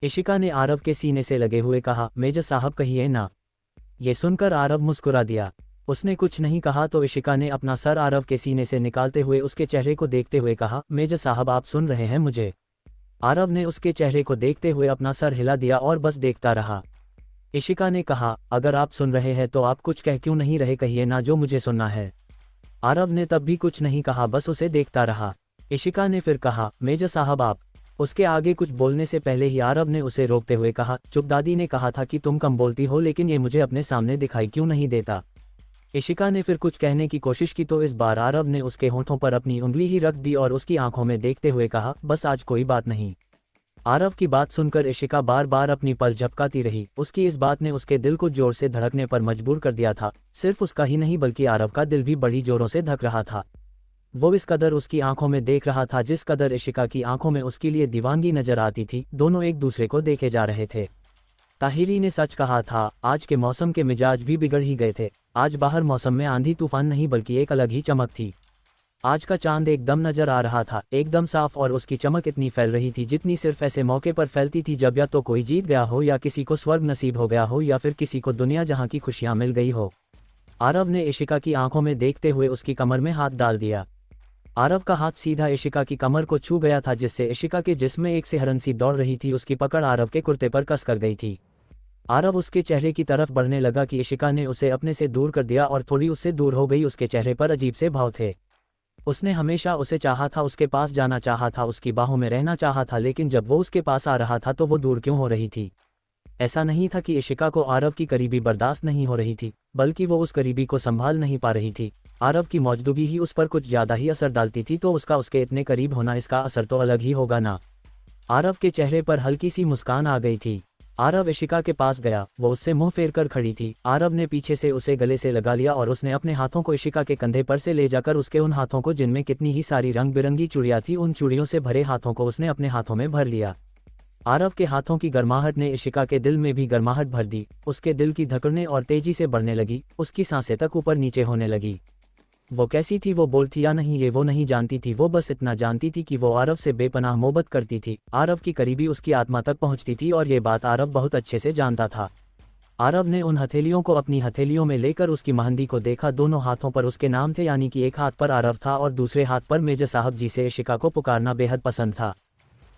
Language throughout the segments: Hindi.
इशिका ने आरव के सीने से लगे हुए कहा, मेजर साहब कहिए ना। ये सुनकर आरव मुस्कुरा दिया। उसने कुछ नहीं कहा तो इशिका ने अपना सर आरव के सीने से निकालते हुए उसके चेहरे को देखते हुए कहा, मेजर साहब आप सुन रहे हैं मुझे? आरव ने उसके चेहरे को देखते हुए अपना सर हिला दिया और बस देखता रहा। इशिका ने कहा, अगर आप सुन रहे हैं तो आप कुछ कह क्यों नहीं रहे, कहिए ना जो मुझे सुनना है। आरव ने तब भी कुछ नहीं कहा, बस उसे देखता रहा। इशिका ने फिर कहा, मेजर साहब आप। उसके आगे कुछ बोलने से पहले ही आरव ने उसे रोकते हुए कहा, चुप, दादी ने कहा था कि तुम कम बोलती हो, लेकिन ये मुझे अपने सामने दिखाई क्यों नहीं देता। इशिका ने फिर कुछ कहने की कोशिश की तो इस बार आरव ने उसके होंठों पर अपनी उंगली ही रख दी और उसकी आंखों में देखते हुए कहा, बस आज कोई बात नहीं। आरव की बात सुनकर इशिका बार बार अपनी पल झपकाती रही। उसकी इस बात ने उसके दिल को जोर से धड़कने पर मजबूर कर दिया था। सिर्फ उसका ही नहीं बल्कि आरव का दिल भी बड़ी जोरों से धक रहा था। वो इस कदर उसकी आंखों में देख रहा था जिस कदर इशिका की आंखों में उसके लिए दीवानगी नजर आती थी। दोनों एक दूसरे को देखे जा रहे थे। ताहिरी ने सच कहा था, आज के मौसम के मिजाज भी बिगड़ ही गए थे। आज बाहर मौसम में आंधी तूफान नहीं बल्कि एक अलग ही चमक थी। आज का चांद एकदम नजर आ रहा था, एकदम साफ, और उसकी चमक इतनी फैल रही थी जितनी सिर्फ ऐसे मौके पर फैलती थी जब या तो कोई जीत गया हो, या किसी को स्वर्ग नसीब हो गया हो, या फिर किसी को दुनिया जहां की खुशियां मिल गई हो। आरव ने इशिका की आंखों में देखते हुए उसकी कमर में हाथ डाल दिया। आरव का हाथ सीधा इशिका की कमर को छू गया था जिससे इशिका के जिस्म में एक सिहरन सी दौड़ रही थी। उसकी पकड़ आरव के कुर्ते पर कस कर गई थी। आरव उसके चेहरे की तरफ बढ़ने लगा कि इशिका ने उसे अपने से दूर कर दिया और थोड़ी उससे दूर हो गई। उसके चेहरे पर अजीब से भाव थे। उसने हमेशा उसे चाहा था, उसके पास जाना चाहा था, उसकी बाहों में रहना चाहा था, लेकिन जब वो उसके पास आ रहा था तो वो दूर क्यों हो रही थी। ऐसा नहीं था कि इशिका को आरव की करीबी बर्दाश्त नहीं हो रही थी, बल्कि वो उस करीबी को संभाल नहीं पा रही थी। आरव की मौजूदगी ही उस पर कुछ ज़्यादा ही असर डालती थी, तो उसका उसके इतने करीब होना, इसका असर तो अलग ही होगा ना। आरव के चेहरे पर हल्की सी मुस्कान आ गई थी। आरव इशिका के पास गया। वो उससे मुंह फेर कर खड़ी थी। आरव ने पीछे से उसे गले से लगा लिया और उसने अपने हाथों को इशिका के कंधे पर से ले जाकर उसके उन हाथों को जिनमें कितनी ही सारी रंग बिरंगी चूड़ियां थी, उन चूड़ियों से भरे हाथों को उसने अपने हाथों में भर लिया। आरव के हाथों की गर्माहट ने इशिका के दिल में भी गर्माहट भर दी। उसके दिल की धड़कनें और तेजी से बढ़ने लगी। उसकी सांसें तक ऊपर नीचे होने लगी। वो कैसी थी, वो बोलती या नहीं, ये वो नहीं जानती थी। वो बस इतना जानती थी कि वो आरव से बेपनाह मोहब्बत करती थी। आरव की करीबी उसकी आत्मा तक पहुंचती थी और ये बात आरव बहुत अच्छे से जानता था। आरव ने उन हथेलियों को अपनी हथेलियों में लेकर उसकी मेहंदी को देखा। दोनों हाथों पर उसके नाम थे, यानी कि एक हाथ पर आरव था और दूसरे हाथ पर मेजर साहब जी से इशिका को पुकारना बेहद पसंद था।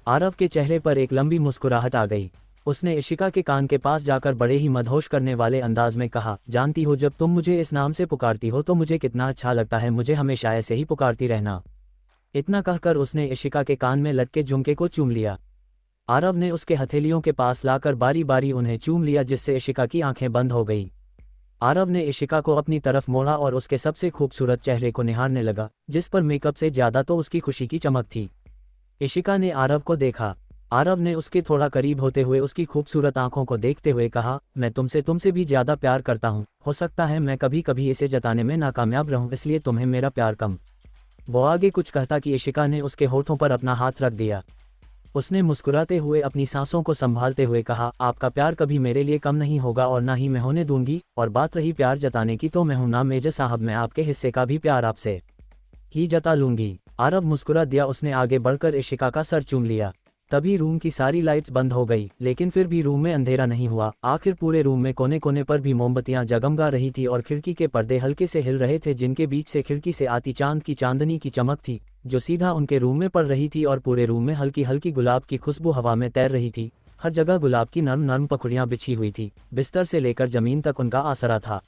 आरव के चेहरे पर एक लंबी मुस्कुराहट आ गई। उसने इशिका के कान के पास जाकर बड़े ही मदहोश करने वाले अंदाज में कहा, जानती हो जब तुम मुझे इस नाम से पुकारती हो तो मुझे कितना अच्छा लगता है। मुझे हमेशा ऐसे ही पुकारती रहना। इतना कहकर उसने इशिका के कान में लटके झुमके को चूम लिया। आरव ने उसके हथेलियों के पास लाकर बारी बारी उन्हें चूम लिया जिससे इशिका की आंखें बंद हो गई। आरव ने इशिका को अपनी तरफ मोड़ा और उसके सबसे खूबसूरत चेहरे को निहारने लगा, जिस पर मेकअप से ज्यादा तो उसकी खुशी की चमक थी। इशिका ने आरव को देखा। आरव ने उसके थोड़ा करीब होते हुए उसकी खूबसूरत आंखों को देखते हुए कहा, मैं तुमसे भी ज्यादा प्यार करता हूँ। हो सकता है मैं कभी कभी इसे जताने में नाकामयाब रहूं, इसलिए तुम्हें मेरा प्यार कम। वो आगे कुछ कहता कि इशिका ने उसके होठों पर अपना हाथ रख दिया। उसने मुस्कुराते हुए अपनी सांसों को संभालते हुए कहा, आपका प्यार कभी मेरे लिए कम नहीं होगा और ना ही मैं होने दूंगी। और बात रही प्यार जताने की, तो मैं हूं ना मेजर साहब, मैं आपके हिस्से का भी प्यार आपसे ही जता लूंगी। आरव मुस्कुरा दिया। उसने आगे बढ़कर इशिका का सर चूम लिया। तभी रूम की सारी लाइट्स बंद हो गई, लेकिन फिर भी रूम में अंधेरा नहीं हुआ। आखिर पूरे रूम में कोने कोने पर भी मोमबत्तियां जगमगा रही थी और खिड़की के पर्दे हल्के से हिल रहे थे, जिनके बीच से खिड़की से आती चांद की चांदनी की चमक थी जो सीधा उनके रूम में पड़ रही थी। और पूरे रूम में हल्की हल्की गुलाब की खुशबू हवा में तैर रही थी। हर जगह गुलाब की नर्म नर्म पखुड़ियां बिछी हुई थी। बिस्तर से लेकर जमीन तक उनका आसरा था।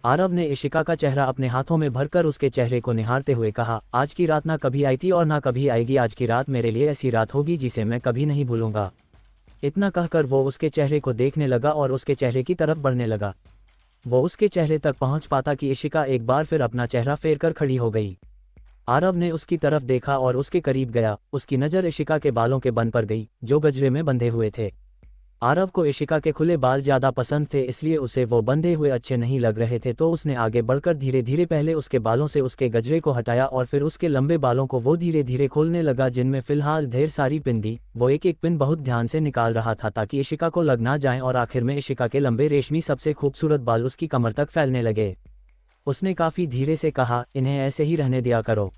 आरव ने इशिका का चेहरा अपने हाथों में भरकर उसके चेहरे को निहारते हुए कहा, आज की रात ना कभी आई थी और ना कभी आएगी। आज की रात मेरे लिए ऐसी रात होगी जिसे मैं कभी नहीं भूलूंगा। इतना कहकर वो उसके चेहरे को देखने लगा और उसके चेहरे की तरफ बढ़ने लगा। वो उसके चेहरे तक पहुंच पाता कि इशिका एक बार फिर अपना चेहरा फेर कर खड़ी हो गई। आरव ने उसकी तरफ देखा और उसके करीब गया। उसकी नज़र इशिका के बालों के बन पर गई जो गजरे में बंधे हुए थे। आरव को इशिका के खुले बाल ज़्यादा पसंद थे, इसलिए उसे वो बंधे हुए अच्छे नहीं लग रहे थे। तो उसने आगे बढ़कर धीरे धीरे पहले उसके बालों से उसके गजरे को हटाया और फिर उसके लंबे बालों को वो धीरे धीरे खोलने लगा, जिनमें फिलहाल ढेर सारी पिन थी। वो एक एक पिन बहुत ध्यान से निकाल रहा था ताकि इशिका को लग ना जाए। और आखिर में इशिका के लंबे रेशमी सबसे खूबसूरत बाल उसकी कमर तक फैलने लगे। उसने काफ़ी धीरे से कहा, इन्हें ऐसे ही रहने दिया करो।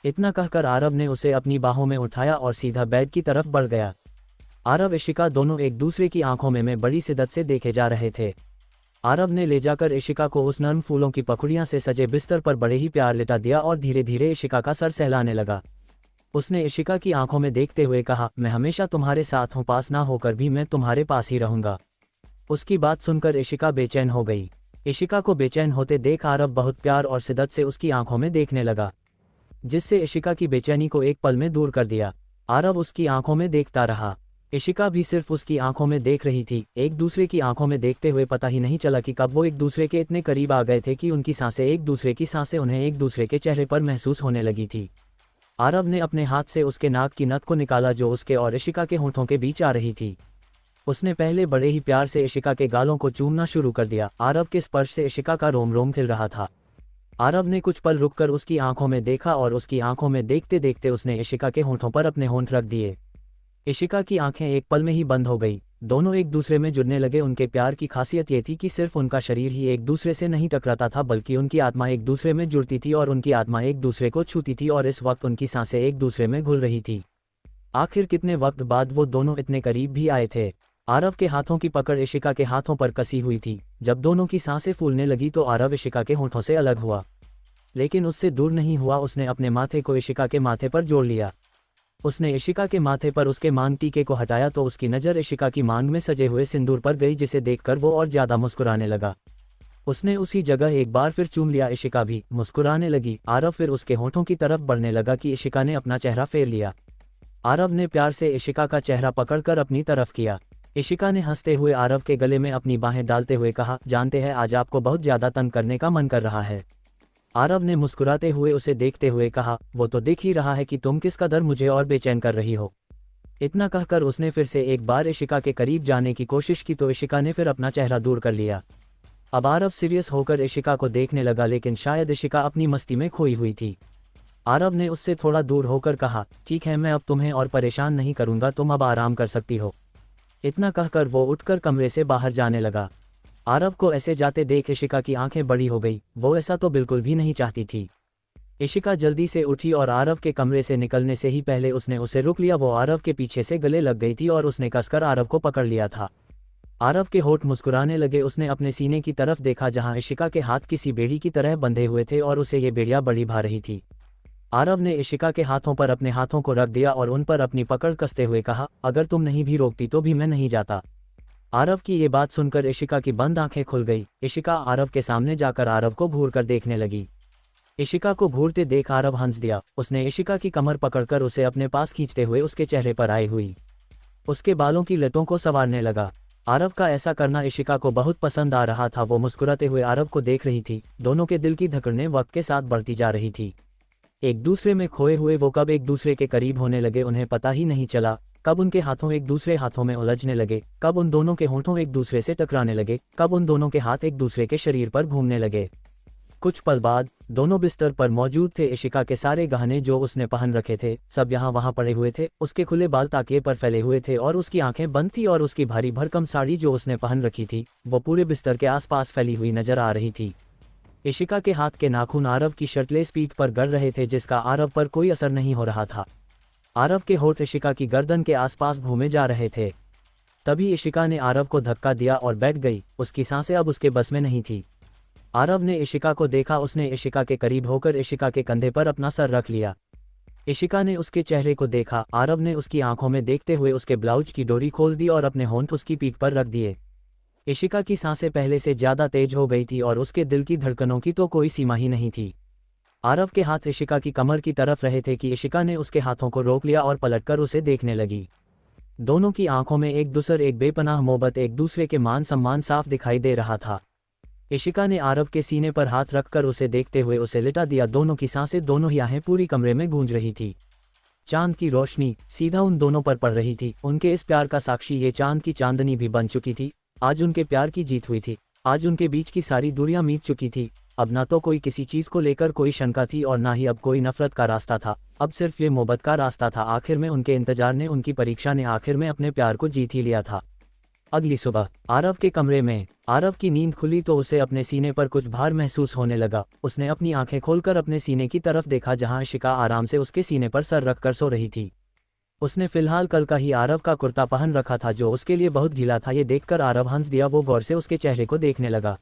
इतना कहकर आरव ने उसे अपनी बाहों में उठाया और सीधा बेड की तरफ बढ़ गया। आरव इशिका दोनों एक दूसरे की आंखों में बड़ी शिद्दत से देखे जा रहे थे। आरव ने ले जाकर इशिका को उस नर्म फूलों की पखुड़ियां से सजे बिस्तर पर बड़े ही प्यार लेटा दिया और धीरे धीरे इशिका का सर सहलाने लगा। उसने इशिका की आंखों में देखते हुए कहा, मैं हमेशा तुम्हारे साथ हूँ, पास ना होकर भी मैं तुम्हारे पास ही रहूंगा। उसकी बात सुनकर इशिका बेचैन हो गई। इशिका को बेचैन होते देख आरव बहुत प्यार और शिद्दत से उसकी आंखों में देखने लगा, जिससे इशिका की बेचैनी को एक पल में दूर कर दिया। आरव उसकी आंखों में देखता रहा। इशिका भी सिर्फ उसकी आंखों में देख रही थी। एक दूसरे की आंखों में देखते हुए पता ही नहीं चला कि कब वो एक दूसरे के इतने करीब आ गए थे कि उनकी सांसें एक दूसरे की सांसें उन्हें एक दूसरे के चेहरे पर महसूस होने लगी थी। आरव ने अपने हाथ से उसके नाक की नथ को निकाला जो उसके और इशिका के होंठों के बीच आ रही थी। उसने पहले बड़े ही प्यार से इशिका के गालों को चूमना शुरू कर दिया। आरव के स्पर्श से इशिका का रोम रोम खिल रहा था। आरव ने कुछ पल रुककर उसकी आंखों में देखा और उसकी आंखों में देखते देखते उसने इशिका के होंठों पर अपने होंठ रख दिए। इशिका की आंखें एक पल में ही बंद हो गई। दोनों एक दूसरे में जुड़ने लगे। उनके प्यार की खासियत ये थी कि सिर्फ उनका शरीर ही एक दूसरे से नहीं टकराता था, बल्कि उनकी आत्मा एक दूसरे में जुड़ती थी और उनकी आत्मा एक दूसरे को छूती थी और इस वक्त उनकी सांसें एक दूसरे में घुल रही थी। आखिर कितने वक्त बाद वो दोनों इतने करीब भी आए थे। आरव के हाथों की पकड़ इशिका के हाथों पर कसी हुई थी। जब दोनों की सांसें फूलने लगी तो आरव इशिका के होंठों से अलग हुआ, लेकिन उससे दूर नहीं हुआ। उसने अपने माथे को इशिका के माथे पर जोड़ लिया। उसने इशिका के माथे पर उसके मांग टीके को हटाया तो उसकी नज़र इशिका की मांग में सजे हुए सिंदूर पर गई, जिसे देखकर वो और ज़्यादा मुस्कुराने लगा। उसने उसी जगह एक बार फिर चूम लिया। इशिका भी मुस्कुराने लगी। आरव फिर उसके होंठों की तरफ बढ़ने लगा कि इशिका ने अपना चेहरा फेर लिया। आरव ने प्यार से इशिका का चेहरा पकड़कर अपनी तरफ किया। इशिका ने हंसते हुए आरव के गले में अपनी बाहें डालते हुए कहा, जानते हैं आज आपको बहुत ज़्यादा तंग करने का मन कर रहा है। आरव ने मुस्कुराते हुए उसे देखते हुए कहा, वो तो दिख ही रहा है कि तुम किस कदर मुझे और बेचैन कर रही हो। इतना कहकर उसने फिर से एक बार इशिका के करीब जाने की कोशिश की तो इशिका ने फिर अपना चेहरा दूर कर लिया। अब आरव सीरियस होकर इशिका को देखने लगा, लेकिन शायद इशिका अपनी मस्ती में खोई हुई थी। आरव ने उससे थोड़ा दूर होकर कहा, ठीक है, मैं अब तुम्हें और परेशान नहीं करूंगा, तुम अब आराम कर सकती हो। इतना कहकर वो उठकर कमरे से बाहर जाने लगा। आरव को ऐसे जाते देख इशिका की आंखें बड़ी हो गई। वो ऐसा तो बिल्कुल भी नहीं चाहती थी। इशिका जल्दी से उठी और आरव के कमरे से निकलने से ही पहले उसने उसे रोक लिया। वो आरव के पीछे से गले लग गई थी और उसने कसकर आरव को पकड़ लिया था। आरव के होठ मुस्कुराने लगे। उसने अपने सीने की तरफ देखा जहां इशिका के हाथ किसी बेड़ी की तरह बंधे हुए थे और उसे ये बेड़ियां बड़ी भा रही थी। आरव ने इशिका के हाथों पर अपने हाथों को रख दिया और उन पर अपनी पकड़ कसते हुए कहा, अगर तुम नहीं भी रोकती तो भी मैं नहीं जाता। आरव की ये बात सुनकर इशिका की बंद आंखें खुल गई। इशिका आरव के सामने जाकर आरव को घूर कर देखने लगी। इशिका को घूरते देख आरव हंस दिया। उसने इशिका की कमर पकड़कर उसे अपने पास खींचते हुए उसके चेहरे पर आई हुई उसके बालों की लटों को संवारने लगा। आरव का ऐसा करना इशिका को बहुत पसंद आ रहा था। वो मुस्कुराते हुए आरव को देख रही थी। दोनों के दिल की धड़कनें वक्त के साथ बढ़ती जा रही थी। एक दूसरे में खोए हुए वो कब एक दूसरे के करीब होने लगे उन्हें पता ही नहीं चला। कब उनके हाथों एक दूसरे हाथों में उलझने लगे, कब उन दोनों के होंठों एक दूसरे से टकराने लगे, कब उन दोनों के हाथ एक दूसरे के शरीर पर घूमने लगे। कुछ पल बाद दोनों बिस्तर पर मौजूद थे। इशिका के सारे गहने जो उसने पहन रखे थे सब यहाँ वहाँ पड़े हुए थे। उसके खुले बाल ताकिए पर फैले हुए थे और उसकी आंखें बंद थी और उसकी भारी भरकम साड़ी जो उसने पहन रखी थी वो पूरे बिस्तर के आसपास फैली हुई नजर आ रही थी। इशिका के हाथ के नाखून आरव की शर्टलेस पीठ पर गड़ रहे थे, जिसका आरव पर कोई असर नहीं हो रहा था। आरव के होठ इशिका की गर्दन के आसपास घूमे जा रहे थे। तभी इशिका ने आरव को धक्का दिया और बैठ गई। उसकी सांसें अब उसके बस में नहीं थी। आरव ने इशिका को देखा। उसने इशिका के करीब होकर इशिका के कंधे पर अपना सर रख लिया। इशिका ने उसके चेहरे को देखा। आरव ने उसकी आंखों में देखते हुए उसके ब्लाउज की डोरी खोल दी और अपने होंठ उसकी पीठ पर रख दिए। इशिका की सांसें पहले से ज़्यादा तेज हो गई थी और उसके दिल की धड़कनों की तो कोई सीमा ही नहीं थी। आरव के हाथ इशिका की कमर की तरफ रहे थे कि इशिका ने उसके हाथों को रोक लिया और पलटकर उसे देखने लगी। दोनों की आंखों में एक दूसरे एक बेपनाह मोहब्बत, एक दूसरे के मान सम्मान साफ दिखाई दे रहा था। इशिका ने आरव के सीने पर हाथ रखकर उसे देखते हुए उसे लिटा दिया। दोनों की सांसें, दोनों ही आहें पूरी कमरे में गूंज रही थी। चांद की रोशनी सीधा उन दोनों पर पड़ रही थी। उनके इस प्यार का साक्षी ये चांद की चांदनी भी बन चुकी थी। आज उनके प्यार की जीत हुई थी। आज उनके बीच की सारी दूरियां मिट चुकी थी। अब ना तो कोई किसी चीज़ को लेकर कोई शंका थी और ना ही अब कोई नफरत का रास्ता था। अब सिर्फ ये मोहब्बत का रास्ता था। आखिर में उनके इंतजार ने, उनकी परीक्षा ने आखिर में अपने प्यार को जीत ही लिया था। अगली सुबह आरव के कमरे में आरव की नींद खुली तो उसे अपने सीने पर कुछ भार महसूस होने लगा। उसने अपनी आंखें खोलकर अपने सीने की तरफ देखा जहां इशिका आराम से उसके सीने पर सर रखकर सो रही थी। उसने फिलहाल कल का ही आरव का कुर्ता पहन रखा था जो उसके लिए बहुत ढीला था। ये देखकर आरव हंस दिया। वो गौर से उसके चेहरे को देखने लगा।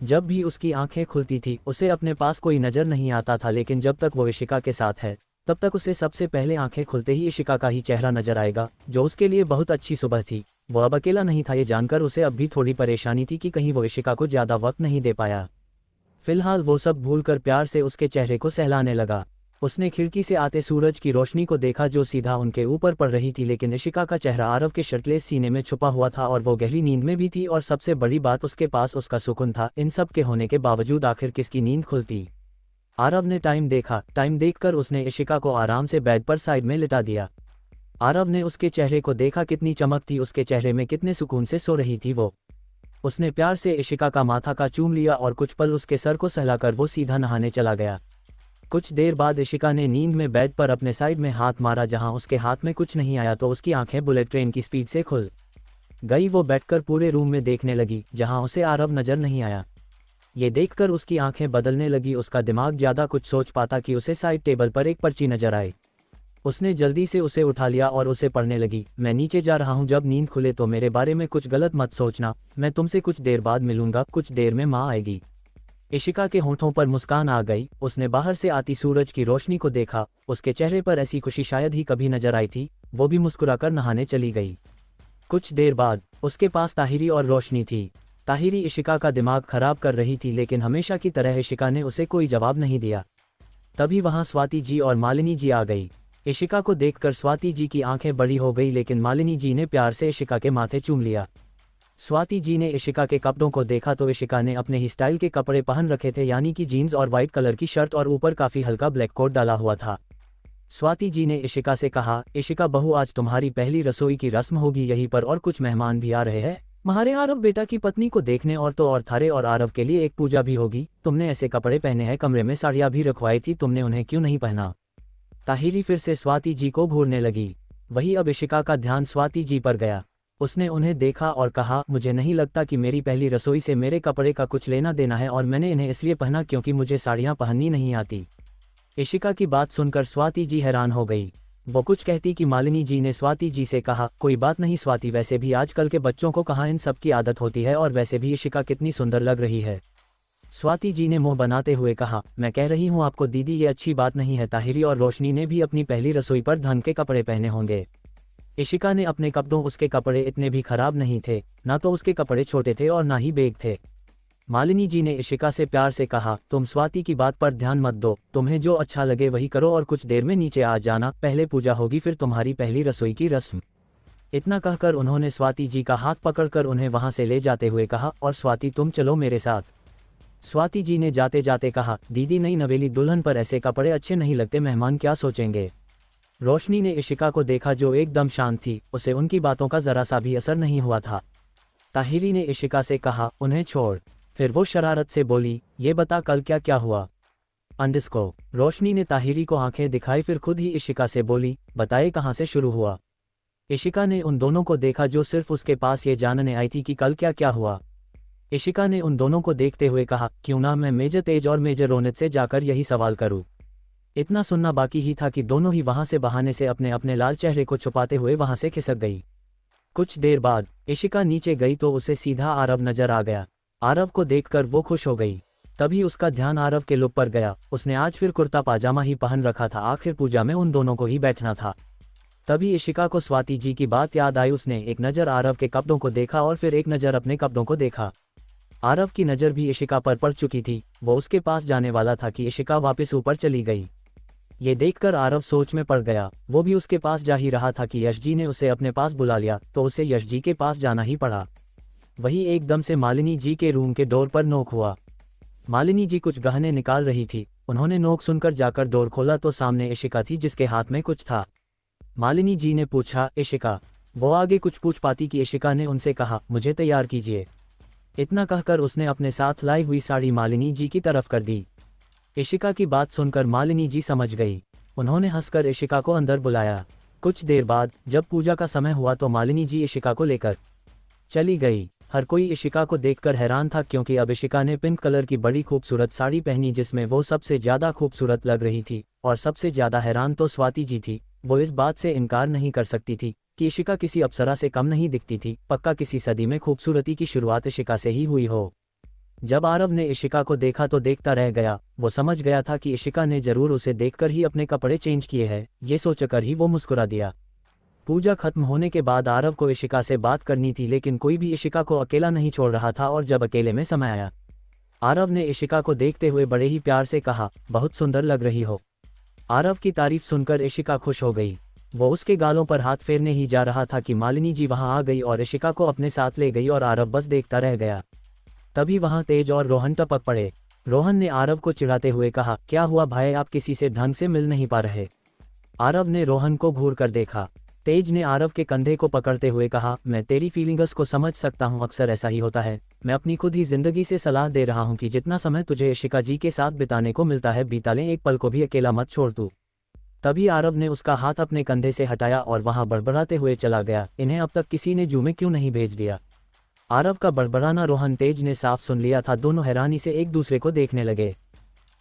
जब भी उसकी आंखें खुलती थी उसे अपने पास कोई नजर नहीं आता था, लेकिन जब तक वो इशिका के साथ है तब तक उसे सबसे पहले आंखें खुलते ही इशिका का ही चेहरा नजर आएगा, जो उसके लिए बहुत अच्छी सुबह थी। वो अब अकेला नहीं था। ये जानकर उसे अब भी थोड़ी परेशानी थी कि कहीं वो इशिका को ज़्यादा वक्त नहीं दे पाया। फिलहाल वो सब भूलकर प्यार से उसके चेहरे को सहलाने लगा। उसने खिड़की से आते सूरज की रोशनी को देखा जो सीधा उनके ऊपर पड़ रही थी, लेकिन इशिका का चेहरा आरव के शर्टलेस सीने में छुपा हुआ था और वो गहरी नींद में भी थी। और सबसे बड़ी बात, उसके पास उसका सुकून था। इन सब के होने के बावजूद आखिर किसकी नींद खुलती? आरव ने टाइम देखा। टाइम देखकर उसने इशिका को आराम से बेड पर साइड में लिटा दिया। आरव ने उसके चेहरे को देखा, कितनी चमक थी उसके चेहरे में, कितने सुकून से सो रही थी वो। उसने प्यार से इशिका का माथा का चूम लिया और कुछ पल उसके सर को सहलाकर वो सीधा नहाने चला गया। कुछ देर बाद इशिका ने नींद में बेड पर अपने साइड में हाथ मारा। जहां उसके हाथ में कुछ नहीं आया तो उसकी आंखें बुलेट ट्रेन की स्पीड से खुल गई। वो बैठकर पूरे रूम में देखने लगी, जहां उसे आरव नजर नहीं आया। ये देखकर उसकी आंखें बदलने लगी। उसका दिमाग ज़्यादा कुछ सोच पाता कि उसे साइड टेबल पर एक पर्ची नजर आई। उसने जल्दी से उसे उठा लिया और उसे पढ़ने लगी। मैं नीचे जा रहा हूँ, जब नींद खुले तो मेरे बारे में कुछ गलत मत सोचना। मैं तुमसे कुछ देर बाद मिलूंगा, कुछ देर में माँ आएगी। इशिका के होंठों पर मुस्कान आ गई। उसने बाहर से आती सूरज की रोशनी को देखा। उसके चेहरे पर ऐसी खुशी शायद ही कभी नजर आई थी। वो भी मुस्कुराकर नहाने चली गई। कुछ देर बाद उसके पास ताहिरी और रोशनी थी। ताहिरी इशिका का दिमाग खराब कर रही थी, लेकिन हमेशा की तरह इशिका ने उसे कोई जवाब नहीं दिया। तभी वहां स्वाति जी और मालिनी जी आ गई। इशिका को देखकर स्वाति जी की आंखें बड़ी हो गई, लेकिन मालिनी जी ने प्यार से इशिका के माथे चूम लिया। स्वाति जी ने इशिका के कपड़ों को देखा तो इशिका ने अपने ही स्टाइल के कपड़े पहन रखे थे, यानी कि जीन्स और वाइट कलर की शर्ट और ऊपर काफ़ी हल्का ब्लैक कोट डाला हुआ था। स्वाति जी ने इशिका से कहा, इशिका बहू, आज तुम्हारी पहली रसोई की रस्म होगी यहीं पर, और कुछ मेहमान भी आ रहे हैं महारे आरव बेटा की पत्नी को देखने, और तो और थारे और आरव के लिए एक पूजा भी होगी। तुमने ऐसे कपड़े पहने हैं, कमरे में साड़ियाँ भी रखवाई थी, तुमने उन्हें क्यों नहीं पहना? ताहिरी फिर से स्वाति जी को घूरने लगी। वही अब इशिका का ध्यान स्वाति जी पर गया। उसने उन्हें देखा और कहा, मुझे नहीं लगता कि मेरी पहली रसोई से मेरे कपड़े का कुछ लेना देना है, और मैंने इन्हें इसलिए पहना क्योंकि मुझे साड़ियाँ पहननी नहीं आती। इशिका की बात सुनकर स्वाति जी हैरान हो गई। वो कुछ कहती कि मालिनी जी ने स्वाति जी से कहा, कोई बात नहीं स्वाति, वैसे भी आजकल के बच्चों को कहाँ इन सब की आदत होती है, और वैसे भी इशिका कितनी सुंदर लग रही है। स्वाति जी ने मुंह बनाते हुए कहा, मैं कह रही हूँ आपको दीदी, ये अच्छी बात नहीं है। ताहिरी और रोशनी ने भी अपनी पहली रसोई पर ढंग के कपड़े पहने होंगे। इशिका ने अपने कपड़ों, उसके कपड़े इतने भी खराब नहीं थे, ना तो उसके कपड़े छोटे थे और ना ही बेग थे। मालिनी जी ने इशिका से प्यार से कहा, तुम स्वाति की बात पर ध्यान मत दो, तुम्हें जो अच्छा लगे वही करो, और कुछ देर में नीचे आ जाना, पहले पूजा होगी फिर तुम्हारी पहली रसोई की रस्म। इतना कहकर उन्होंने स्वाति जी का हाथ पकड़कर उन्हें वहां से ले जाते हुए कहा, और स्वाति तुम चलो मेरे साथ। स्वाति जी ने जाते जाते कहा, दीदी नई नवेली दुल्हन पर ऐसे कपड़े अच्छे नहीं लगते, मेहमान क्या सोचेंगे। रोशनी ने इशिका को देखा जो एकदम शांत थी, उसे उनकी बातों का जरा सा भी असर नहीं हुआ था। ताहिरी ने इशिका से कहा, उन्हें छोड़। फिर वो शरारत से बोली, ये बता कल क्या क्या हुआ। अंडस्को। रोशनी ने ताहिरी को आंखें दिखाई, फिर खुद ही इशिका से बोली, बताए कहाँ से शुरू हुआ। इशिका ने उन दोनों को देखा जो सिर्फ उसके पास ये जानने आई थी कि कल क्या क्या हुआ। इशिका ने उन दोनों को देखते हुए कहा, क्यों ना मैं मेजर तेज और मेजर रोनित से जाकर यही सवाल करूं। इतना सुनना बाकी ही था कि दोनों ही वहां से बहाने से अपने अपने लाल चेहरे को छुपाते हुए वहां से खिसक गई। कुछ देर बाद इशिका नीचे गई तो उसे सीधा आरव नजर आ गया। आरव को देखकर वो खुश हो गई। तभी उसका ध्यान आरव के लुक पर गया। उसने आज फिर कुर्ता पाजामा ही पहन रखा था, आखिर पूजा में उन दोनों को ही बैठना था। तभी इशिका को स्वाति जी की बात याद आई। उसने एक नज़र आरव के कपड़ों को देखा और फिर एक नज़र अपने कपड़ों को देखा। आरव की नज़र भी इशिका पर पड़ चुकी थी। वो उसके पास जाने वाला था कि इशिका वापस ऊपर चली गई। ये देखकर आरव सोच में पड़ गया। वो भी उसके पास जा ही रहा था कि यश जी ने उसे अपने पास बुला लिया, तो उसे यश जी के पास जाना ही पड़ा। वही एकदम से मालिनी जी के रूम के डोर पर नोक हुआ। मालिनी जी कुछ गहने निकाल रही थी। उन्होंने नोक सुनकर जाकर डोर खोला तो सामने इशिका थी जिसके हाथ में कुछ था। मालिनी जी ने पूछा, इशिका। वो आगे कुछ पूछ पाती कि इशिका ने उनसे कहा, मुझे तैयार कीजिए। इतना कहकर उसने अपने साथ लाई हुई साड़ी मालिनी जी की तरफ कर दी। इशिका की बात सुनकर मालिनी जी समझ गई। उन्होंने हंसकर इशिका को अंदर बुलाया। कुछ देर बाद जब पूजा का समय हुआ तो मालिनी जी इशिका को लेकर चली गई। हर कोई इशिका को देखकर हैरान था क्योंकि अब इशिका ने पिंक कलर की बड़ी खूबसूरत साड़ी पहनी जिसमें वो सबसे ज़्यादा खूबसूरत लग रही थी। और सबसे ज्यादा हैरान तो स्वाति जी थी। वो इस बात से इनकार नहीं कर सकती थी कि इशिका किसी अप्सरा से कम नहीं दिखती थी, पक्का किसी सदी में खूबसूरती की शुरुआत इशिका से ही हुई हो। जब आरव ने इशिका को देखा तो देखता रह गया। वो समझ गया था कि इशिका ने जरूर उसे देखकर ही अपने कपड़े चेंज किए हैं, ये सोचकर ही वो मुस्कुरा दिया। पूजा खत्म होने के बाद आरव को इशिका से बात करनी थी, लेकिन कोई भी इशिका को अकेला नहीं छोड़ रहा था। और जब अकेले में समय आया, आरव ने इशिका को देखते हुए बड़े ही प्यार से कहा, बहुत सुंदर लग रही हो। आरव की तारीफ सुनकर इशिका खुश हो गई। वो उसके गालों पर हाथ फेरने ही जा रहा था कि मालिनी जी वहां आ गई और इशिका को अपने साथ ले गई और आरव बस देखता रह गया। तभी वहां तेज और रोहन टपक पड़े। रोहन ने आरव को चिढ़ाते हुए कहा, क्या हुआ भाई, आप किसी से ढंग से मिल नहीं पा रहे? आरव ने रोहन को घूर कर देखा। तेज ने आरव के कंधे को पकड़ते हुए कहा, मैं तेरी फीलिंग्स को समझ सकता हूँ, अक्सर ऐसा ही होता है। मैं अपनी खुद ही जिंदगी से सलाह दे रहा हूँ कि जितना समय तुझे इशिका जी के साथ बिताने को मिलता है बीता ले, एक पल को भी अकेला मत छोड़ तू। तभी आरव ने उसका हाथ अपने कंधे से हटाया और वहां बड़बड़ाते हुए चला गया, इन्हें अब तक किसी ने जू में क्यों नहीं भेज दिया? आरव का बड़बड़ाना रोहन तेज ने साफ सुन लिया था। दोनों हैरानी से एक दूसरे को देखने लगे।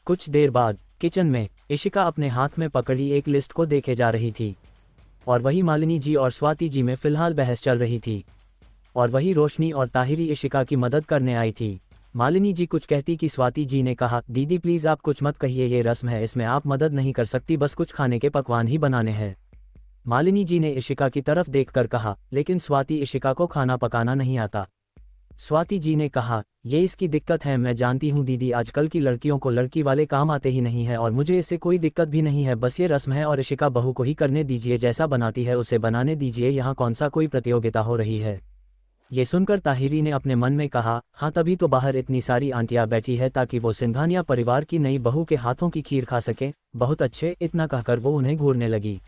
कुछ देर बाद किचन में इशिका अपने हाथ में पकड़ी एक लिस्ट को देखे जा रही थी और वही मालिनी जी और स्वाति जी में फिलहाल बहस चल रही थी और वही रोशनी और ताहिरी इशिका की मदद करने आई थी। मालिनी जी कुछ कहती कि स्वाति जी ने कहा, दीदी प्लीज़ आप कुछ मत कहिए, ये रस्म है, इसमें आप मदद नहीं कर सकती, बस कुछ खाने के पकवान ही बनाने हैं। मालिनी जी ने इशिका की तरफ देखकर कहा, लेकिन स्वाति इशिका को खाना पकाना नहीं आता। स्वाति जी ने कहा, ये इसकी दिक्कत है, मैं जानती हूँ दीदी, आजकल की लड़कियों को लड़की वाले काम आते ही नहीं है और मुझे इससे कोई दिक्कत भी नहीं है, बस ये रस्म है और इशिका बहू को ही करने दीजिए, जैसा बनाती है उसे बनाने दीजिए, यहाँ कौन सा कोई प्रतियोगिता हो रही है। ये सुनकर ताहिरी ने अपने मन में कहा, हाँ तभी तो बाहर इतनी सारी आंटियां बैठी है ताकि वो सिंघानिया परिवार की नई बहू के हाथों की खीर खा सके। बहुत अच्छे, इतना कहकर वो उन्हें घूरने लगी।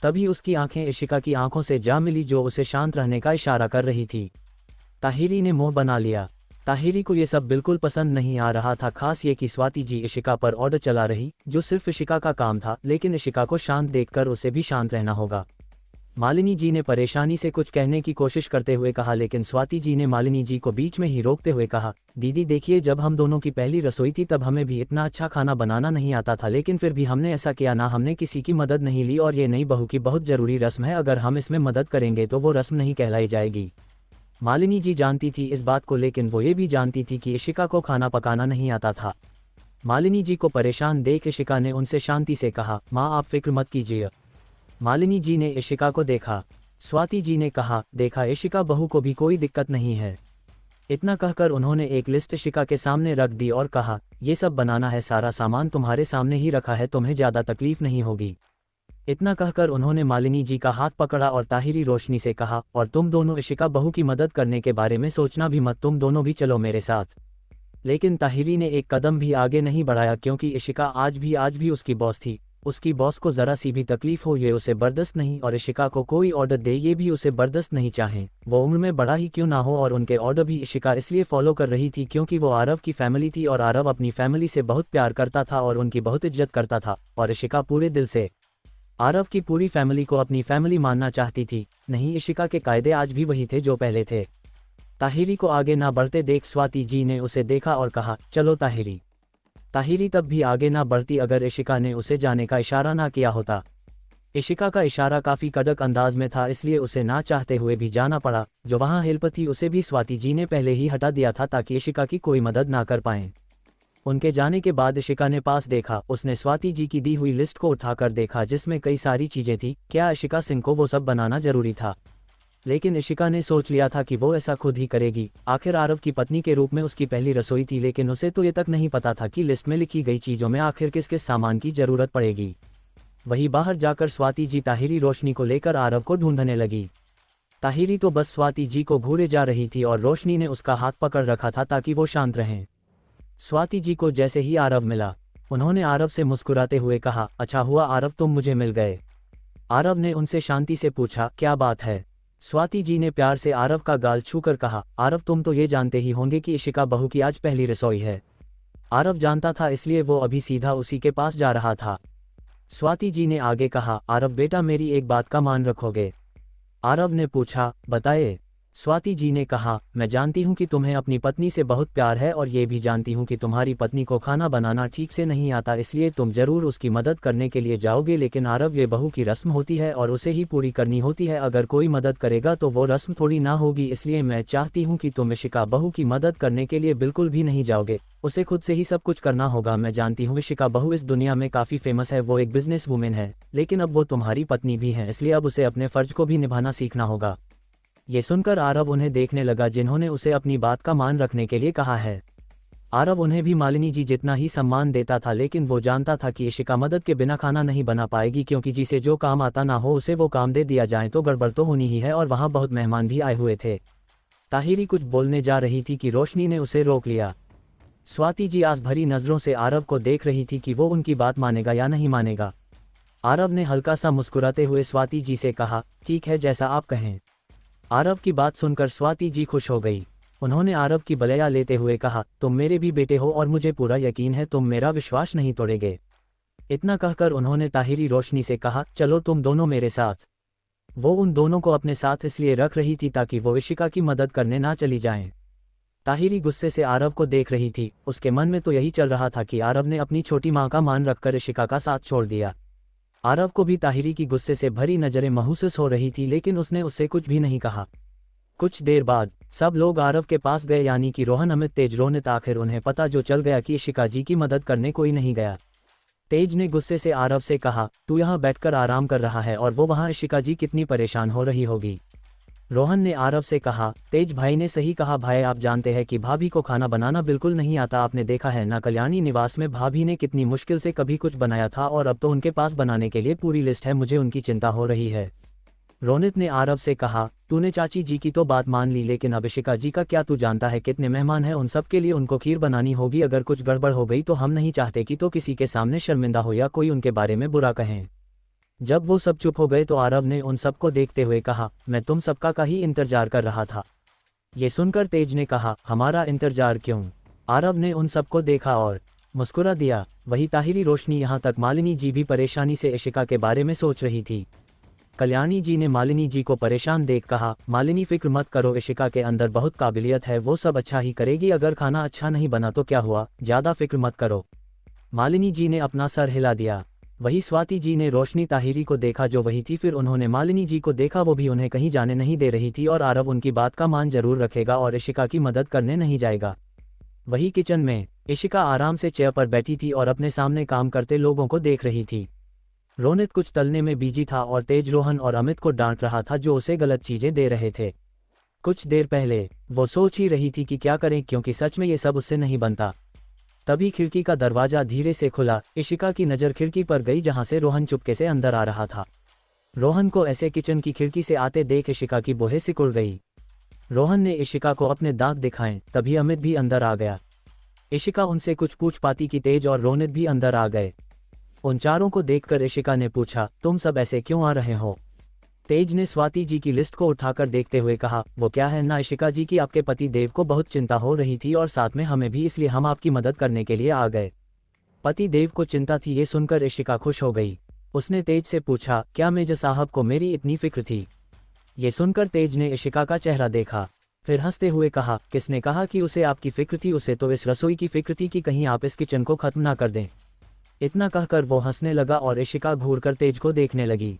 तभी उसकी आंखें इशिका की आंखों से जा मिली जो उसे शांत रहने का इशारा कर रही थी। ताहिरी ने मुंह बना लिया। ताहिरी को ये सब बिल्कुल पसंद नहीं आ रहा था, खास ये कि स्वाति जी इशिका पर ऑर्डर चला रही, जो सिर्फ इशिका का काम था, लेकिन इशिका को शांत देखकर उसे भी शांत रहना होगा। मालिनी जी ने परेशानी से कुछ कहने की कोशिश करते हुए कहा, लेकिन स्वाति जी ने मालिनी जी को बीच में ही रोकते हुए कहा, दीदी देखिए, जब हम दोनों की पहली रसोई थी तब हमें भी इतना अच्छा खाना बनाना नहीं आता था, लेकिन फिर भी हमने ऐसा किया ना, हमने किसी की मदद नहीं ली और ये नई बहू की बहुत ज़रूरी रस्म है, अगर हम इसमें मदद करेंगे तो वो रस्म नहीं कहलाई जाएगी। मालिनी जी जानती थी इस बात को, लेकिन वो ये भी जानती थी कि इशिका को खाना पकाना नहीं आता था। मालिनी जी को परेशान देख इशिका ने उनसे शांति से कहा, माँ आप फिक्र मत कीजिए। मालिनी जी ने इशिका को देखा। स्वाति जी ने कहा, देखा इशिका बहू को भी कोई दिक्कत नहीं है। इतना कहकर उन्होंने एक लिस्ट इशिका के सामने रख दी और कहा, ये सब बनाना है, सारा सामान तुम्हारे सामने ही रखा है, तुम्हें ज़्यादा तकलीफ नहीं होगी। इतना कहकर उन्होंने मालिनी जी का हाथ पकड़ा और ताहिरी रोशनी से कहा, और तुम दोनों इशिका बहू की मदद करने के बारे में सोचना भी मत, तुम दोनों भी चलो मेरे साथ। लेकिन ताहिरी ने एक कदम भी आगे नहीं बढ़ाया, क्योंकि इशिका आज भी उसकी बॉस थी। उसकी बॉस को ज़रा सी भी तकलीफ हो ये उसे बर्दाश्त नहीं, और इशिका को कोई ऑर्डर दे ये भी उसे बर्दाश्त नहीं चाहे, वो उम्र में बड़ा ही क्यों ना हो। और उनके ऑर्डर भी इशिका इसलिए फॉलो कर रही थी क्योंकि वो आरव की फैमिली थी और आरव अपनी फैमिली से बहुत प्यार करता था और उनकी बहुत इज्जत करता था, और इशिका पूरे दिल से आरव की पूरी फैमिली को अपनी फैमिली मानना चाहती थी। नहीं, इशिका के कायदे आज भी वही थे जो पहले थे। ताहिरी को आगे ना बढ़ते देख स्वाति जी ने उसे देखा और कहा, चलो ताहिरी। ताहिरी तब भी आगे ना बढ़ती अगर इशिका ने उसे जाने का इशारा ना किया होता। इशिका का इशारा काफ़ी कड़क अंदाज में था, इसलिए उसे ना चाहते हुए भी जाना पड़ा। जो वहाँ हेल्प थी उसे भी स्वाति जी ने पहले ही हटा दिया था ताकि इशिका की कोई मदद ना कर पाएं। उनके जाने के बाद इशिका ने पास देखा, उसने स्वाति जी की दी हुई लिस्ट को उठाकर देखा जिसमें कई सारी चीज़ें थी। क्या इशिका सिंह को वो सब बनाना जरूरी था? लेकिन इशिका ने सोच लिया था कि वो ऐसा खुद ही करेगी। आखिर आरव की पत्नी के रूप में उसकी पहली रसोई थी, लेकिन उसे तो ये तक नहीं पता था कि लिस्ट में लिखी गई चीज़ों में आखिर किस किस सामान की ज़रूरत पड़ेगी। वहीं बाहर जाकर स्वाति जी ताहिरी रोशनी को लेकर आरव को ढूंढने लगी। ताहिरी तो बस स्वाति जी को घूरे जा रही थी और रोशनी ने उसका हाथ पकड़ रखा था ताकि वो शांत रहें। स्वाति जी को जैसे ही आरव मिला, उन्होंने आरव से मुस्कुराते हुए कहा, अच्छा हुआ आरव तुम मुझे मिल गए। आरव ने उनसे शांति से पूछा, क्या बात है? स्वाति जी ने प्यार से आरव का गाल छूकर कहा, आरव तुम तो ये जानते ही होंगे कि इशिका बहू की आज पहली रसोई है। आरव जानता था, इसलिए वो अभी सीधा उसी के पास जा रहा था। स्वाति जी ने आगे कहा, आरव बेटा मेरी एक बात का मान रखोगे? आरव ने पूछा, बताए। स्वाति जी ने कहा, मैं जानती हूँ कि तुम्हें अपनी पत्नी से बहुत प्यार है और ये भी जानती हूँ कि तुम्हारी पत्नी को खाना बनाना ठीक से नहीं आता, इसलिए तुम जरूर उसकी मदद करने के लिए जाओगे, लेकिन आरव ये बहू की रस्म होती है और उसे ही पूरी करनी होती है। अगर कोई मदद करेगा तो वो रस्म थोड़ी ना होगी, इसलिए मैं चाहती हूँ कि तुम इशिका बहू की मदद करने के लिए बिल्कुल भी नहीं जाओगे। उसे खुद से ही सब कुछ करना होगा। मैं जानती हूँ इशिका बहू इस दुनिया में काफ़ी फेमस है, वो एक बिजनेस वूमेन है, लेकिन अब वो तुम्हारी पत्नी भी है, इसलिए अब उसे अपने फर्ज को भी निभाना सीखना होगा। ये सुनकर आरव उन्हें देखने लगा जिन्होंने उसे अपनी बात का मान रखने के लिए कहा है। आरव उन्हें भी मालिनी जी जितना ही सम्मान देता था, लेकिन वो जानता था कि इशिका मदद के बिना खाना नहीं बना पाएगी, क्योंकि जिसे जो काम आता ना हो उसे वो काम दे दिया जाए तो गड़बड़ तो होनी ही है। और वहाँ बहुत मेहमान भी आए हुए थे। ताहिरी कुछ बोलने जा रही थी कि रोशनी ने उसे रोक लिया। स्वाति जी आस भरी नज़रों से आरव को देख रही थी कि वो उनकी बात मानेगा या नहीं मानेगा। आरव ने हल्का सा मुस्कुराते हुए स्वाति जी से कहा, ठीक है, जैसा आप कहें। आरव की बात सुनकर स्वाति जी खुश हो गई। उन्होंने आरव की बलैया लेते हुए कहा, तुम मेरे भी बेटे हो और मुझे पूरा यकीन है तुम मेरा विश्वास नहीं तोड़ोगे। इतना कहकर उन्होंने ताहिरी रोशनी से कहा, चलो तुम दोनों मेरे साथ। वो उन दोनों को अपने साथ इसलिए रख रही थी ताकि वो इशिका की मदद करने ना चली जाएं। ताहिरी गुस्से से आरव को देख रही थी। उसके मन में तो यही चल रहा था कि आरव ने अपनी छोटी माँ का मान रखकर इशिका का साथ छोड़ दिया। आरव को भी ताहिरी की गुस्से से भरी नज़रें महसूस हो रही थी, लेकिन उसने उससे कुछ भी नहीं कहा। कुछ देर बाद सब लोग आरव के पास गए, यानी कि रोहन, अमित, तेज, रोनित। आखिर उन्हें पता जो चल गया कि इशिका जी की मदद करने कोई नहीं गया। तेज ने गुस्से से आरव से कहा, तू यहाँ बैठकर आराम कर रहा है और वो वहाँ इशिका जी कितनी परेशान हो रही होगी। रोहन ने आरव से कहा, तेज भाई ने सही कहा भाई, आप जानते हैं कि भाभी को खाना बनाना बिल्कुल नहीं आता। आपने देखा है ना कल्याणी निवास में भाभी ने कितनी मुश्किल से कभी कुछ बनाया था और अब तो उनके पास बनाने के लिए पूरी लिस्ट है। मुझे उनकी चिंता हो रही है। रोनित ने आरव से कहा, तूने चाची जी की तो बात मान ली, लेकिन अब इशिका जी का क्या? तू जानता है कितने मेहमान हैं, उन सब के लिए उनको खीर बनानी होगी। अगर कुछ गड़बड़ हो गई तो हम नहीं चाहते कि तो किसी के सामने शर्मिंदा हो या कोई उनके बारे में बुरा कहें। जब वो सब चुप हो गए तो आरव ने उन सबको देखते हुए कहा, मैं तुम सबका का ही इंतजार कर रहा था। ये सुनकर तेज ने कहा, हमारा इंतजार क्यों? आरव ने उन सबको देखा और मुस्कुरा दिया। वही ताहिरी, रोशनी, यहाँ तक मालिनी जी भी परेशानी से इशिका के बारे में सोच रही थी। कल्याणी जी ने मालिनी जी को परेशान देख कहा, मालिनी फिक्र मत करो, इशिका के अंदर बहुत काबिलियत है, वो सब अच्छा ही करेगी। अगर खाना अच्छा नहीं बना तो क्या हुआ, ज़्यादा फिक्र मत करो। मालिनी जी ने अपना सर हिला दिया। वही स्वाति जी ने रोशनी, ताहिरी को देखा जो वही थी, फिर उन्होंने मालिनी जी को देखा, वो भी उन्हें कहीं जाने नहीं दे रही थी और आरव उनकी बात का मान जरूर रखेगा और इशिका की मदद करने नहीं जाएगा। वही किचन में इशिका आराम से चेयर पर बैठी थी और अपने सामने काम करते लोगों को देख रही थी। रोनित कुछ तलने में बिजी था और तेज रोहन और अमित को डांट रहा था जो उसे गलत चीजें दे रहे थे। कुछ देर पहले वो सोच ही रही थी कि क्या करें, क्योंकि सच में ये सब उससे नहीं बनता। तभी खिड़की का दरवाजा धीरे से खुला। इशिका की नज़र खिड़की पर गई जहां से रोहन चुपके से अंदर आ रहा था। रोहन को ऐसे किचन की खिड़की से आते देख इशिका की भौहें सिकुड़ गई। रोहन ने इशिका को अपने दांत दिखाए, तभी अमित भी अंदर आ गया। इशिका उनसे कुछ पूछ पाती कि तेज और रोनित भी अंदर आ गए। उन चारों को देखकर इशिका ने पूछा, तुम सब ऐसे क्यों आ रहे हो? तेज ने स्वाति जी की लिस्ट को उठाकर देखते हुए कहा, वो क्या है ना इशिका जी की आपके पति देव को बहुत चिंता हो रही थी और साथ में हमें भी, इसलिए हम आपकी मदद करने के लिए आ गए। पति देव को चिंता थी, ये सुनकर इशिका खुश हो गई। उसने तेज से पूछा, क्या मेजर साहब को मेरी इतनी फिक्र थी? ये सुनकर तेज ने इशिका का चेहरा देखा, फिर हंसते हुए कहा, किसने कहा कि उसे आपकी फिक्र थी? उसे तो इस रसोई की फिक्र थी कि कहीं आप इस किचन को खत्म ना कर दें। इतना कहकर वो हंसने लगा और इशिका घूरकर तेज को देखने लगी।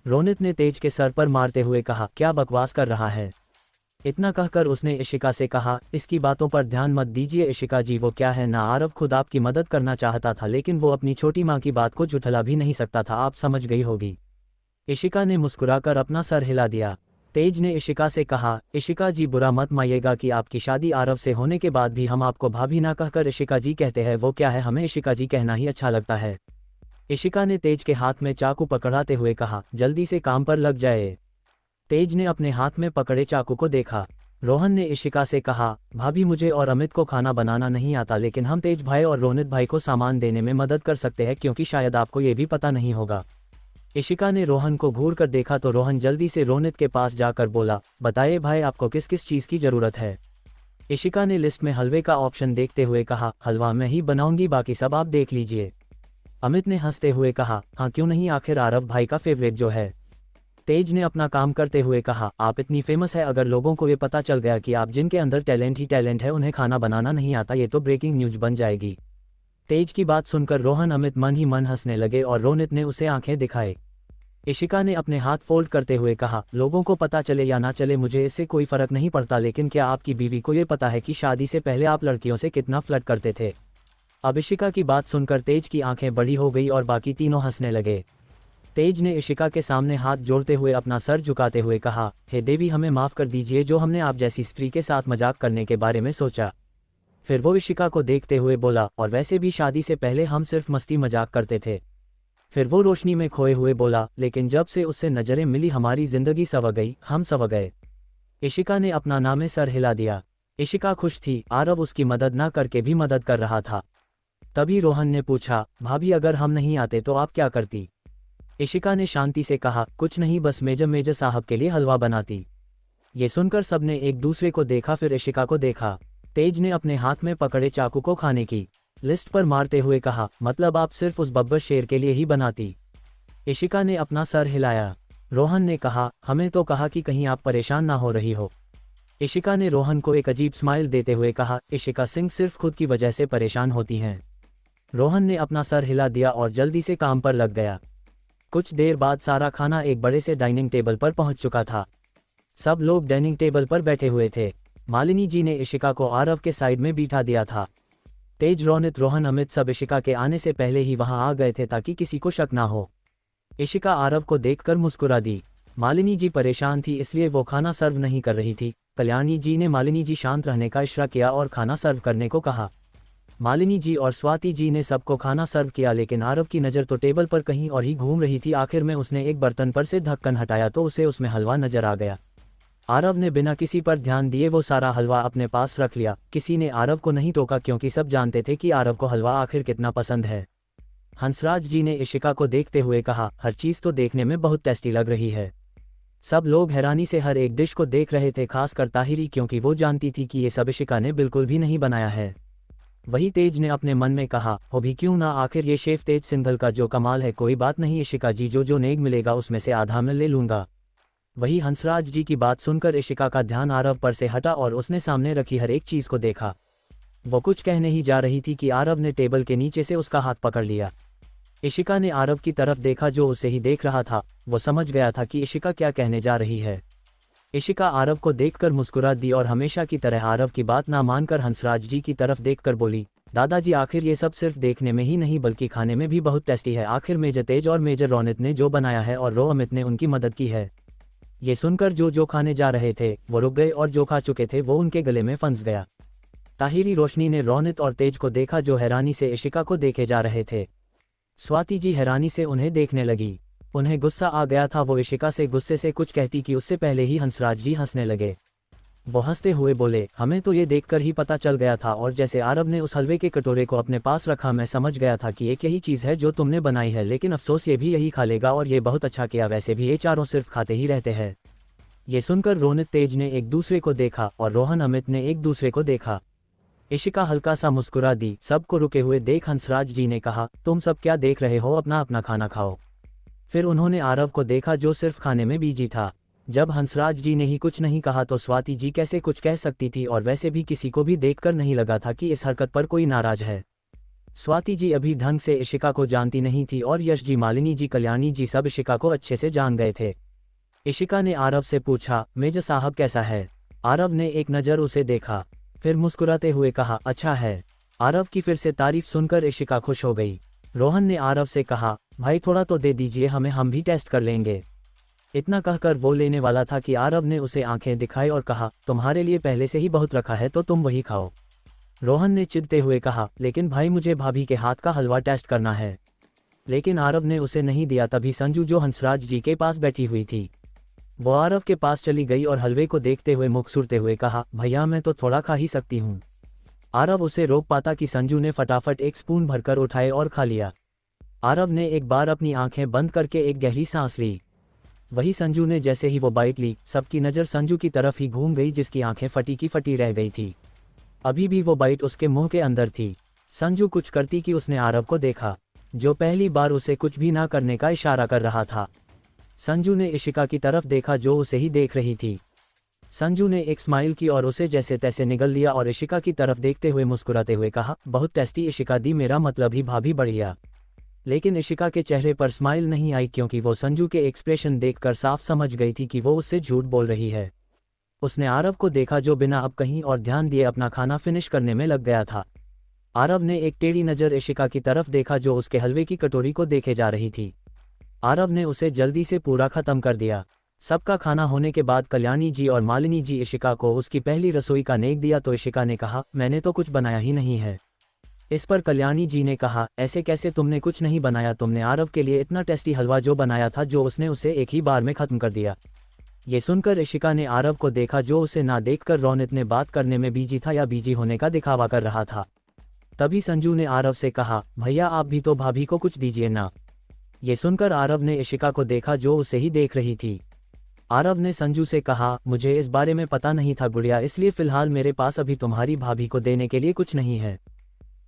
रोनित ने तेज के सर पर मारते हुए कहा, क्या बकवास कर रहा है? इतना कहकर उसने इशिका से कहा, इसकी बातों पर ध्यान मत दीजिए इशिका जी, वो क्या है ना, आरव खुद आपकी मदद करना चाहता था, लेकिन वो अपनी छोटी माँ की बात को झुठला भी नहीं सकता था, आप समझ गई होगी। इशिका ने मुस्कुराकर अपना सर हिला दिया। तेज ने इशिका से कहा, इशिका जी बुरा मत मानिएगा कि आपकी शादी आरव से होने के बाद भी हम आपको भाभी ना कहकर इशिका जी कहते हैं, वो क्या है, हमें इशिका जी कहना ही अच्छा लगता है। इशिका ने तेज के हाथ में चाकू पकड़ाते हुए कहा, जल्दी से काम पर लग जाए। तेज ने अपने हाथ में पकड़े चाकू को देखा। रोहन ने इशिका से कहा, भाभी मुझे और अमित को खाना बनाना नहीं आता, लेकिन हम तेज भाई और रोनित भाई को सामान देने में मदद कर सकते हैं, क्योंकि शायद आपको ये भी पता नहीं होगा। इशिका ने रोहन को घूर कर देखा तो रोहन जल्दी से रोनित के पास जाकर बोला, बताइए भाई आपको किस किस चीज़ की ज़रूरत है? इशिका ने लिस्ट में हलवे का ऑप्शन देखते हुए कहा, हलवा मैं ही बनाऊंगी, बाकी सब आप देख लीजिए। अमित ने हंसते हुए कहा, हाँ क्यों नहीं, आखिर आरव भाई का फेवरेट जो है। तेज ने अपना काम करते हुए कहा, आप इतनी फेमस है, अगर लोगों को ये पता चल गया कि आप जिनके अंदर टैलेंट ही टैलेंट है उन्हें खाना बनाना नहीं आता, ये तो ब्रेकिंग न्यूज बन जाएगी। तेज की बात सुनकर रोहन अमित मन ही मन हंसने लगे और रोनित ने उसे आंखें दिखाए। इशिका ने अपने हाथ फोल्ड करते हुए कहा, लोगों को पता चले या ना चले मुझे इससे कोई फर्क नहीं पड़ता, लेकिन क्या आपकी बीवी को ये पता है कि शादी से पहले आप लड़कियों से कितना फ्लर्ट करते थे? अब इशिका की बात सुनकर तेज की आंखें बड़ी हो गई और बाकी तीनों हंसने लगे। तेज ने इशिका के सामने हाथ जोड़ते हुए अपना सर झुकाते हुए कहा, हे देवी, हमें माफ़ कर दीजिए जो हमने आप जैसी स्त्री के साथ मजाक करने के बारे में सोचा। फिर वो इशिका को देखते हुए बोला, और वैसे भी शादी से पहले हम सिर्फ मस्ती मजाक करते थे। फिर वो रोशनी में खोए हुए बोला, लेकिन जब से उससे नज़रें मिली हमारी ज़िंदगी संवर गई, हम संवर गए। इशिका ने अपना नामे सर हिला दिया। इशिका खुश थी, आरव उसकी मदद ना करके भी मदद कर रहा था। तभी रोहन ने पूछा, भाभी अगर हम नहीं आते तो आप क्या करती? इशिका ने शांति से कहा, कुछ नहीं, बस मेजर साहब के लिए हलवा बनाती। ये सुनकर सबने एक दूसरे को देखा, फिर इशिका को देखा। तेज ने अपने हाथ में पकड़े चाकू को खाने की लिस्ट पर मारते हुए कहा, मतलब आप सिर्फ उस बब्बर शेर के लिए ही बनाती? इशिका ने अपना सर हिलाया। रोहन ने कहा, हमें तो कहा कि कहीं आप परेशान ना हो रही हो। इशिका ने रोहन को एक अजीब स्माइल देते हुए कहा, इशिका सिंह सिर्फ खुद की वजह से परेशान होती हैं। रोहन ने अपना सर हिला दिया और जल्दी से काम पर लग गया। कुछ देर बाद सारा खाना एक बड़े से डाइनिंग टेबल पर पहुंच चुका था। सब लोग डाइनिंग टेबल पर बैठे हुए थे। मालिनी जी ने इशिका को आरव के साइड में बिठा दिया था। तेज, रोनित, रोहन, अमित सब इशिका के आने से पहले ही वहां आ गए थे ताकि किसी को शक ना हो। इशिका आरव को देखकर मुस्कुरा दी। मालिनी जी परेशान थी इसलिए वो खाना सर्व नहीं कर रही थी। कल्याणी जी ने मालिनी जी शांत रहने का इशारा किया और खाना सर्व करने को कहा। मालिनी जी और स्वाति जी ने सबको खाना सर्व किया, लेकिन आरव की नज़र तो टेबल पर कहीं और ही घूम रही थी। आखिर में उसने एक बर्तन पर से ढक्कन हटाया तो उसे उसमें हलवा नजर आ गया। आरव ने बिना किसी पर ध्यान दिए वो सारा हलवा अपने पास रख लिया। किसी ने आरव को नहीं टोका क्योंकि सब जानते थे कि आरव को हलवा आखिर कितना पसंद है। हंसराज जी ने इशिका को देखते हुए कहा, हर चीज़ तो देखने में बहुत टेस्टी लग रही है। सब लोग हैरानी से हर एक डिश को देख रहे थे, खासकर ताहिरी, क्योंकि वो जानती थी कि ये सब इशिका ने बिल्कुल भी नहीं बनाया है। वही तेज ने अपने मन में कहा, हो भी क्यों ना, आखिर ये शेफ तेज सिंघल का जो कमाल है। कोई बात नहीं इशिका जी, जो नेक मिलेगा उसमें से आधा मैं ले लूँगा। वही हंसराज जी की बात सुनकर इशिका का ध्यान आरव पर से हटा और उसने सामने रखी हर एक चीज़ को देखा। वो कुछ कहने ही जा रही थी कि आरव ने टेबल के नीचे से उसका हाथ पकड़ लिया। इशिका ने आरव की तरफ देखा जो उसे ही देख रहा था। वो समझ गया था कि इशिका क्या कहने जा रही है। इशिका आरव को देखकर मुस्कुरा दी और हमेशा की तरह आरव की बात ना मानकर हंसराज जी की तरफ देखकर बोली, दादाजी आखिर ये सब सिर्फ देखने में ही नहीं बल्कि खाने में भी बहुत टेस्टी है। आखिर मेजर तेज और मेजर रोनित ने जो बनाया है और रो अमित ने उनकी मदद की है। ये सुनकर जो खाने जा रहे थे वो रुक गए और जो खा चुके थे वो उनके गले में फंस गया। ताहिरी, रोशनी ने रोनित और तेज को देखा जो हैरानी से इशिका को देखे जा रहे थे। स्वाति जी हैरानी से उन्हें देखने लगी। उन्हें गुस्सा आ गया था। वो इशिका से गुस्से से कुछ कहती कि उससे पहले ही हंसराज जी हंसने लगे। वो हंसते हुए बोले, हमें तो ये देखकर ही पता चल गया था, और जैसे आरव ने उस हलवे के कटोरे को अपने पास रखा मैं समझ गया था कि एक यही चीज़ है जो तुमने बनाई है, लेकिन अफसोस ये भी यही खा लेगा और ये बहुत अच्छा किया। वैसे भी ये चारों सिर्फ खाते ही रहते हैं। ये सुनकर रोनित, तेज ने एक दूसरे को देखा और रोहन, अमित ने एक दूसरे को देखा। इशिका हल्का सा मुस्कुरा दी। सबको रुके हुए देख हंसराज जी ने कहा, तुम सब क्या देख रहे हो, अपना अपना खाना खाओ। फिर उन्होंने आरव को देखा जो सिर्फ खाने में बिजी था। जब हंसराज जी ने ही कुछ नहीं कहा तो स्वाति जी कैसे कुछ कह सकती थी, और वैसे भी किसी को भी देखकर नहीं लगा था कि इस हरकत पर कोई नाराज है। स्वाति जी अभी ढंग से इशिका को जानती नहीं थी और यश जी, मालिनी जी, कल्याणी जी सब इशिका को अच्छे से जान गए थे। इशिका ने आरव से पूछा, मेजर साहब कैसा है? आरव ने एक नज़र उसे देखा, फिर मुस्कुराते हुए कहा, अच्छा है। आरव की फिर से तारीफ सुनकर इशिका खुश हो गई। रोहन ने आरव से कहा, भाई थोड़ा तो दे दीजिए हमें, हम भी टेस्ट कर लेंगे। इतना कहकर वो लेने वाला था कि आरव ने उसे आंखें दिखाई और कहा, तुम्हारे लिए पहले से ही बहुत रखा है तो तुम वही खाओ। रोहन ने चिढ़ते हुए कहा, लेकिन भाई मुझे भाभी के हाथ का हलवा टेस्ट करना है। लेकिन आरव ने उसे नहीं दिया। तभी संजू जो हंसराज जी के पास बैठी हुई थी वो आरव के पास चली गई और हलवे को देखते हुए मुख सुरते हुए कहा, भैया मैं तो थोड़ा खा ही सकती हूँ। आरव उसे रोक पाता कि संजू ने फटाफट एक स्पून भरकर उठाए और खा लिया। आरव ने एक बार अपनी आंखें बंद करके एक गहरी सांस ली। वही संजू ने जैसे ही वो बाइट ली, सबकी नज़र संजू की तरफ ही घूम गई जिसकी आंखें फटी की फटी रह गई थी। अभी भी वो बाइट उसके मुंह के अंदर थी। संजू कुछ करती कि उसने आरव को देखा जो पहली बार उसे कुछ भी ना करने का इशारा कर रहा था। संजू ने इशिका की तरफ देखा जो उसे ही देख रही थी। संजू ने एक स्माइल की और उसे जैसे तैसे निगल लिया और इशिका की तरफ देखते हुए मुस्कुराते हुए कहा, बहुत टेस्टी इशिका दी, मेरा मतलब ही भाभी बढ़िया। लेकिन इशिका के चेहरे पर स्माइल नहीं आई क्योंकि वो संजू के एक्सप्रेशन देखकर साफ समझ गई थी कि वो उससे झूठ बोल रही है। उसने आरव को देखा जो बिना अब कहीं और ध्यान दिए अपना खाना फिनिश करने में लग गया था। आरव ने एक टेढ़ी नज़र इशिका की तरफ देखा जो उसके हलवे की कटोरी को देखे जा रही थी। आरव ने उसे जल्दी से पूरा ख़त्म कर दिया। सबका खाना होने के बाद कल्याणी जी और मालिनी जी इशिका को उसकी पहली रसोई का नेक दिया तो इशिका ने कहा, मैंने तो कुछ बनाया ही नहीं है। इस पर कल्याणी जी ने कहा, ऐसे कैसे, तुमने कुछ नहीं बनाया? तुमने आरव के लिए इतना टेस्टी हलवा जो बनाया था जो उसने उसे एक ही बार में ख़त्म कर दिया। ये सुनकर इशिका ने आरव को देखा जो उसे ना देखकर रोनित ने बात करने में बिजी था या बिजी होने का दिखावा कर रहा था। तभी संजू ने आरव से कहा, भैया आप भी तो भाभी को कुछ दीजिए ना। ये सुनकर आरव ने इशिका को देखा जो उसे ही देख रही थी। आरव ने संजू से कहा, मुझे इस बारे में पता नहीं था गुड़िया, इसलिए फ़िलहाल मेरे पास अभी तुम्हारी भाभी को देने के लिए कुछ नहीं है।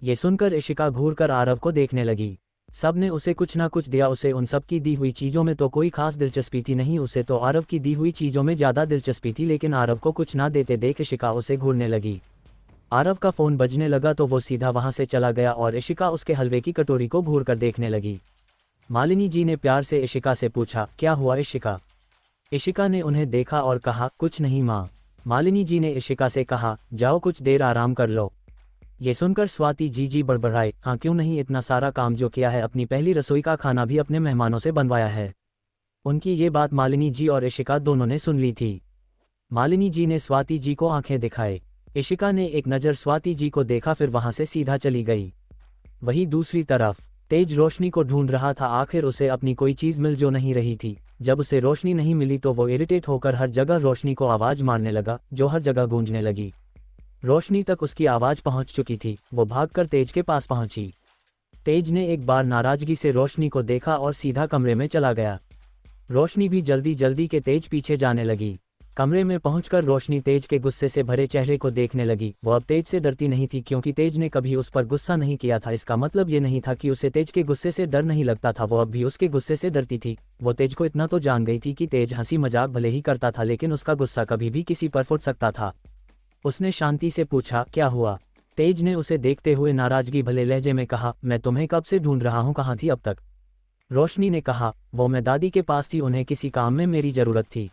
ये सुनकर इशिका घूरकर आरव को देखने लगी। सब ने उसे कुछ ना कुछ दिया, उसे उन सब की दी हुई चीज़ों में तो कोई खास दिलचस्पी थी नहीं, उसे तो आरव की दी हुई चीज़ों में ज़्यादा दिलचस्पी थी। लेकिन आरव को कुछ ना देते देख इशिका उसे घूरने लगी। आरव का फ़ोन बजने लगा तो वो सीधा वहाँ से चला गया और इशिका उसके हलवे की कटोरी को घूर कर देखने लगी। मालिनी जी ने प्यार से इशिका से पूछा, क्या हुआ इशिका? इशिका ने उन्हें देखा और कहा, कुछ नहीं माँ। मालिनी जी ने इशिका से कहा, जाओ कुछ देर आराम कर लो। ये सुनकर स्वाति जी बड़बड़ाए, हाँ क्यों नहीं, इतना सारा काम जो किया है, अपनी पहली रसोई का खाना भी अपने मेहमानों से बनवाया है। उनकी ये बात मालिनी जी और इशिका दोनों ने सुन ली थी। मालिनी जी ने स्वाति जी को आंखें दिखाए। इशिका ने एक नज़र स्वाति जी को देखा फिर वहां से सीधा चली गई। वहीं दूसरी तरफ तेज रोशनी को ढूंढ रहा था। आखिर उसे अपनी कोई चीज़ मिल जो नहीं रही थी। जब उसे रोशनी नहीं मिली तो वो इरिटेट होकर हर जगह रोशनी को आवाज़ मारने लगा जो हर जगह गूंजने लगी। रोशनी तक उसकी आवाज़ पहुंच चुकी थी। वो भागकर तेज के पास पहुंची। तेज ने एक बार नाराज़गी से रोशनी को देखा और सीधा कमरे में चला गया। रोशनी भी जल्दी जल्दी के तेज पीछे जाने लगी। कमरे में पहुंचकर रोशनी तेज के गुस्से से भरे चेहरे को देखने लगी। वो अब तेज से डरती नहीं थी क्योंकि तेज ने कभी उस पर गुस्सा नहीं किया था। इसका मतलब ये नहीं था कि उसे तेज के गुस्से से डर नहीं लगता था, वो अब भी उसके गुस्से से डरती थी। वो तेज को इतना तो जान गई थी कि तेज हंसी मजाक भले ही करता था लेकिन उसका गुस्सा कभी भी किसी पर फूट सकता था। उसने शांति से पूछा, क्या हुआ? तेज ने उसे देखते हुए नाराजगी भले लहजे में कहा, मैं तुम्हें कब से ढूंढ रहा हूँ, कहाँ थी अब तक? रोशनी ने कहा, वो मैं दादी के पास थी, उन्हें किसी काम में मेरी ज़रूरत थी।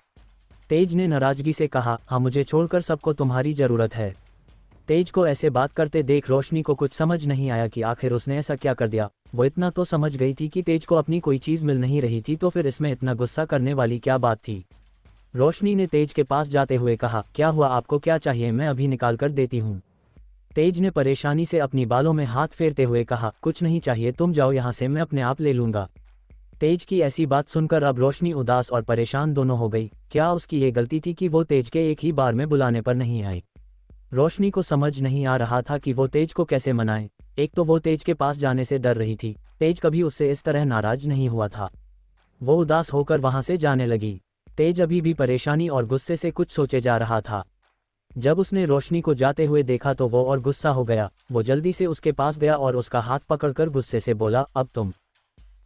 तेज ने नाराजगी से कहा, हाँ मुझे छोड़कर सबको तुम्हारी ज़रूरत है। तेज को ऐसे बात करते देख रोशनी को कुछ समझ नहीं आया कि आखिर उसने ऐसा क्या कर दिया। वो इतना तो समझ गई थी कि तेज को अपनी कोई चीज़ मिल नहीं रही थी, तो फिर इसमें इतना गुस्सा करने वाली क्या बात थी। रोशनी ने तेज के पास जाते हुए कहा, क्या हुआ, आपको क्या चाहिए, मैं अभी निकाल कर देती हूँ। तेज ने परेशानी से अपनी बालों में हाथ फेरते हुए कहा, कुछ नहीं चाहिए, तुम जाओ यहाँ से, मैं अपने आप ले लूँगा। तेज की ऐसी बात सुनकर अब रोशनी उदास और परेशान दोनों हो गई। क्या उसकी ये गलती थी कि वो तेज के एक ही बार में बुलाने पर नहीं आई? रोशनी को समझ नहीं आ रहा था कि वो तेज को कैसे मनाए। एक तो वो तेज के पास जाने से डर रही थी, तेज कभी उससे इस तरह नाराज नहीं हुआ था। वो उदास होकर वहाँ से जाने लगी। तेज अभी भी परेशानी और गुस्से से कुछ सोचे जा रहा था। जब उसने रोशनी को जाते हुए देखा तो वो और गुस्सा हो गया। वो जल्दी से उसके पास गया और उसका हाथ पकड़कर गुस्से से बोला, अब तुम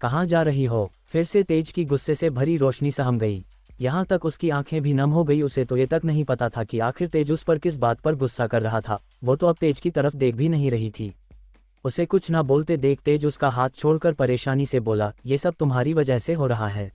कहाँ जा रही हो? फिर से तेज की गुस्से से भरी रोशनी सहम गई। यहाँ तक उसकी आंखें भी नम हो गई। उसे तो ये तक नहीं पता था कि आखिर तेज उस पर किस बात पर गुस्सा कर रहा था। वो तो अब तेज की तरफ देख भी नहीं रही थी। उसे कुछ ना बोलते देख तेज उसका हाथ छोड़कर परेशानी से बोला, ये सब तुम्हारी वजह से हो रहा है।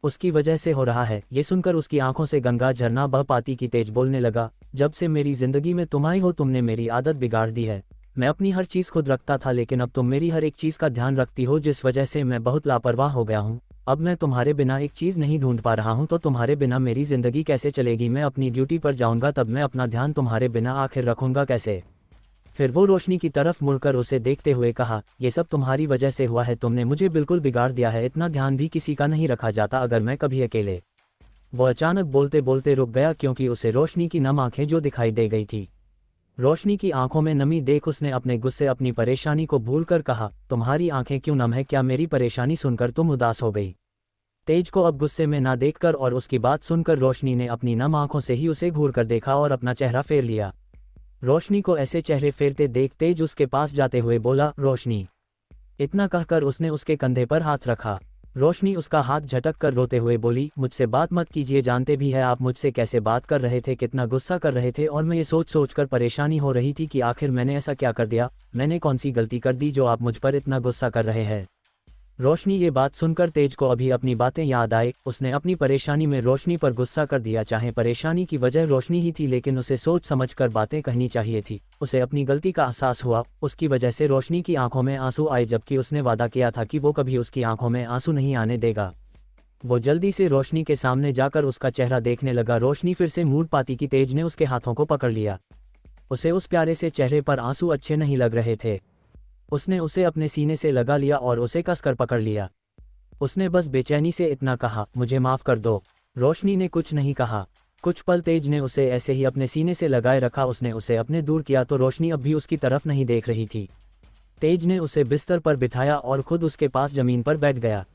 उसकी वजह से हो रहा है? ये सुनकर उसकी आंखों से गंगा झरना बह पाती कि तेज बोलने लगा, जब से मेरी जिंदगी में तुम आई हो तुमने मेरी आदत बिगाड़ दी है। मैं अपनी हर चीज़ खुद रखता था लेकिन अब तुम मेरी हर एक चीज़ का ध्यान रखती हो, जिस वजह से मैं बहुत लापरवाह हो गया हूँ। अब मैं तुम्हारे बिना एक चीज़ नहीं ढूंढ पा रहा हूँ, तो तुम्हारे बिना मेरी ज़िंदगी कैसे चलेगी? मैं अपनी ड्यूटी पर जाऊँगा तब मैं अपना ध्यान तुम्हारे बिना आखिर रखूँगा कैसे? फिर वो रोशनी की तरफ मुड़कर उसे देखते हुए कहा, ये सब तुम्हारी वजह से हुआ है, तुमने मुझे बिल्कुल बिगाड़ दिया है। इतना ध्यान भी किसी का नहीं रखा जाता अगर मैं कभी अकेले। वो अचानक बोलते बोलते रुक गया क्योंकि उसे रोशनी की नम आंखें जो दिखाई दे गई थी। रोशनी की आंखों में नमी देख उसने अपने गुस्से अपनी परेशानी को भूलकर कहा, तुम्हारी आंखें क्यों नम है? क्या मेरी परेशानी सुनकर तुम उदास हो गई? तेज को अब गुस्से में ना देखकर और उसकी बात सुनकर रोशनी ने अपनी नम आंखों से ही उसे घूर कर देखा और अपना चेहरा फेर लिया। रोशनी को ऐसे चेहरे फेरते देख तेज उसके पास जाते हुए बोला, रोशनी। इतना कहकर उसने उसके कंधे पर हाथ रखा। रोशनी उसका हाथ झटक कर रोते हुए बोली, मुझसे बात मत कीजिए, जानते भी है आप मुझसे कैसे बात कर रहे थे, कितना गुस्सा कर रहे थे, और मैं ये सोच सोच कर परेशानी हो रही थी कि आखिर मैंने ऐसा क्या कर दिया, मैंने कौन सी गलती कर दी जो आप मुझ पर इतना गुस्सा कर रहे हैं। रोशनी ये बात सुनकर तेज को अभी अपनी बातें याद आई। उसने अपनी परेशानी में रोशनी पर गुस्सा कर दिया। चाहे परेशानी की वजह रोशनी ही थी, लेकिन उसे सोच समझकर बातें कहनी चाहिए थी। उसे अपनी गलती का एहसास हुआ। उसकी वजह से रोशनी की आंखों में आंसू आए, जबकि उसने वादा किया था कि वो कभी उसकी आंखों में आंसू नहीं आने देगा। वो जल्दी से रोशनी के सामने जाकर उसका चेहरा देखने लगा। रोशनी फिर से मूड पाती कि तेज ने उसके हाथों को पकड़ लिया। उसे उस प्यारे से चेहरे पर आंसू अच्छे नहीं लग रहे थे। उसने उसे अपने सीने से लगा लिया और उसे कसकर पकड़ लिया। उसने बस बेचैनी से इतना कहा, मुझे माफ़ कर दो। रोशनी ने कुछ नहीं कहा। कुछ पल तेज ने उसे ऐसे ही अपने सीने से लगाए रखा। उसने उसे अपने दूर किया तो रोशनी अब भी उसकी तरफ नहीं देख रही थी। तेज ने उसे बिस्तर पर बिठाया और खुद उसके पास ज़मीन पर बैठ गया।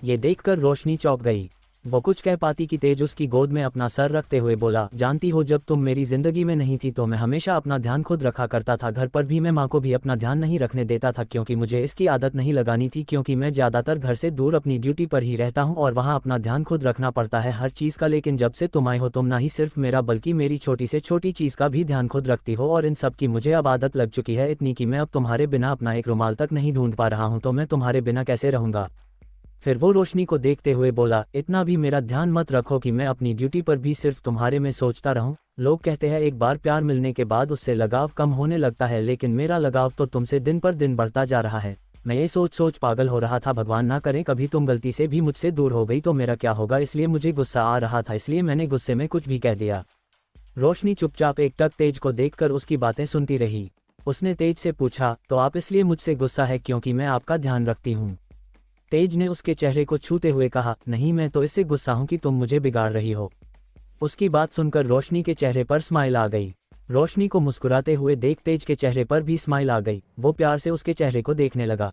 ये देखकर रोशनी चौंक गई। वो कुछ कह पाती कि तेज उसकी गोद में अपना सर रखते हुए बोला, जानती हो जब तुम मेरी ज़िंदगी में नहीं थी तो मैं हमेशा अपना ध्यान खुद रखा करता था। घर पर भी मैं माँ को भी अपना ध्यान नहीं रखने देता था, क्योंकि मुझे इसकी आदत नहीं लगानी थी, क्योंकि मैं ज़्यादातर घर से दूर अपनी ड्यूटी पर ही रहता हूँ और वहाँ अपना ध्यान खुद रखना पड़ता है हर चीज़ का। लेकिन जब से तुम आए हो, तुम ना ही सिर्फ मेरा बल्कि मेरी छोटी से छोटी चीज़ का भी ध्यान खुद रखती हो, और इन सब की मुझे अब आदत लग चुकी है, इतनी कि मैं अब तुम्हारे बिना अपना एक रुमाल तक नहीं ढूंढ पा रहा हूँ। तो मैं तुम्हारे बिना कैसे रहूँगा। फिर वो रोशनी को देखते हुए बोला, इतना भी मेरा ध्यान मत रखो कि मैं अपनी ड्यूटी पर भी सिर्फ तुम्हारे में सोचता रहूं। लोग कहते हैं एक बार प्यार मिलने के बाद उससे लगाव कम होने लगता है, लेकिन मेरा लगाव तो तुमसे दिन पर दिन बढ़ता जा रहा है। मैं ये सोच सोच पागल हो रहा था, भगवान ना करे कभी तुम गलती से भी मुझसे दूर हो गई तो मेरा क्या होगा। इसलिए मुझे गुस्सा आ रहा था, इसलिए मैंने गुस्से में कुछ भी कह दिया। रोशनी चुपचाप एकटक तेज को देखकर उसकी बातें सुनती रही। उसने तेज से पूछा, तो आप इसलिए मुझसे गुस्सा है क्योंकि मैं आपका ध्यान रखती हूँ। तेज ने उसके चेहरे को छूते हुए कहा, नहीं, मैं तो इससे गुस्सा हूं कि तुम मुझे बिगाड़ रही हो। उसकी बात सुनकर रोशनी के चेहरे पर स्माइल आ गई। रोशनी को मुस्कुराते हुए देख तेज के चेहरे पर भी स्माइल आ गई। वो प्यार से उसके चेहरे को देखने लगा।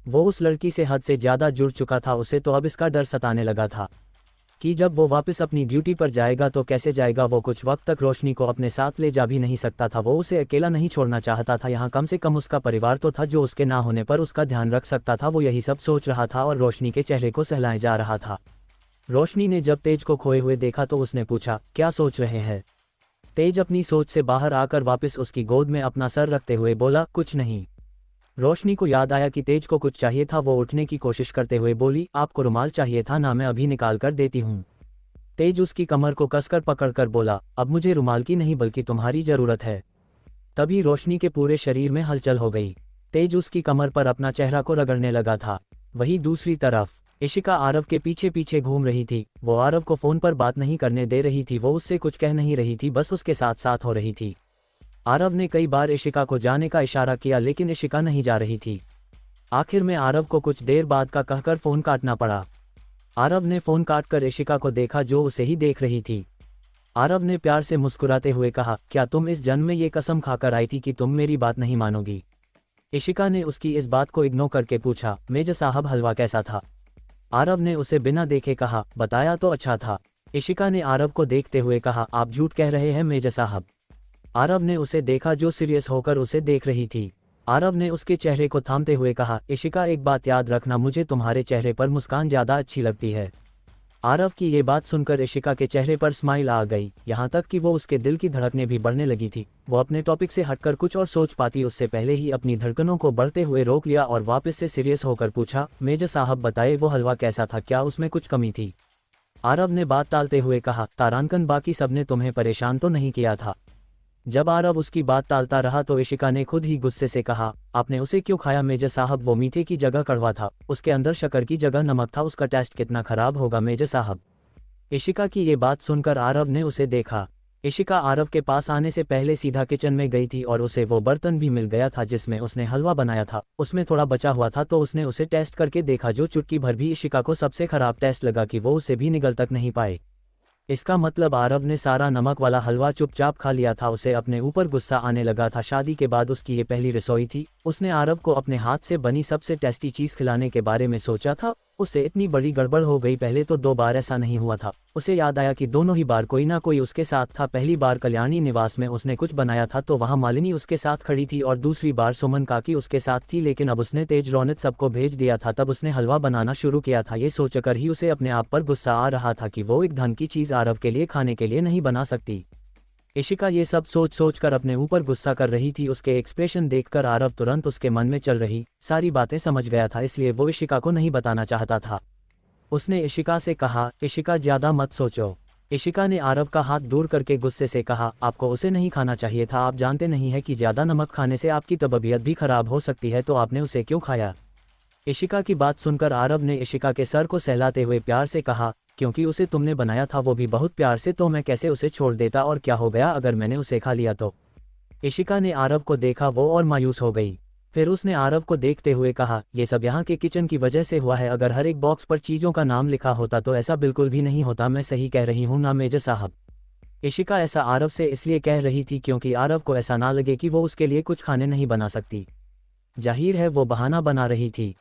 वो उस लड़की से हद से ज़्यादा जुड़ चुका था। उसे तो अब इसका डर सताने लगा था कि जब वो वापस अपनी ड्यूटी पर जाएगा तो कैसे जाएगा। वो कुछ वक्त तक रोशनी को अपने साथ ले जा भी नहीं सकता था। वो उसे अकेला नहीं छोड़ना चाहता था। यहाँ कम से कम उसका परिवार तो था जो उसके ना होने पर उसका ध्यान रख सकता था। वो यही सब सोच रहा था और रोशनी के चेहरे को सहलाए जा रहा था। रोशनी ने जब तेज को खोए हुए देखा तो उसने पूछा, क्या सोच रहे हैं। तेज अपनी सोच से बाहर आकर वापस उसकी गोद में अपना सर रखते हुए बोला, कुछ नहीं। रोशनी को याद आया कि तेज को कुछ चाहिए था। वो उठने की कोशिश करते हुए बोली, आपको रुमाल चाहिए था ना, मैं अभी निकाल कर देती हूँ। तेज उसकी कमर को कसकर पकड़कर बोला, अब मुझे रुमाल की नहीं बल्कि तुम्हारी ज़रूरत है। तभी रोशनी के पूरे शरीर में हलचल हो गई। तेज उसकी कमर पर अपना चेहरा को रगड़ने लगा था। वहीं दूसरी तरफ इशिका आरव के पीछे पीछे घूम रही थी। वो आरव को फ़ोन पर बात नहीं करने दे रही थी। वो उससे कुछ कह नहीं रही थी, बस उसके साथ साथ हो रही थी। आरव ने कई बार इशिका को जाने का इशारा किया, लेकिन इशिका नहीं जा रही थी। आखिर में आरव को कुछ देर बाद का कहकर फ़ोन काटना पड़ा। आरव ने फ़ोन काटकर इशिका को देखा जो उसे ही देख रही थी। आरव ने प्यार से मुस्कुराते हुए कहा, क्या तुम इस जन्म में ये कसम खाकर आई थी कि तुम मेरी बात नहीं मानोगी। इशिका ने उसकी इस बात को इग्नोर करके पूछा, मेजर साहब हलवा कैसा था। आरव ने उसे बिना देखे कहा, बताया तो अच्छा था। इशिका ने आरव को देखते हुए कहा, आप झूठ कह रहे हैं मेजर साहब। आरव ने उसे देखा जो सीरियस होकर उसे देख रही थी। आरव ने उसके चेहरे को थामते हुए कहा, इशिका एक बात याद रखना, मुझे तुम्हारे चेहरे पर मुस्कान ज़्यादा अच्छी लगती है। आरव की ये बात सुनकर इशिका के चेहरे पर स्माइल आ गई, यहाँ तक कि वो उसके दिल की धड़कनें भी बढ़ने लगी थी। वो अपने टॉपिक से हटकर कुछ और सोच पाती उससे पहले ही अपनी धड़कनों को बढ़ते हुए रोक लिया और वापस से सीरियस होकर पूछा, मेजर साहब बताए वो हलवा कैसा था, क्या उसमें कुछ कमी थी। आरव ने बात टालते हुए कहा, तारांकन बाकी सबने तुम्हें परेशान तो नहीं किया था। जब आरव उसकी बात टालता रहा तो इशिका ने खुद ही गुस्से से कहा, आपने उसे क्यों खाया मेजर साहब, वो मीठे की जगह कड़वा था, उसके अंदर शक्कर की जगह नमक था, उसका टेस्ट कितना खराब होगा मेजर साहब। इशिका की ये बात सुनकर आरव ने उसे देखा। इशिका आरव के पास आने से पहले सीधा किचन में गई थी और उसे वो बर्तन भी मिल गया था जिसमें उसने हलवा बनाया था। उसमें थोड़ा बचा हुआ था तो उसने उसे टेस्ट करके देखा, जो चुटकी भर भी इशिका को सबसे खराब टेस्ट लगा कि वो उसे भी निगल तक नहीं पाए। इसका मतलब आरव ने सारा नमक वाला हलवा चुपचाप खा लिया था। उसे अपने ऊपर गुस्सा आने लगा था। शादी के बाद उसकी ये पहली रसोई थी। उसने आरव को अपने हाथ से बनी सबसे टेस्टी चीज़ खिलाने के बारे में सोचा था। उससे इतनी बड़ी गड़बड़ हो गई, पहले तो 2 बार ऐसा नहीं हुआ था। उसे याद आया कि दोनों ही बार कोई ना कोई उसके साथ था। पहली बार कल्याणी निवास में उसने कुछ बनाया था तो वहाँ मालिनी उसके साथ खड़ी थी, और दूसरी बार सुमन काकी उसके साथ थी, लेकिन अब उसने तेज रौनक सबको भेज दिया था। तब उसने हलवा बनाना शुरू किया था। ये सोचकर ही उसे अपने आप पर गुस्सा आ रहा था कि वो एक धन की चीज़ आरव के लिए खाने के लिए नहीं बना सकती। इशिका ये सब सोच सोच कर अपने ऊपर गुस्सा कर रही थी। उसके एक्सप्रेशन देखकर आरव तुरंत उसके मन में चल रही सारी बातें समझ गया था, इसलिए वो इशिका को नहीं बताना चाहता था। उसने इशिका से कहा, इशिका ज़्यादा मत सोचो। इशिका ने आरव का हाथ दूर करके गुस्से से कहा, आपको उसे नहीं खाना चाहिए था। आप जानते नहीं है कि ज़्यादा नमक खाने से आपकी तबीयत भी खराब हो सकती है, तो आपने उसे क्यों खाया? इशिका की बात सुनकर आरव ने इशिका के सर को सहलाते हुए प्यार से कहा, क्योंकि उसे तुमने बनाया था, वो भी बहुत प्यार से, तो मैं कैसे उसे छोड़ देता, और क्या हो गया अगर मैंने उसे खा लिया तो? इशिका ने आरव को देखा, वो और मायूस हो गई। फिर उसने आरव को देखते हुए कहा, ये सब यहाँ के किचन की वजह से हुआ है। अगर हर एक बॉक्स पर चीज़ों का नाम लिखा होता तो ऐसा बिल्कुल भी नहीं होता। मैं सही कह रही हूँ ना मेजर साहब? इशिका ऐसा आरव से इसलिए कह रही थी क्योंकि आरव को ऐसा ना लगे कि वो उसके लिए कुछ खाने नहीं बना सकती। जाहिर है वो बहाना बना रही थी।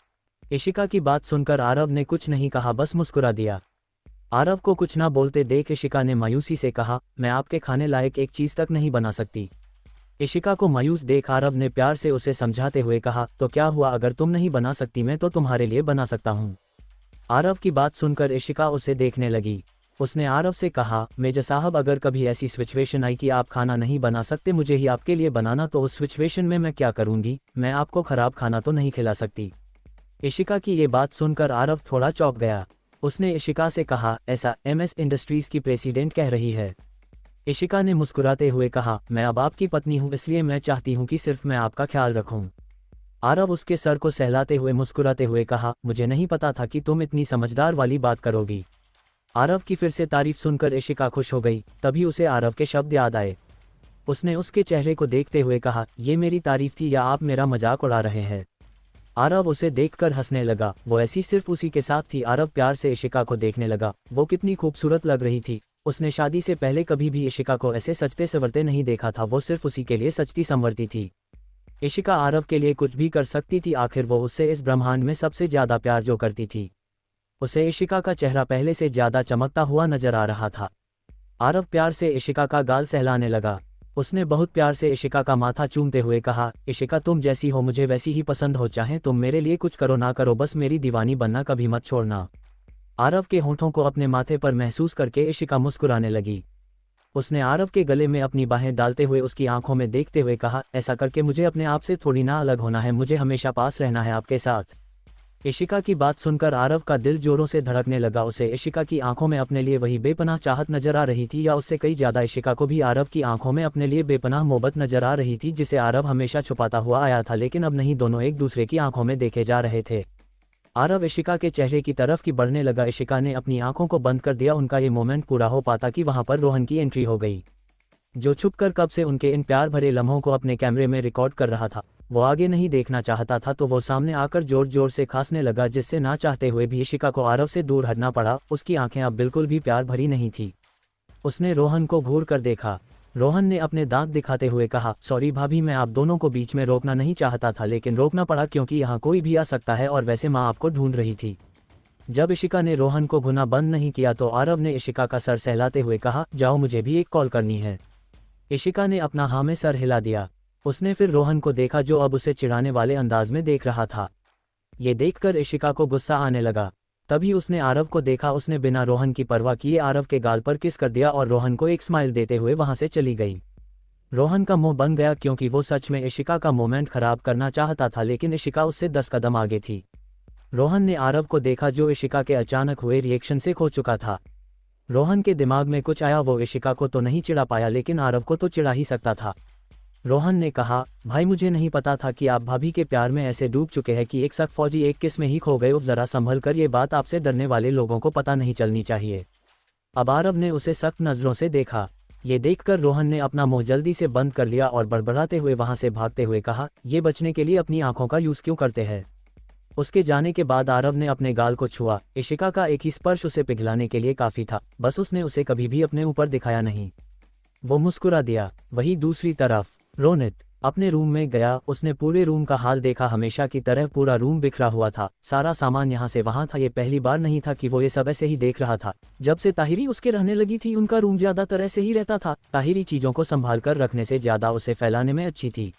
इशिका की बात सुनकर आरव ने कुछ नहीं कहा, बस मुस्कुरा दिया। आरव को कुछ ना बोलते देख इशिका ने मायूसी से कहा, मैं आपके खाने लायक एक चीज़ तक नहीं बना सकती। इशिका को मायूस देख आरव ने प्यार से उसे समझाते हुए कहा, तो क्या हुआ, अगर तुम नहीं बना सकती मैं तो तुम्हारे लिए बना सकता हूँ। आरव की बात सुनकर इशिका उसे देखने लगी। उसने आरव से कहा, मेजर साहब अगर कभी ऐसी सिचुएशन आई कि आप खाना नहीं बना सकते, मुझे ही आपके लिए बनाना, तो उस सिचुएशन में मैं क्या करूँगी? मैं आपको खराब खाना तो नहीं खिला सकती। इशिका की ये बात सुनकर आरव थोड़ा चौंक गया। उसने इशिका से कहा, ऐसा MS इंडस्ट्रीज़ की प्रेसिडेंट कह रही है? इशिका ने मुस्कुराते हुए कहा, मैं अब आपकी पत्नी हूँ, इसलिए मैं चाहती हूँ कि सिर्फ मैं आपका ख्याल रखूँ। आरव उसके सर को सहलाते हुए मुस्कुराते हुए कहा, मुझे नहीं पता था कि तुम इतनी समझदार वाली बात करोगी। आरव की फिर से तारीफ सुनकर इशिका खुश हो गई। तभी उसे आरव के शब्द याद आए। उसने उसके चेहरे को देखते हुए कहा, ये मेरी तारीफ थी या आप मेरा मजाक उड़ा रहे हैं? आरव उसे देखकर हंसने लगा। वो ऐसी सिर्फ उसी के साथ थी। आरव प्यार से इशिका को देखने लगा। वो कितनी खूबसूरत लग रही थी। उसने शादी से पहले कभी भी इशिका को ऐसे सजते संवरते नहीं देखा था। वो सिर्फ उसी के लिए सजती संवरती थी। इशिका आरव के लिए कुछ भी कर सकती थी। आखिर वो उससे इस ब्रह्मांड में सबसे ज़्यादा प्यार जो करती थी। उसे इशिका का चेहरा पहले से ज़्यादा चमकता हुआ नजर आ रहा था। आरव प्यार से इशिका का गाल सहलाने लगा। उसने बहुत प्यार से इशिका का माथा चूमते हुए कहा, इशिका तुम जैसी हो मुझे वैसी ही पसंद हो, चाहे तुम मेरे लिए कुछ करो ना करो, बस मेरी दीवानी बनना कभी मत छोड़ना। आरव के होंठों को अपने माथे पर महसूस करके इशिका मुस्कुराने लगी। उसने आरव के गले में अपनी बाहें डालते हुए उसकी आंखों में देखते हुए कहा, ऐसा करके मुझे अपने आप से थोड़ी ना अलग होना है, मुझे हमेशा पास रहना है आपके साथ। इशिका की बात सुनकर आरव का दिल जोरों से धड़कने लगा। उसे इशिका की आंखों में अपने लिए वही बेपनाह चाहत नजर आ रही थी, या उससे कई ज़्यादा इशिका को भी आरव की आंखों में अपने लिए बेपनाह मोहब्बत नजर आ रही थी, जिसे आरव हमेशा छुपाता हुआ आया था। लेकिन अब नहीं, दोनों एक दूसरे की आंखों में देखे जा रहे थे। आरव इशिका के चेहरे की तरफ की बढ़ने लगा। इशिका ने अपनी आंखों को बंद कर दिया। उनका ये मोमेंट पूरा हो पाता कि वहां पर रोहन की एंट्री हो गई, जो छुपकर कब से उनके इन प्यार भरे लम्हों को अपने कैमरे में रिकॉर्ड कर रहा था। वो आगे नहीं देखना चाहता था, तो वो सामने आकर जोर जोर से खांसने लगा, जिससे ना चाहते हुए भी इशिका को आरव से दूर हटना पड़ा। उसकी आंखें अब बिल्कुल भी प्यार भरी नहीं थी। उसने रोहन को घूर कर देखा। रोहन ने अपने दांत दिखाते हुए कहा, सॉरी भाभी, मैं आप दोनों को बीच में रोकना नहीं चाहता था, लेकिन रोकना पड़ा क्योंकि यहाँ कोई भी आ सकता है, और वैसे माँ आपको ढूंढ रही थी। जब इशिका ने रोहन को घुना बंद नहीं किया तो आरव ने इशिका का सर सहलाते हुए कहा, जाओ मुझे भी एक कॉल करनी है। इशिका ने अपना हाँ में सर हिला दिया। उसने फिर रोहन को देखा, जो अब उसे चिढ़ाने वाले अंदाज में देख रहा था। ये देखकर इशिका को गुस्सा आने लगा। तभी उसने आरव को देखा। उसने बिना रोहन की परवाह किए आरव के गाल पर किस कर दिया और रोहन को एक स्माइल देते हुए वहां से चली गई। रोहन का मुंह बन गया, क्योंकि वो सच में इशिका का मोमेंट खराब करना चाहता था, लेकिन इशिका उससे 10 कदम आगे थी। रोहन ने आरव को देखा, जो इशिका के अचानक हुए रिएक्शन से खो चुका था। रोहन के दिमाग में कुछ आया। वो इशिका को तो नहीं चिढ़ा पाया, लेकिन आरव को तो चिढ़ा ही सकता था। रोहन ने कहा, भाई मुझे नहीं पता था कि आप भाभी के प्यार में ऐसे डूब चुके हैं कि एक सख्त फौजी एक किस में ही खो गए। जरा संभल कर, ये बात आपसे डरने वाले लोगों को पता नहीं चलनी चाहिए। अब आरव ने उसे सख्त नज़रों से देखा। ये देखकर रोहन ने अपना मुंह जल्दी से बंद कर लिया और बड़बड़ाते हुए वहां से भागते हुए कहा, ये बचने के लिए अपनी आंखों का यूज़ क्यों करते हैं? उसके जाने के बाद आरव ने अपने गाल को छुआ। इशिका का एक ही स्पर्श उसे पिघलाने के लिए काफ़ी था, बस उसने उसे कभी भी अपने ऊपर दिखाया नहीं। वो मुस्कुरा दिया। वहीं दूसरी तरफ रोनित अपने रूम में गया, उसने पूरे रूम का हाल देखा। हमेशा की तरह पूरा रूम बिखरा हुआ था, सारा सामान यहाँ से वहाँ था। ये पहली बार नहीं था कि वो ये सब ऐसे ही देख रहा था। जब से ताहिरी उसके रहने लगी थी, उनका रूम ज़्यादातर ऐसे ही रहता था। ताहिरी चीज़ों को संभाल कर रखने से ज़्यादा उसे फैलाने में अच्छी थी।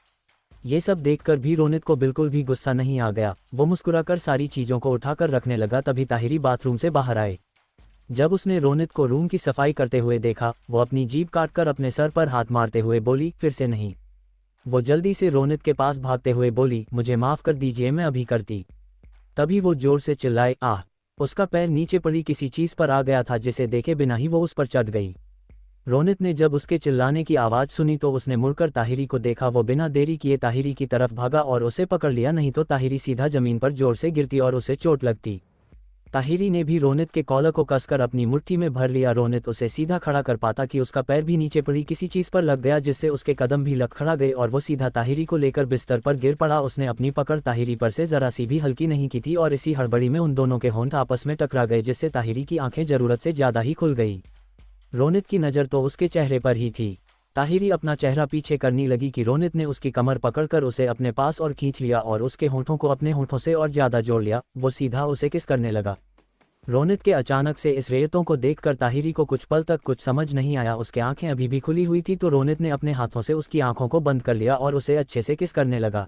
ये सब देखकर भी रोनित को बिल्कुल भी गुस्सा नहीं आ गया। वो मुस्कुराकर सारी चीज़ों को उठाकर रखने लगा। तभी ताहिरी बाथरूम से बाहर आए। जब उसने रोनित को रूम की सफाई करते हुए देखा, वो अपनी जीभ काटकर अपने सर पर हाथ मारते हुए बोली, फिर से नहीं। वो जल्दी से रोनित के पास भागते हुए बोली, मुझे माफ़ कर दीजिए, मैं अभी करती। तभी वो जोर से चिल्लाए, आह! उसका पैर नीचे पड़ी किसी चीज़ पर आ गया था, जिसे देखे बिना ही वो उस पर चढ़ गई। रोनित ने जब उसके चिल्लाने की आवाज़ सुनी तो उसने मुड़कर ताहिरी को देखा। वो बिना देरी किए ताहिरी की तरफ भागा और उसे पकड़ लिया, नहीं तो ताहिरी सीधा ज़मीन पर जोर से गिरती और उसे चोट लगती। ताहिरी ने भी रोनित के कॉलर को कसकर अपनी मुट्ठी में भर लिया। रोनित उसे सीधा खड़ा कर पाता कि उसका पैर भी नीचे पड़ी किसी चीज़ पर लग गया, जिससे उसके कदम भी लड़खड़ा गए और वो सीधा ताहिरी को लेकर बिस्तर पर गिर पड़ा। उसने अपनी पकड़ ताहिरी पर से ज़रा सी भी हल्की नहीं की थी और इसी हड़बड़ी में उन दोनों के होंठ आपस में टकरा गए, जिससे ताहिरी की आंखें ज़रूरत से ज़्यादा ही खुल गई। रोनित की नज़र तो उसके चेहरे पर ही थी। ताहिरी अपना चेहरा पीछे करने लगी कि रोनित ने उसकी कमर पकड़कर उसे अपने पास और खींच लिया और उसके होंठों को अपने होंठों से और ज़्यादा जोड़ लिया। वो सीधा उसे किस करने लगा। रोनित के अचानक से इस रेयतों को देखकर ताहिरी को कुछ पल तक कुछ समझ नहीं आया। उसके आंखें अभी भी खुली हुई थी, तो रोनित ने अपने हाथों से उसकी आंखों को बंद कर लिया और उसे अच्छे से किस करने लगा।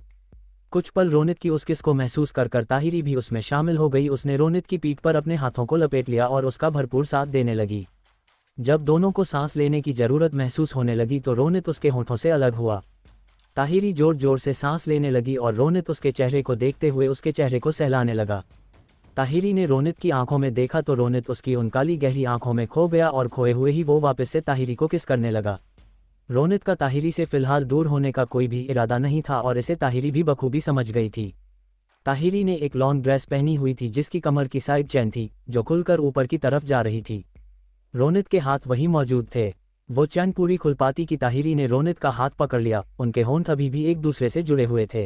कुछ पल रोनित की उस किस को महसूस कर ताहिरी भी उसमें शामिल हो गई। उसने रोनित की पीठ पर अपने हाथों को लपेट लिया और उसका भरपूर साथ देने लगी। जब दोनों को सांस लेने की ज़रूरत महसूस होने लगी तो रोनित उसके होंठों से अलग हुआ। ताहिरी जोर जोर से सांस लेने लगी और रोनित उसके चेहरे को देखते हुए उसके चेहरे को सहलाने लगा। ताहिरी ने रोनित की आंखों में देखा तो रोनित उसकी उन काली गहरी आंखों में खो गया और खोए हुए ही वो वापस से ताहिरी को किस करने लगा। रोनित का ताहिरी से फिलहाल दूर होने का कोई भी इरादा नहीं था और इसे ताहिरी भी बखूबी समझ गई थी। ताहिरी ने एक लॉन्ग ड्रेस पहनी हुई थी जिसकी कमर की साइड चैन थी, जो खुलकर ऊपर की तरफ जा रही थी। रोनित के हाथ वही मौजूद थे। वो चैन पूरी खुल पाती कि ताहिरी ने रोनित का हाथ पकड़ लिया। उनके होंठ अभी भी एक दूसरे से जुड़े हुए थे।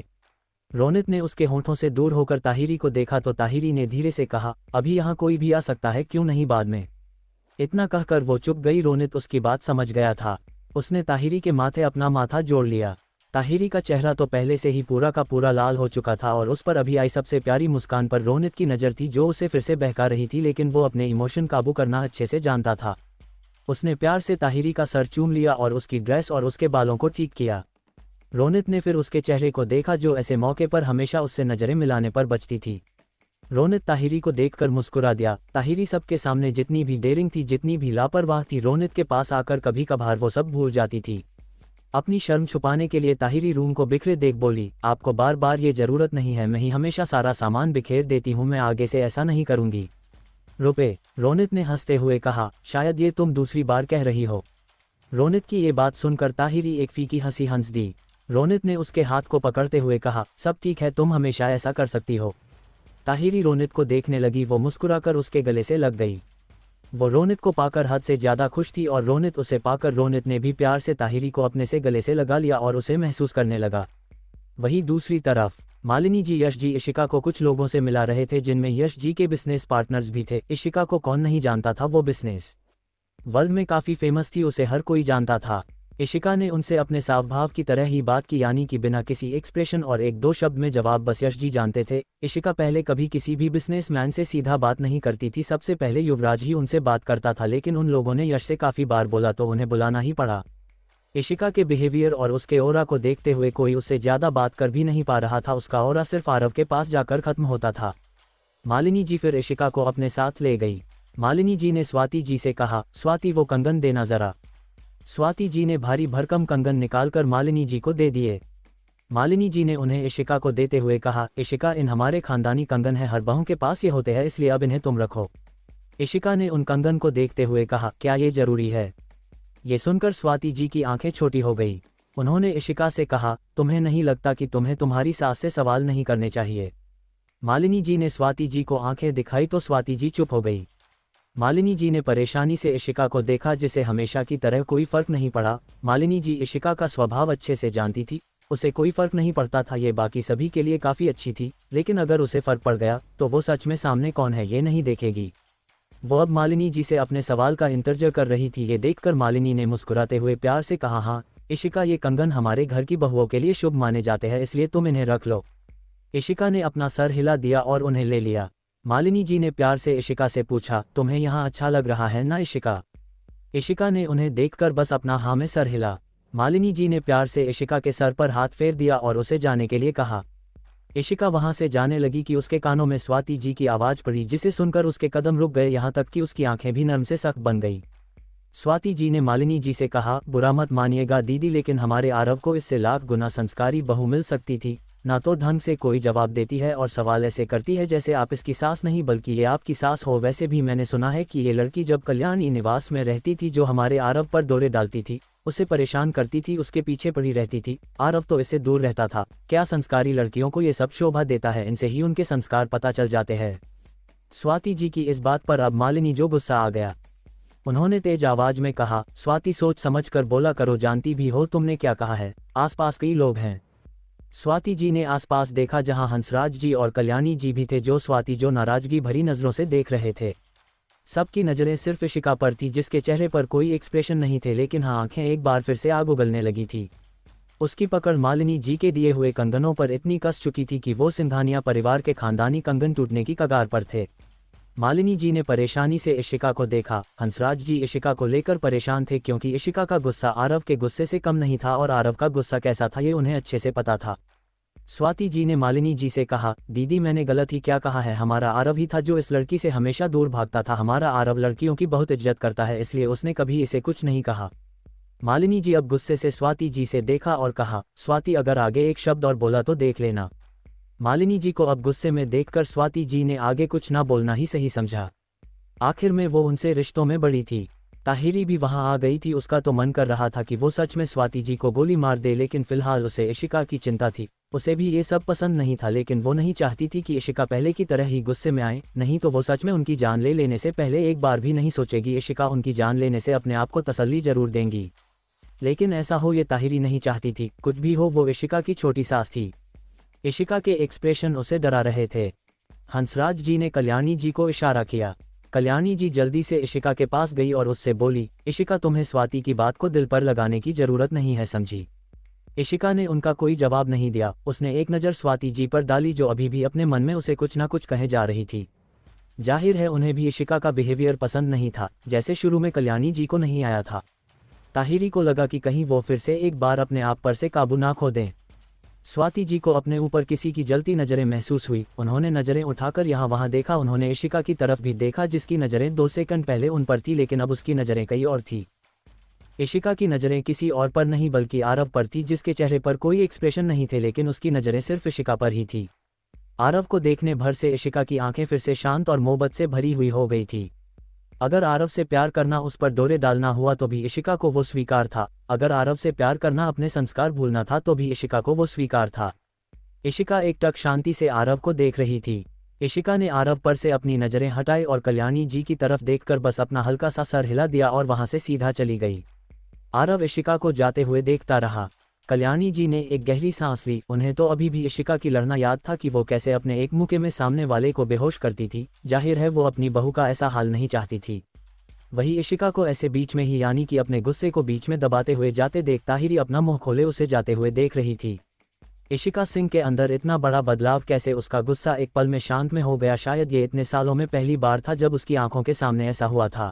रोनित ने उसके होंठों से दूर होकर ताहिरी को देखा तो ताहिरी ने धीरे से कहा, अभी यहाँ कोई भी आ सकता है, क्यों नहीं बाद में। इतना कहकर वो चुप गई। रोनित उसकी बात समझ गया था। उसने ताहिरी के माथे अपना माथा जोड़ लिया। ताहिरी का चेहरा तो पहले से ही पूरा का पूरा लाल हो चुका था और उस पर अभी आई सबसे प्यारी मुस्कान पर रोनित की नज़र थी, जो उसे फिर से बहका रही थी। लेकिन वो अपने इमोशन काबू करना अच्छे से जानता था। उसने प्यार से ताहिरी का सर चूम लिया और उसकी ड्रेस और उसके बालों को ठीक किया। रोनित ने फिर उसके चेहरे को देखा, जो ऐसे मौके पर हमेशा उससे नज़रें मिलाने पर बचती थी। रोनित ताहिरी को देखकर मुस्कुरा दिया। ताहिरी सबके सामने जितनी भी डेयरिंग थी, जितनी भी लापरवाह थी, रोनित के पास आकर कभी कभार वो सब भूल जाती थी। अपनी शर्म छुपाने के लिए ताहिरी रूम को बिखरे देख बोली, आपको बार बार ये ज़रूरत नहीं है, मैं ही हमेशा सारा सामान बिखेर देती हूँ, मैं आगे से ऐसा नहीं करूँगी। रुपए, रोनित ने हंसते हुए कहा, शायद ये तुम दूसरी बार कह रही हो। रोनित की ये बात सुनकर ताहिरी एक फीकी हंसी हंस दी। रोनित ने उसके हाथ को पकड़ते हुए कहा, सब ठीक है, तुम हमेशा ऐसा कर सकती हो। ताहिरी रोनित को देखने लगी। वो मुस्कुराकर उसके गले से लग गई। वो रोनित को पाकर हद से ज़्यादा खुश थी और रोनित उसे पाकर रोनित ने भी प्यार से ताहिरी को अपने से गले से लगा लिया और उसे महसूस करने लगा। वहीं दूसरी तरफ मालिनी जी यश जी इशिका को कुछ लोगों से मिला रहे थे, जिनमें यश जी के बिजनेस पार्टनर्स भी थे। इशिका को कौन नहीं जानता था, वो बिजनेस वर्ल्ड में काफ़ी फेमस थी, उसे हर कोई जानता था। इशिका ने उनसे अपने साव भाव की तरह ही बात की, यानी कि बिना किसी एक्सप्रेशन और एक दो शब्द में जवाब बस यश जी जानते थे। इशिका पहले कभी किसी भी बिजनेसमैन से सीधा बात नहीं करती थी, सबसे पहले युवराज ही उनसे बात करता था, लेकिन उन लोगों ने यश से काफ़ी बार बोला तो उन्हें बुलाना ही पड़ा। इशिका के बिहेवियर और उसके ऑरा को देखते हुए कोई उससे ज़्यादा बात कर भी नहीं पा रहा था। उसका ऑरा सिर्फ आरव के पास जाकर ख़त्म होता था। मालिनी जी फिर इशिका को अपने साथ ले गई। मालिनी जी ने स्वाति जी से कहा, स्वाति वो कंगन देना ज़रा। स्वाति जी ने भारी भरकम कंगन निकालकर मालिनी जी को दे दिए। मालिनी जी ने उन्हें इशिका को देते हुए कहा, इशिका इन हमारे खानदानी कंगन है, हर बहू के पास ये होते हैं, इसलिए अब इन्हें तुम रखो। इशिका ने उन कंगन को देखते हुए कहा, क्या ये जरूरी है? ये सुनकर स्वाति जी की आंखें छोटी हो गई। उन्होंने इशिका से कहा, तुम्हें नहीं लगता कि तुम्हें तुम्हारी सास से सवाल नहीं करने चाहिए? मालिनी जी ने स्वाति जी को आंखें दिखाई तो स्वाति जी चुप हो गई। मालिनी जी ने परेशानी से इशिका को देखा, जिसे हमेशा की तरह कोई फर्क नहीं पड़ा। मालिनी जी इशिका का स्वभाव अच्छे से जानती थी, उसे कोई फर्क नहीं पड़ता था, ये बाकी सभी के लिए काफ़ी अच्छी थी, लेकिन अगर उसे फर्क पड़ गया तो वो सच में सामने कौन है ये नहीं देखेगी। वो अब मालिनी जी से अपने सवाल का इंतजार कर रही थी। ये देखकर मालिनी ने मुस्कुराते हुए प्यार से कहा, हाँ इशिका, ये कंगन हमारे घर की बहुओं के लिए शुभ माने जाते हैं, इसलिए तुम इन्हें रख लो। इशिका ने अपना सर हिला दिया और उन्हें ले लिया। मालिनी जी ने प्यार से इशिका से पूछा, तुम्हें यहाँ अच्छा लग रहा है ना इशिका? इशिका ने उन्हें देखकर बस अपना हाँ में सर हिला। मालिनी जी ने प्यार से इशिका के सर पर हाथ फेर दिया और उसे जाने के लिए कहा। इशिका वहां से जाने लगी कि उसके कानों में स्वाति जी की आवाज़ पड़ी, जिसे सुनकर उसके कदम रुक गए, यहाँ तक कि उसकी आंखें भी नर्म से सख्त बन गई। स्वाति जी ने मालिनी जी से कहा, बुरा मत मानिएगा दीदी, लेकिन हमारे आरव को इससे लाख गुना संस्कारी बहू मिल सकती थी। ना तो ढंग से कोई जवाब देती है और सवाल ऐसे करती है जैसे आप इसकी सास नहीं बल्कि ये आपकी सास हो। वैसे भी मैंने सुना है कि ये लड़की जब कल्याणी निवास में रहती थी, जो हमारे आरव पर दौरे डालती थी, उसे परेशान करती थी, उसके पीछे पड़ी रहती थी। आरव तो इससे दूर रहता था। क्या संस्कारी लड़कियों को ये सब शोभा देता है? इनसे ही उनके संस्कार पता चल जाते हैं। स्वाति जी की इस बात पर अब मालिनी जो गुस्सा आ गया। उन्होंने तेज आवाज में कहा, स्वाति सोच समझ कर बोला करो, जानती भी हो तुमने क्या कहा है। आसपास कई लोग हैं। स्वाति जी ने आसपास देखा, जहां हंसराज जी और कल्याणी जी भी थे, जो स्वाति जो नाराजगी भरी नजरों से देख रहे थे। सबकी नजरें सिर्फ इशिका पर थी, जिसके चेहरे पर कोई एक्सप्रेशन नहीं थे, लेकिन हाँ, आंखें एक बार फिर से आग उगलने लगी थी। उसकी पकड़ मालिनी जी के दिए हुए कंगनों पर इतनी कस चुकी थी कि वो सिंघानिया परिवार के खानदानी कंगन टूटने की कगार पर थे। मालिनी जी ने परेशानी से इशिका को देखा। हंसराज जी इशिका को लेकर परेशान थे, क्योंकि इशिका का गुस्सा आरव के गुस्से से कम नहीं था और आरव का गुस्सा कैसा था ये उन्हें अच्छे से पता था। स्वाति जी ने मालिनी जी से कहा, दीदी मैंने गलत ही क्या कहा है? हमारा आरव ही था जो इस लड़की से हमेशा दूर भागता था। हमारा आरव लड़कियों की बहुत इज्जत करता है, इसलिए उसने कभी इसे कुछ नहीं कहा। मालिनी जी अब गुस्से से स्वाति जी से देखा और कहा, स्वाति अगर आगे एक शब्द और बोला तो देख लेना। मालिनी जी को अब गुस्से में देखकर स्वाति जी ने आगे कुछ ना बोलना ही सही समझा। आखिर में वो उनसे रिश्तों में बड़ी थी। ताहिरी भी वहां आ गई थी। उसका तो मन कर रहा था कि वो सच में स्वाति जी को गोली मार दे, लेकिन फिलहाल उसे इशिका की चिंता थी। उसे भी ये सब पसंद नहीं था, लेकिन वो नहीं चाहती थी कि इशिका पहले की तरह ही गुस्से में आए, नहीं तो वो सच में उनकी जान ले लेने से पहले एक बार भी नहीं सोचेगी। इशिका उनकी जान लेने से अपने आप को तसल्ली जरूर देंगी, लेकिन ऐसा हो ये ताहिरी नहीं चाहती थी। कुछ भी हो, वो इशिका की छोटी सास थी। इशिका के एक्सप्रेशन उसे डरा रहे थे। हंसराज जी ने कल्याणी जी को इशारा किया। कल्याणी जी जल्दी से इशिका के पास गई और उससे बोली, इशिका तुम्हें स्वाति की बात को दिल पर लगाने की जरूरत नहीं है, समझी? इशिका ने उनका कोई जवाब नहीं दिया। उसने एक नज़र स्वाति जी पर डाली, जो अभी भी अपने मन में उसे कुछ ना कुछ कहे जा रही थी। जाहिर है उन्हें भी इशिका का बिहेवियर पसंद नहीं था, जैसे शुरू में कल्याणी जी को नहीं आया था। ताहिरी को लगा कि कहीं वो फिर से एक बार अपने आप पर से काबू ना खो दें। स्वाति जी को अपने ऊपर किसी की जलती नज़रें महसूस हुई। उन्होंने नज़रें उठाकर यहाँ वहाँ देखा। उन्होंने इशिका की तरफ भी देखा, जिसकी नज़रें 2 सेकंड पहले उन पर थी, लेकिन अब उसकी नज़रें कहीं और थी। इशिका की नज़रें किसी और पर नहीं बल्कि आरव पर थी, जिसके चेहरे पर कोई एक्सप्रेशन नहीं थे, लेकिन उसकी नज़रें सिर्फ इशिका पर ही थी। आरव को देखने भर से इशिका की आंखें फिर से शांत और मोहब्बत से भरी हुई हो गई थी। अगर आरव से प्यार करना उस पर दौरे डालना हुआ तो भी इशिका को वो स्वीकार था। अगर आरव से प्यार करना अपने संस्कार भूलना था तो भी इशिका को वो स्वीकार था। इशिका एकटक शांति से आरव को देख रही थी। इशिका ने आरव पर से अपनी नज़रें हटाई और कल्याणी जी की तरफ देखकर बस अपना हल्का सा सर हिला दिया और वहां से सीधा चली गई। आरव इशिका को जाते हुए देखता रहा। कल्याणी जी ने एक गहरी सांस ली। उन्हें तो अभी भी इशिका की लड़ना याद था कि वो कैसे अपने एक मुक्के में सामने वाले को बेहोश करती थी। जाहिर है वो अपनी बहू का ऐसा हाल नहीं चाहती थी। वही इशिका को ऐसे बीच में ही, यानी कि अपने गुस्से को बीच में दबाते हुए जाते देख ताहिरी अपना मुंह खोले उसे जाते हुए देख रही थी। इशिका सिंह के अंदर इतना बड़ा बदलाव कैसे? उसका गुस्सा एक पल में शांत में हो गया। शायद ये इतने सालों में पहली बार था जब उसकी आंखों के सामने ऐसा हुआ था।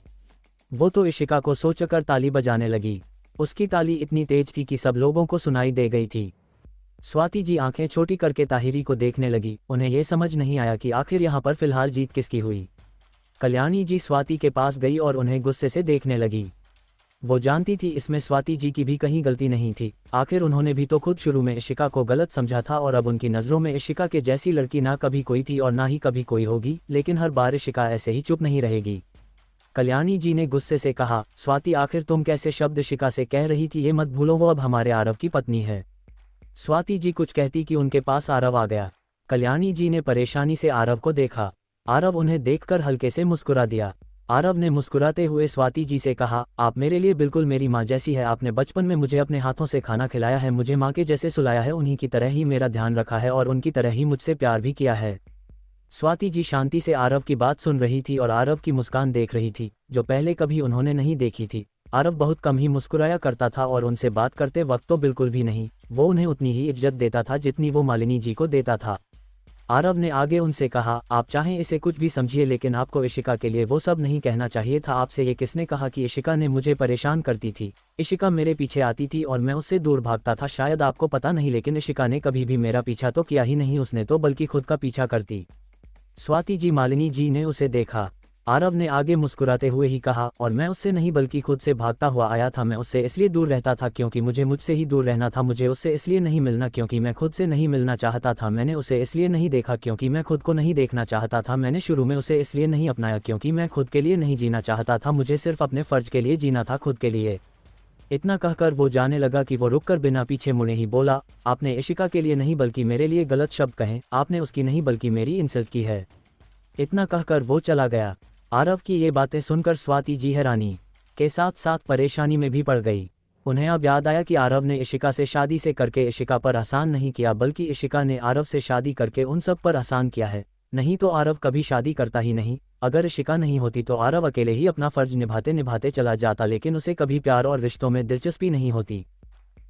वो तो इशिका को सोचकर ताली बजाने लगी। उसकी ताली इतनी तेज थी कि सब लोगों को सुनाई दे गई थी। स्वाति जी आंखें छोटी करके ताहिरी को देखने लगी। उन्हें यह समझ नहीं आया कि आखिर यहाँ पर फिलहाल जीत किसकी हुई। कल्याणी जी स्वाति के पास गई और उन्हें गुस्से से देखने लगी। वो जानती थी इसमें स्वाति जी की भी कहीं गलती नहीं थी। आखिर उन्होंने भी तो खुद शुरू में इशिका को गलत समझा था और अब उनकी नज़रों में इशिका के जैसी लड़की ना कभी कोई थी और ना ही कभी कोई होगी। लेकिन हर बार इशिका ऐसे ही चुप नहीं रहेगी। कल्याणी जी ने गुस्से से कहा, स्वाति आखिर तुम कैसे शब्द इशिका से कह रही थी? ये मत भूलो वो अब हमारे आरव की पत्नी है। स्वाति जी कुछ कहती कि उनके पास आरव आ गया। कल्याणी जी ने परेशानी से आरव को देखा। आरव उन्हें देखकर हल्के से मुस्कुरा दिया। आरव ने मुस्कुराते हुए स्वाति जी से कहा, आप मेरे लिए बिल्कुल मेरी माँ जैसी है। आपने बचपन में मुझे अपने हाथों से खाना खिलाया है, मुझे माँ के जैसे सुलाया है, उन्हीं की तरह ही मेरा ध्यान रखा है और उनकी तरह ही मुझसे प्यार भी किया है। स्वाति जी शांति से आरव की बात सुन रही थी और आरव की मुस्कान देख रही थी, जो पहले कभी उन्होंने नहीं देखी थी। आरव बहुत कम ही मुस्कुराया करता था और उनसे बात करते वक्त तो बिल्कुल भी नहीं। वो उन्हें उतनी ही इज्जत देता था जितनी वो मालिनी जी को देता था। आरव ने आगे उनसे कहा, आप चाहें इसे कुछ भी समझिए, लेकिन आपको इशिका के लिए वो सब नहीं कहना चाहिए था। आपसे ये किसने कहा कि इशिका ने मुझे परेशान करती थी? इशिका मेरे पीछे आती थी और मैं उससे दूर भागता था। शायद आपको पता नहीं, लेकिन इशिका ने कभी भी मेरा पीछा तो किया ही नहीं, उसने तो बल्कि खुद का पीछा करती। स्वाति जी, मालिनी जी ने उसे देखा। आरव ने आगे मुस्कुराते हुए ही कहा, और मैं उससे नहीं बल्कि खुद से भागता हुआ आया था। मैं उससे इसलिए दूर रहता था क्योंकि मुझे मुझसे ही दूर रहना था। मुझे उससे इसलिए नहीं मिलना क्योंकि मैं खुद से नहीं मिलना चाहता था। मैंने उसे इसलिए नहीं देखा क्योंकि मैं खुद को नहीं देखना चाहता था। मैंने शुरू में उसे इसलिए नहीं अपनाया क्योंकि मैं खुद के लिए नहीं जीना चाहता था। मुझे सिर्फ अपने फर्ज के लिए जीना था, खुद के लिए। इतना कहकर वो जाने लगा कि वो रुककर बिना पीछे मुड़े ही बोला, आपने इशिका के लिए नहीं बल्कि मेरे लिए गलत शब्द कहे। आपने उसकी नहीं बल्कि मेरी इंसल्ट की है। इतना कहकर वो चला गया। आरव की ये बातें सुनकर स्वाति जी हैरानी के साथ साथ परेशानी में भी पड़ गई। उन्हें अब याद आया कि आरव ने इशिका से शादी से करके इशिका पर एहसान नहीं किया, बल्कि इशिका ने आरव से शादी करके उन सब पर एहसान किया है। नहीं तो आरव कभी शादी करता ही नहीं। अगर इशिका नहीं होती तो आरव अकेले ही अपना फर्ज निभाते निभाते चला जाता, लेकिन उसे कभी प्यार और रिश्तों में दिलचस्पी नहीं होती।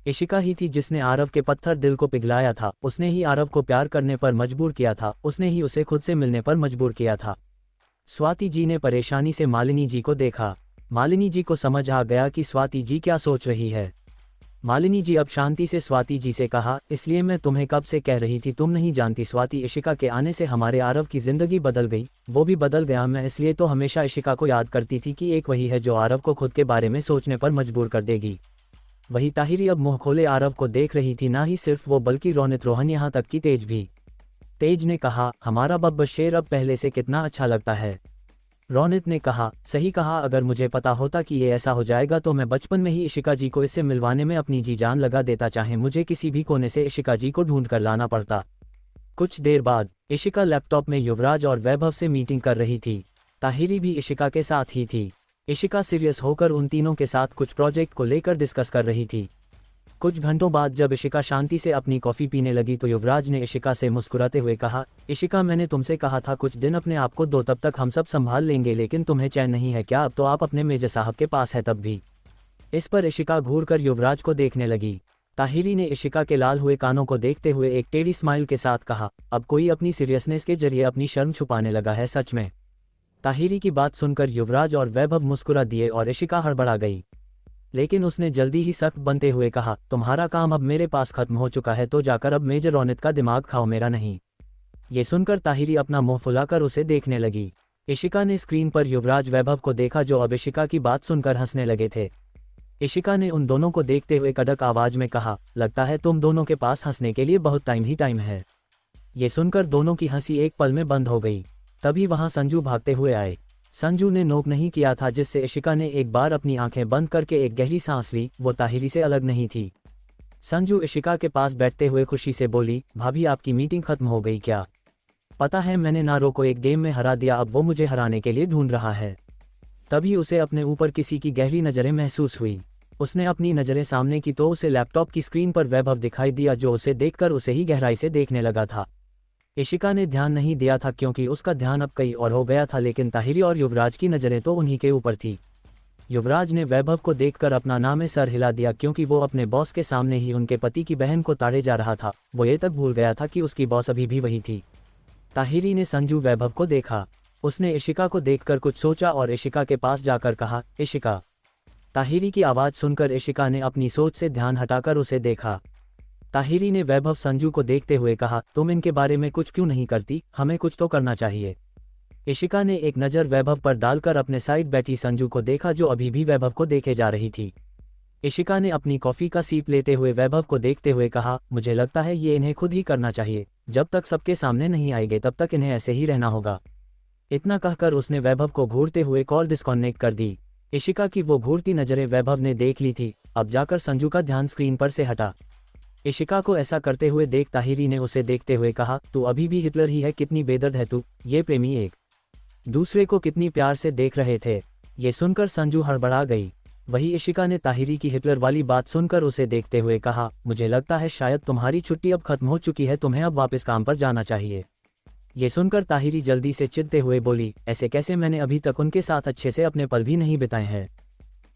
इशिका ही थी जिसने आरव के पत्थर दिल को पिघलाया था। उसने ही आरव को प्यार करने पर मजबूर किया था। उसने ही उसे खुद से मिलने पर मजबूर किया था। स्वाति जी ने परेशानी से मालिनी जी को देखा। मालिनी जी को समझ आ गया कि स्वाति जी क्या सोच रही है। मालिनी जी अब शांति से स्वाति जी से कहा, इसलिए मैं तुम्हें कब से कह रही थी, तुम नहीं जानती स्वाति, इशिका के आने से हमारे आरव की जिंदगी बदल गई। वो भी बदल गया। मैं इसलिए तो हमेशा इशिका को याद करती थी कि एक वही है जो आरव को खुद के बारे में सोचने पर मजबूर कर देगी। वही ताहिरी अब मुंह खोले आरव को देख रही थी। ना ही सिर्फ वो बल्कि रोनित, रोहन, यहाँ तक कि तेज भी। तेज ने कहा, हमारा बब्बर शेर अब पहले से कितना अच्छा लगता है। रोनित ने कहा, सही कहा, अगर मुझे पता होता कि ये ऐसा हो जाएगा तो मैं बचपन में ही इशिका जी को इससे मिलवाने में अपनी जी जान लगा देता, चाहे मुझे किसी भी कोने से इशिका जी को ढूंढ कर लाना पड़ता। कुछ देर बाद इशिका लैपटॉप में युवराज और वैभव से मीटिंग कर रही थी। ताहिरी भी इशिका के साथ ही थी। इशिका सीरियस होकर उन तीनों के साथ कुछ प्रोजेक्ट को लेकर डिस्कस कर रही थी। कुछ घंटों बाद जब इशिका शांति से अपनी कॉफ़ी पीने लगी तो युवराज ने इशिका से मुस्कुराते हुए कहा, इशिका, मैंने तुमसे कहा था कुछ दिन अपने आप को दो, तब तक हम सब संभाल लेंगे, लेकिन तुम्हें चैन नहीं है क्या? अब तो आप अपने मेजर साहब के पास है तब भी। इस पर इशिका घूरकर युवराज को देखने लगी। ताहिरी ने इशिका के लाल हुए कानों को देखते हुए एक टेढ़ी स्माइल के साथ कहा, अब कोई अपनी सीरियसनेस के जरिए अपनी शर्म छुपाने लगा है सच में। ताहिरी की बात सुनकर युवराज और वैभव मुस्कुरा दिए और इशिका हड़बड़ा गई, लेकिन उसने जल्दी ही सख्त बनते हुए कहा, तुम्हारा काम अब मेरे पास खत्म हो चुका है, तो जाकर अब मेजर रोनित का दिमाग खाओ, मेरा नहीं। ये सुनकर ताहिरी अपना मुंह फुलाकर उसे देखने लगी। इशिका ने स्क्रीन पर युवराज वैभव को देखा जो अब इशिका की बात सुनकर हंसने लगे थे। इशिका ने उन दोनों को देखते हुए कड़क आवाज में कहा, लगता है तुम दोनों के पास हंसने के लिए बहुत टाइम है। ये सुनकर दोनों की हंसी एक पल में बंद हो गई। तभी वहां संजू भागते हुए आए। संजू ने नोक नहीं किया था, जिससे इशिका ने एक बार अपनी आंखें बंद करके एक गहरी सांस ली। वो ताहिरी से अलग नहीं थी। संजू इशिका के पास बैठते हुए खुशी से बोली, भाभी आपकी मीटिंग खत्म हो गई क्या? पता है मैंने नारो को एक गेम में हरा दिया, अब वो मुझे हराने के लिए ढूंढ रहा है। तभी उसे अपने ऊपर किसी की गहरी नज़रें महसूस हुई। उसने अपनी नज़रें सामने की तो उसे लैपटॉप की स्क्रीन पर वैभव दिखाई दिया, जो उसे देखकर उसे ही गहराई से देखने लगा था। इशिका ने ध्यान नहीं दिया था क्योंकि उसका ध्यान अब कहीं और हो गया था, लेकिन ताहिरी और युवराज की नज़रें तो उन्हीं के ऊपर थी। युवराज ने वैभव को देखकर अपना नाम सर हिला दिया क्योंकि वो अपने बॉस के सामने ही उनके पति की बहन को ताड़े जा रहा था। वो ये तक भूल गया था कि उसकी बॉस अभी भी वही थी। ताहिरी ने संजू वैभव को देखा। उसने इशिका को देखकर कुछ सोचा और इशिका के पास जाकर कहा, इशिका। ताहिरी की आवाज़ सुनकर इशिका ने अपनी सोच से ध्यान हटाकर उसे देखा। ताहिरी ने वैभव संजू को देखते हुए कहा, तुम इनके बारे में कुछ क्यों नहीं करती? हमें कुछ तो करना चाहिए। इशिका ने एक नज़र वैभव पर डालकर अपने साइड बैठी संजू को देखा, जो अभी भी वैभव को देखे जा रही थी। इशिका ने अपनी कॉफ़ी का सीप लेते हुए वैभव को देखते हुए कहा, मुझे लगता है ये इन्हें खुद ही करना चाहिए। जब तक सबके सामने नहीं आएंगे तब तक इन्हें ऐसे ही रहना होगा। इतना कहकर उसने वैभव को घूरते हुए कॉल डिस्कनेक्ट कर दी। इशिका की वो घूरती नज़रें वैभव ने देख ली थी। अब जाकर संजू का ध्यान स्क्रीन पर से हटा। इशिका को ऐसा करते हुए देख ताहिरी ने उसे देखते हुए कहा, तू अभी भी हिटलर ही है, कितनी बेदर्द है तू। ये प्रेमी एक दूसरे को कितनी प्यार से देख रहे थे। ये सुनकर संजू हड़बड़ा गई। वही इशिका ने ताहिरी की हिटलर वाली बात सुनकर उसे देखते हुए कहा, मुझे लगता है शायद तुम्हारी छुट्टी अब खत्म हो चुकी है, तुम्हें अब वापस काम पर जाना चाहिए। ये सुनकर ताहिरी जल्दी से चिढ़ते हुए बोली, ऐसे कैसे? मैंने अभी तक उनके साथ अच्छे से अपने पल भी नहीं बिताए हैं।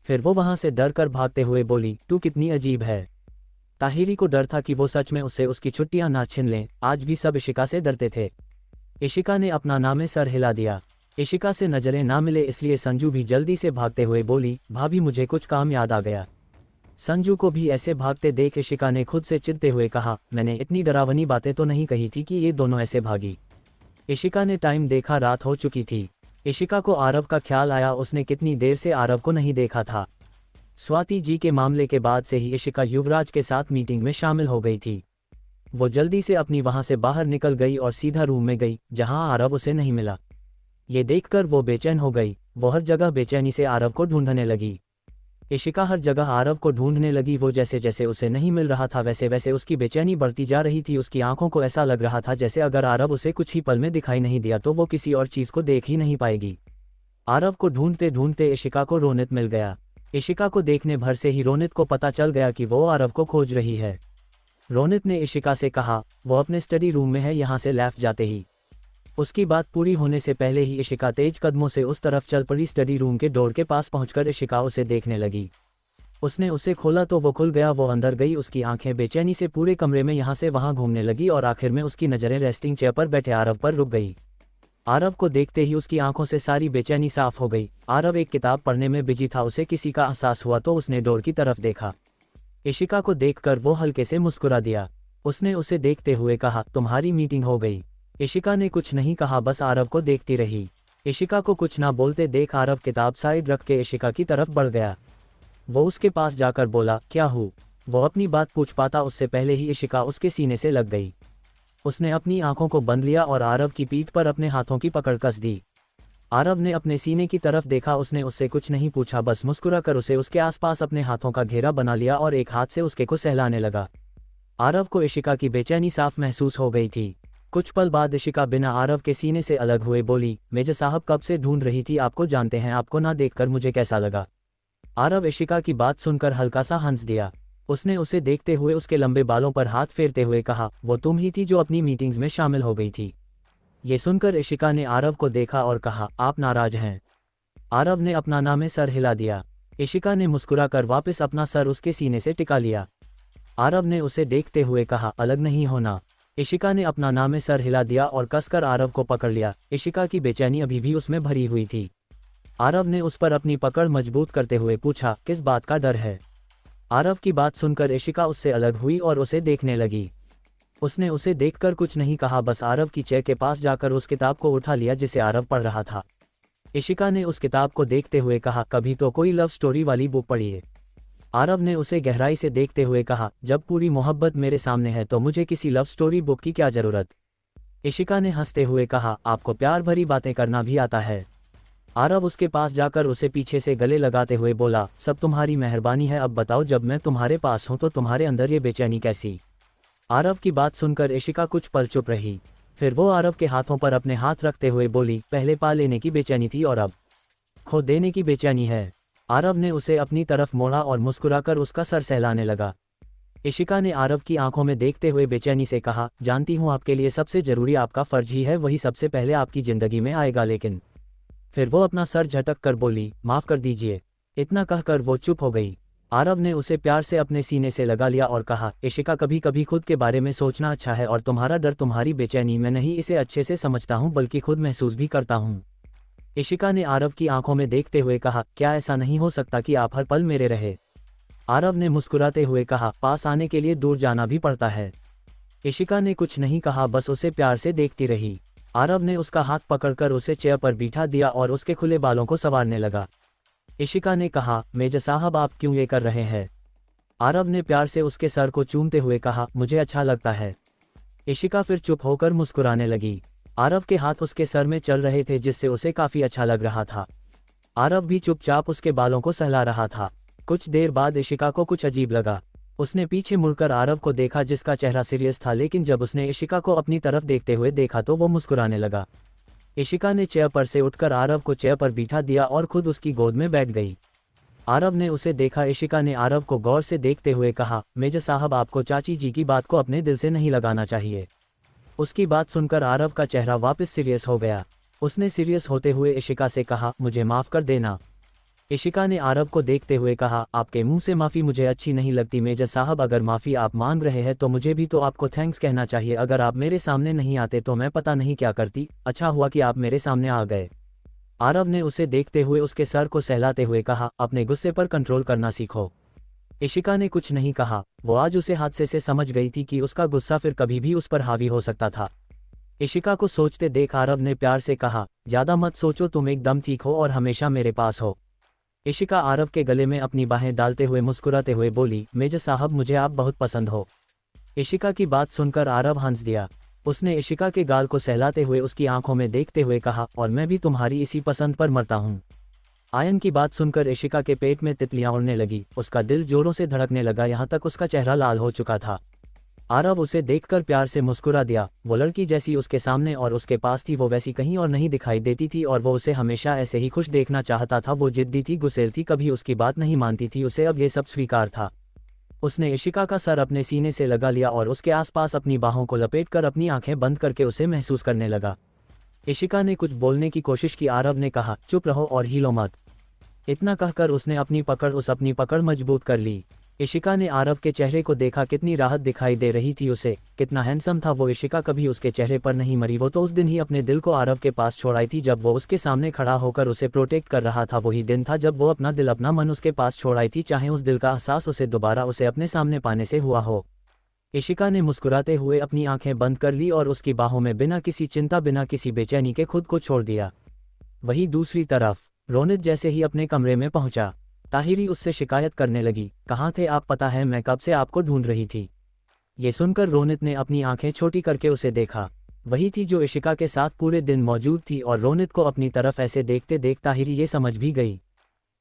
फिर वो वहां से डर कर भागते हुए बोली, तू कितनी अजीब है। ताहिरी को डर था कि वो सच में उससे उसकी छुट्टियां ना छीन लें। आज भी सब इशिका से डरते थे। इशिका ने अपना नामे सर हिला दिया। इशिका से नजरें ना मिले इसलिए संजू भी जल्दी से भागते हुए बोली, भाभी मुझे कुछ काम याद आ गया। संजू को भी ऐसे भागते देख इशिका ने खुद से चिढ़ते हुए कहा, मैंने इतनी डरावनी बातें तो नहीं कही थी कि ये दोनों ऐसे भागी। इशिका ने टाइम देखा, रात हो चुकी थी। इशिका को आरव का ख्याल आया, उसने कितनी देर से आरव को नहीं देखा था। स्वाति जी के मामले के बाद से ही इशिका युवराज के साथ मीटिंग में शामिल हो गई थी। वो जल्दी से अपनी वहां से बाहर निकल गई और सीधा रूम में गई जहां आरव उसे नहीं मिला। ये देखकर वो बेचैन हो गई। वो हर जगह बेचैनी से आरव को ढूंढने लगी। इशिका हर जगह आरव को ढूंढने लगी। वो जैसे जैसे उसे नहीं मिल रहा था वैसे वैसे उसकी बेचैनी बढ़ती जा रही थी। उसकी आंखों को ऐसा लग रहा था जैसे अगर आरव उसे कुछ ही पल में दिखाई नहीं दिया तो वो किसी और चीज को देख ही नहीं पाएगी। आरव को ढूंढते ढूंढते इशिका को रोनित मिल गया। इशिका को देखने भर से ही रोनित को पता चल गया कि वो आरव को खोज रही है। रोनित ने इशिका से कहा, वो अपने स्टडी रूम में है, यहाँ से लेफ्ट जाते ही। उसकी बात पूरी होने से पहले ही इशिका तेज कदमों से उस तरफ चल पड़ी। स्टडी रूम के डोर के पास पहुंचकर इशिका उसे देखने लगी। उसने उसे खोला तो वो खुल गया। वो अंदर गई। उसकी आंखें बेचैनी से पूरे कमरे में यहाँ से वहां घूमने लगी और आखिर में उसकी नज़रें रेस्टिंग चेयर पर बैठे आरव पर रुक गई। आरव को देखते ही उसकी आंखों से सारी बेचैनी साफ हो गई। आरव एक किताब पढ़ने में बिजी था। उसे किसी का एहसास हुआ तो उसने डोर की तरफ देखा। इशिका को देखकर वो हल्के से मुस्कुरा दिया। उसने उसे देखते हुए कहा, तुम्हारी मीटिंग हो गई। इशिका ने कुछ नहीं कहा, बस आरव को देखती रही। इशिका को कुछ ना बोलते देख आरव किताब साइड रख के इशिका की तरफ बढ़ गया। वो उसके पास जाकर बोला, क्या हूँ। वो अपनी बात पूछ पाता उससे पहले ही इशिका उसके सीने से लग गई। उसने अपनी आंखों को बंद लिया और आरव की पीठ पर अपने हाथों की पकड़ कस दी। आरव ने अपने सीने की तरफ देखा। उसने उससे कुछ नहीं पूछा, बस मुस्कुरा कर उसे उसके आसपास अपने हाथों का घेरा बना लिया और एक हाथ से उसके को सहलाने लगा। आरव को इशिका की बेचैनी साफ महसूस हो गई थी। कुछ पल बाद इशिका बिना आरव के सीने से अलग हुए बोली, मेजर साहब कब से ढूंढ रही थी आपको, जानते हैं आपको ना देखकर मुझे कैसा लगा। आरव इशिका की बात सुनकर हल्का सा हंस दिया। उसने उसे देखते हुए उसके लंबे बालों पर हाथ फेरते हुए कहा, वो तुम ही थी जो अपनी मीटिंग्स में शामिल हो गई थी। ये सुनकर इशिका ने आरव को देखा और कहा, आप नाराज हैं। आरव ने अपना नामे सर हिला दिया। इशिका ने मुस्कुराकर वापस अपना सर उसके सीने से टिका लिया। आरव ने उसे देखते हुए कहा, अलग नहीं होना। इशिका ने अपना नामे सर हिला दिया और कसकर आरव को पकड़ लिया। इशिका की बेचैनी अभी भी उसमें भरी हुई थी। आरव ने उस पर अपनी पकड़ मजबूत करते हुए पूछा, किस बात का डर है। आरव की बात सुनकर इशिका उससे अलग हुई और उसे देखने लगी। उसने उसे देखकर कुछ नहीं कहा, बस आरव की चेयर के पास जाकर उस किताब को उठा लिया जिसे आरव पढ़ रहा था। इशिका ने उस किताब को देखते हुए कहा, कभी तो कोई लव स्टोरी वाली बुक पढ़िए। आरव ने उसे गहराई से देखते हुए कहा, जब पूरी मोहब्बत मेरे सामने है तो मुझे किसी लव स्टोरी बुक की क्या जरूरत। इशिका ने हंसते हुए कहा, आपको प्यार भरी बातें करना भी आता है। आरव उसके पास जाकर उसे पीछे से गले लगाते हुए बोला, सब तुम्हारी मेहरबानी है, अब बताओ जब मैं तुम्हारे पास हूं तो तुम्हारे अंदर ये बेचैनी कैसी। आरव की बात सुनकर इशिका कुछ पल चुप रही। फिर वो आरव के हाथों पर अपने हाथ रखते हुए बोली, पहले पा लेने की बेचैनी थी और अब खो देने की बेचैनी है। आरव ने उसे अपनी तरफ मोड़ा और मुस्कुराकर उसका सर सहलाने लगा। इशिका ने आरव की आंखों में देखते हुए बेचैनी से कहा, जानती हूँ आपके लिए सबसे जरूरी आपका फर्ज ही है, वही सबसे पहले आपकी जिंदगी में आएगा, लेकिन फिर वो अपना सर झटक कर बोली, माफ कर दीजिए। इतना कहकर वो चुप हो गई। आरव ने उसे प्यार से अपने सीने से लगा लिया और कहा, इशिका कभी कभी खुद के बारे में सोचना अच्छा है और तुम्हारा डर, तुम्हारी बेचैनी मैं नहीं इसे अच्छे से समझता हूँ बल्कि खुद महसूस भी करता हूँ। इशिका ने आरव की आंखों में देखते हुए कहा, क्या ऐसा नहीं हो सकता कि आप हर पल मेरे रहे। आरव ने मुस्कुराते हुए कहा, पास आने के लिए दूर जाना भी पड़ता है। इशिका ने कुछ नहीं कहा, बस उसे प्यार से देखती रही। आरव ने उसका हाथ पकड़कर उसे चेयर पर बिठा दिया और उसके खुले बालों को संवारने लगा। इशिका ने कहा, मेजर साहब आप क्यों ये कर रहे हैं। आरव ने प्यार से उसके सर को चूमते हुए कहा, मुझे अच्छा लगता है। इशिका फिर चुप होकर मुस्कुराने लगी। आरव के हाथ उसके सर में चल रहे थे जिससे उसे काफी अच्छा लग रहा था। आरव भी चुपचाप उसके बालों को सहला रहा था। कुछ देर बाद इशिका को कुछ अजीब लगा। उसने पीछे मुड़कर आरव को देखा जिसका चेहरा सीरियस था, लेकिन जब उसने इशिका को अपनी तरफ देखते हुए देखा तो वो मुस्कुराने लगा। इशिका ने चेयर पर से उठकर आरव को चेयर पर बिठा दिया और खुद उसकी गोद में बैठ गई। आरव ने उसे देखा। इशिका ने आरव को गौर से देखते हुए कहा, मेजर साहब आपको चाची जी की बात को अपने दिल से नहीं लगाना चाहिए। उसकी बात सुनकर आरव का चेहरा वापस सीरियस हो गया। उसने सीरियस होते हुए इशिका से कहा, मुझे माफ कर देना। इशिका ने आरव को देखते हुए कहा, आपके मुंह से माफ़ी मुझे अच्छी नहीं लगती मेजर साहब, अगर माफ़ी आप मांग रहे हैं तो मुझे भी तो आपको थैंक्स कहना चाहिए। अगर आप मेरे सामने नहीं आते तो मैं पता नहीं क्या करती। अच्छा हुआ कि आप मेरे सामने आ गए। आरव ने उसे देखते हुए उसके सर को सहलाते हुए कहा, अपने गुस्से पर कंट्रोल करना सीखो। इशिका ने कुछ नहीं कहा। वो आज उसे हादसे से समझ गई थी कि उसका गुस्सा फिर कभी भी उस पर हावी हो सकता था। इशिका को सोचते देख आरव ने प्यार से कहा, ज़्यादा मत सोचो, तुम एकदम ठीक हो और हमेशा मेरे पास हो। इशिका आरव के गले में अपनी बाहें डालते हुए मुस्कुराते हुए बोली, मेजर साहब मुझे आप बहुत पसंद हो। इशिका की बात सुनकर आरव हंस दिया। उसने इशिका के गाल को सहलाते हुए उसकी आंखों में देखते हुए कहा, और मैं भी तुम्हारी इसी पसंद पर मरता हूँ। आयन की बात सुनकर इशिका के पेट में तितलियां उड़ने लगी। उसका दिल जोरों से धड़कने लगा, यहाँ तक उसका चेहरा लाल हो चुका था। आरव उसे देखकर प्यार से मुस्कुरा दिया। वो लड़की जैसी उसके सामने और उसके पास थी वो वैसी कहीं और नहीं दिखाई देती थी और वो उसे हमेशा ऐसे ही खुश देखना चाहता था। वो जिद्दी थी, गुस्सैल थी, कभी उसकी बात नहीं मानती थी। उसे अब ये सब स्वीकार था। उसने इशिका का सर अपने सीने से लगा लिया और उसके आसपास अपनी बाहों को लपेटकर अपनी आंखें बंद करके उसे महसूस करने लगा। इशिका ने कुछ बोलने की कोशिश की। आरव ने कहा, चुप रहो और हिलो मत। इतना कहकर उसने अपनी पकड़ मजबूत कर ली। इशिका ने आरव के चेहरे को देखा, कितनी राहत दिखाई दे रही थी उसे, कितना हैंडसम था वो। इशिका कभी उसके चेहरे पर नहीं मरी। वो तो उस दिन ही अपने दिल को आरव के पास छोड़ आई थी, जब वो उसके सामने खड़ा होकर उसे प्रोटेक्ट कर रहा था। वही दिन था जब वो अपना दिल अपना मन उसके पास छोड़ आई थी, चाहे उस दिल का एहसास उसे दोबारा उसे अपने सामने पाने से हुआ हो। इशिका ने मुस्कुराते हुए अपनी आंखें बंद कर ली और उसकी बाहों में बिना किसी चिंता, बिना किसी बेचैनी के खुद को छोड़ दिया। वहीं दूसरी तरफ रोनित जैसे ही अपने कमरे में पहुंचा, ताहिरी उससे शिकायत करने लगी, कहाँ थे आप, पता है मैं कब से आपको ढूंढ रही थी। ये सुनकर रोनित ने अपनी आंखें छोटी करके उसे देखा। वही थी जो इशिका के साथ पूरे दिन मौजूद थी और रोनित को अपनी तरफ ऐसे देखते देख ताहिरी ये समझ भी गई।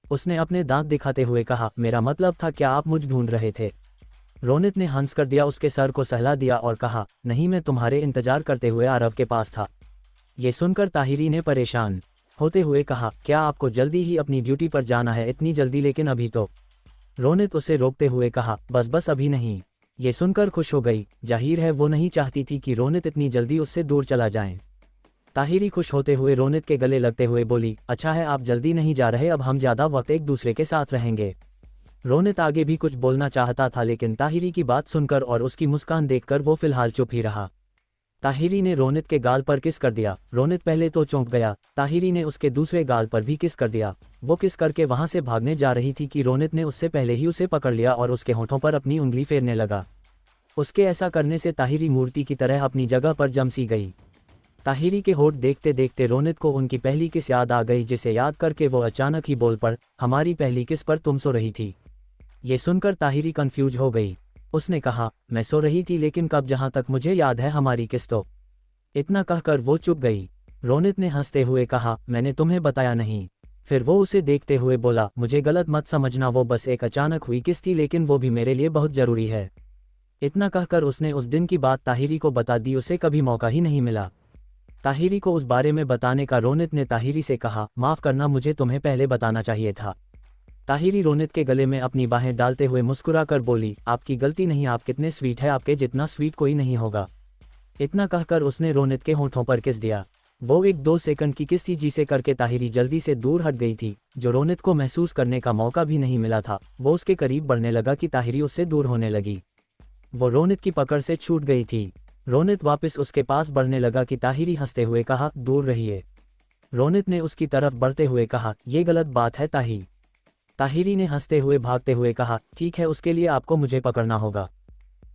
उसने अपने दांत दिखाते हुए कहा, मेरा मतलब था क्या आप मुझ ढूंढ रहे थे। रोनित ने हंस कर दिया, उसके सर को सहला दिया और कहा, नहीं मैं तुम्हारे इंतजार करते हुए आरव के पास था। ये सुनकर ताहिरी ने परेशान होते हुए कहा, क्या आपको जल्दी ही अपनी ड्यूटी पर जाना है, इतनी जल्दी, लेकिन अभी तो। रोनित उसे रोकते हुए कहा, बस अभी नहीं। ये सुनकर खुश हो गई। जाहिर है वो नहीं चाहती थी कि रोनित इतनी जल्दी उससे दूर चला जाए। ताहिरी खुश होते हुए रोनित के गले लगते हुए बोली, अच्छा है आप जल्दी नहीं जा रहे, अब हम ज़्यादा वक्त एक दूसरे के साथ रहेंगे। रोनित आगे भी कुछ बोलना चाहता था, लेकिन ताहिरी की बात सुनकर और उसकी मुस्कान देखकर वो फिलहाल चुप ही रहा। ताहिरी ने रोनित के गाल पर किस कर दिया। रोनित पहले तो चौंक गया, ताहिरी ने उसके दूसरे गाल पर भी किस कर दिया। वो किस करके वहां से भागने जा रही थी कि रोनित ने उससे पहले ही उसे पकड़ लिया और उसके होठों पर अपनी उंगली फेरने लगा। उसके ऐसा करने से ताहिरी मूर्ति की तरह अपनी जगह पर जम सी गई। ताहिरी के होठ देखते देखते रोनित को उनकी पहली किस याद आ गई, जिसे याद करके वो अचानक ही बोल पड़, हमारी पहली किस पर तुम सो रही थी। ये सुनकर ताहिरी कंफ्यूज हो गई। उसने कहा, मैं सो रही थी, लेकिन कब, जहां तक मुझे याद है हमारी किस तो। इतना कहकर वो चुप गई। रोनित ने हंसते हुए कहा, मैंने तुम्हें बताया नहीं। फिर वो उसे देखते हुए बोला, मुझे गलत मत समझना, वो बस एक अचानक हुई किस थी, लेकिन वो भी मेरे लिए बहुत ज़रूरी है। इतना कहकर उसने उस दिन की बात ताहिरी को बता दी। उसे कभी मौका ही नहीं मिला ताहिरी को उस बारे में बताने का। रोनित ने ताहिरी से कहा, माफ़ करना, मुझे तुम्हें पहले बताना चाहिए था। ताहिरी रोनित के गले में अपनी बाहें डालते हुए मुस्कुरा कर बोली, आपकी गलती नहीं, आप कितने स्वीट है, आपके जितना स्वीट कोई नहीं होगा। इतना कहकर उसने रोनित के होठों पर किस दिया। वो 1-2 सेकंड की किस थी जिसे करके ताहिरी जल्दी से दूर हट गई थी, जो रोनित को महसूस करने का मौका भी नहीं मिला था। वो उसके करीब बढ़ने लगा कि ताहिरी उससे दूर होने लगी। वो रोनित की पकड़ से छूट गई थी। रोनित वापस उसके पास बढ़ने लगा कि ताहिरी हंसते हुए कहा, दूर रहिए। रोनित ने उसकी तरफ बढ़ते हुए कहा, यह गलत बात है ताही। ताहिरी ने हंसते हुए भागते हुए कहा, ठीक है, उसके लिए आपको मुझे पकड़ना होगा।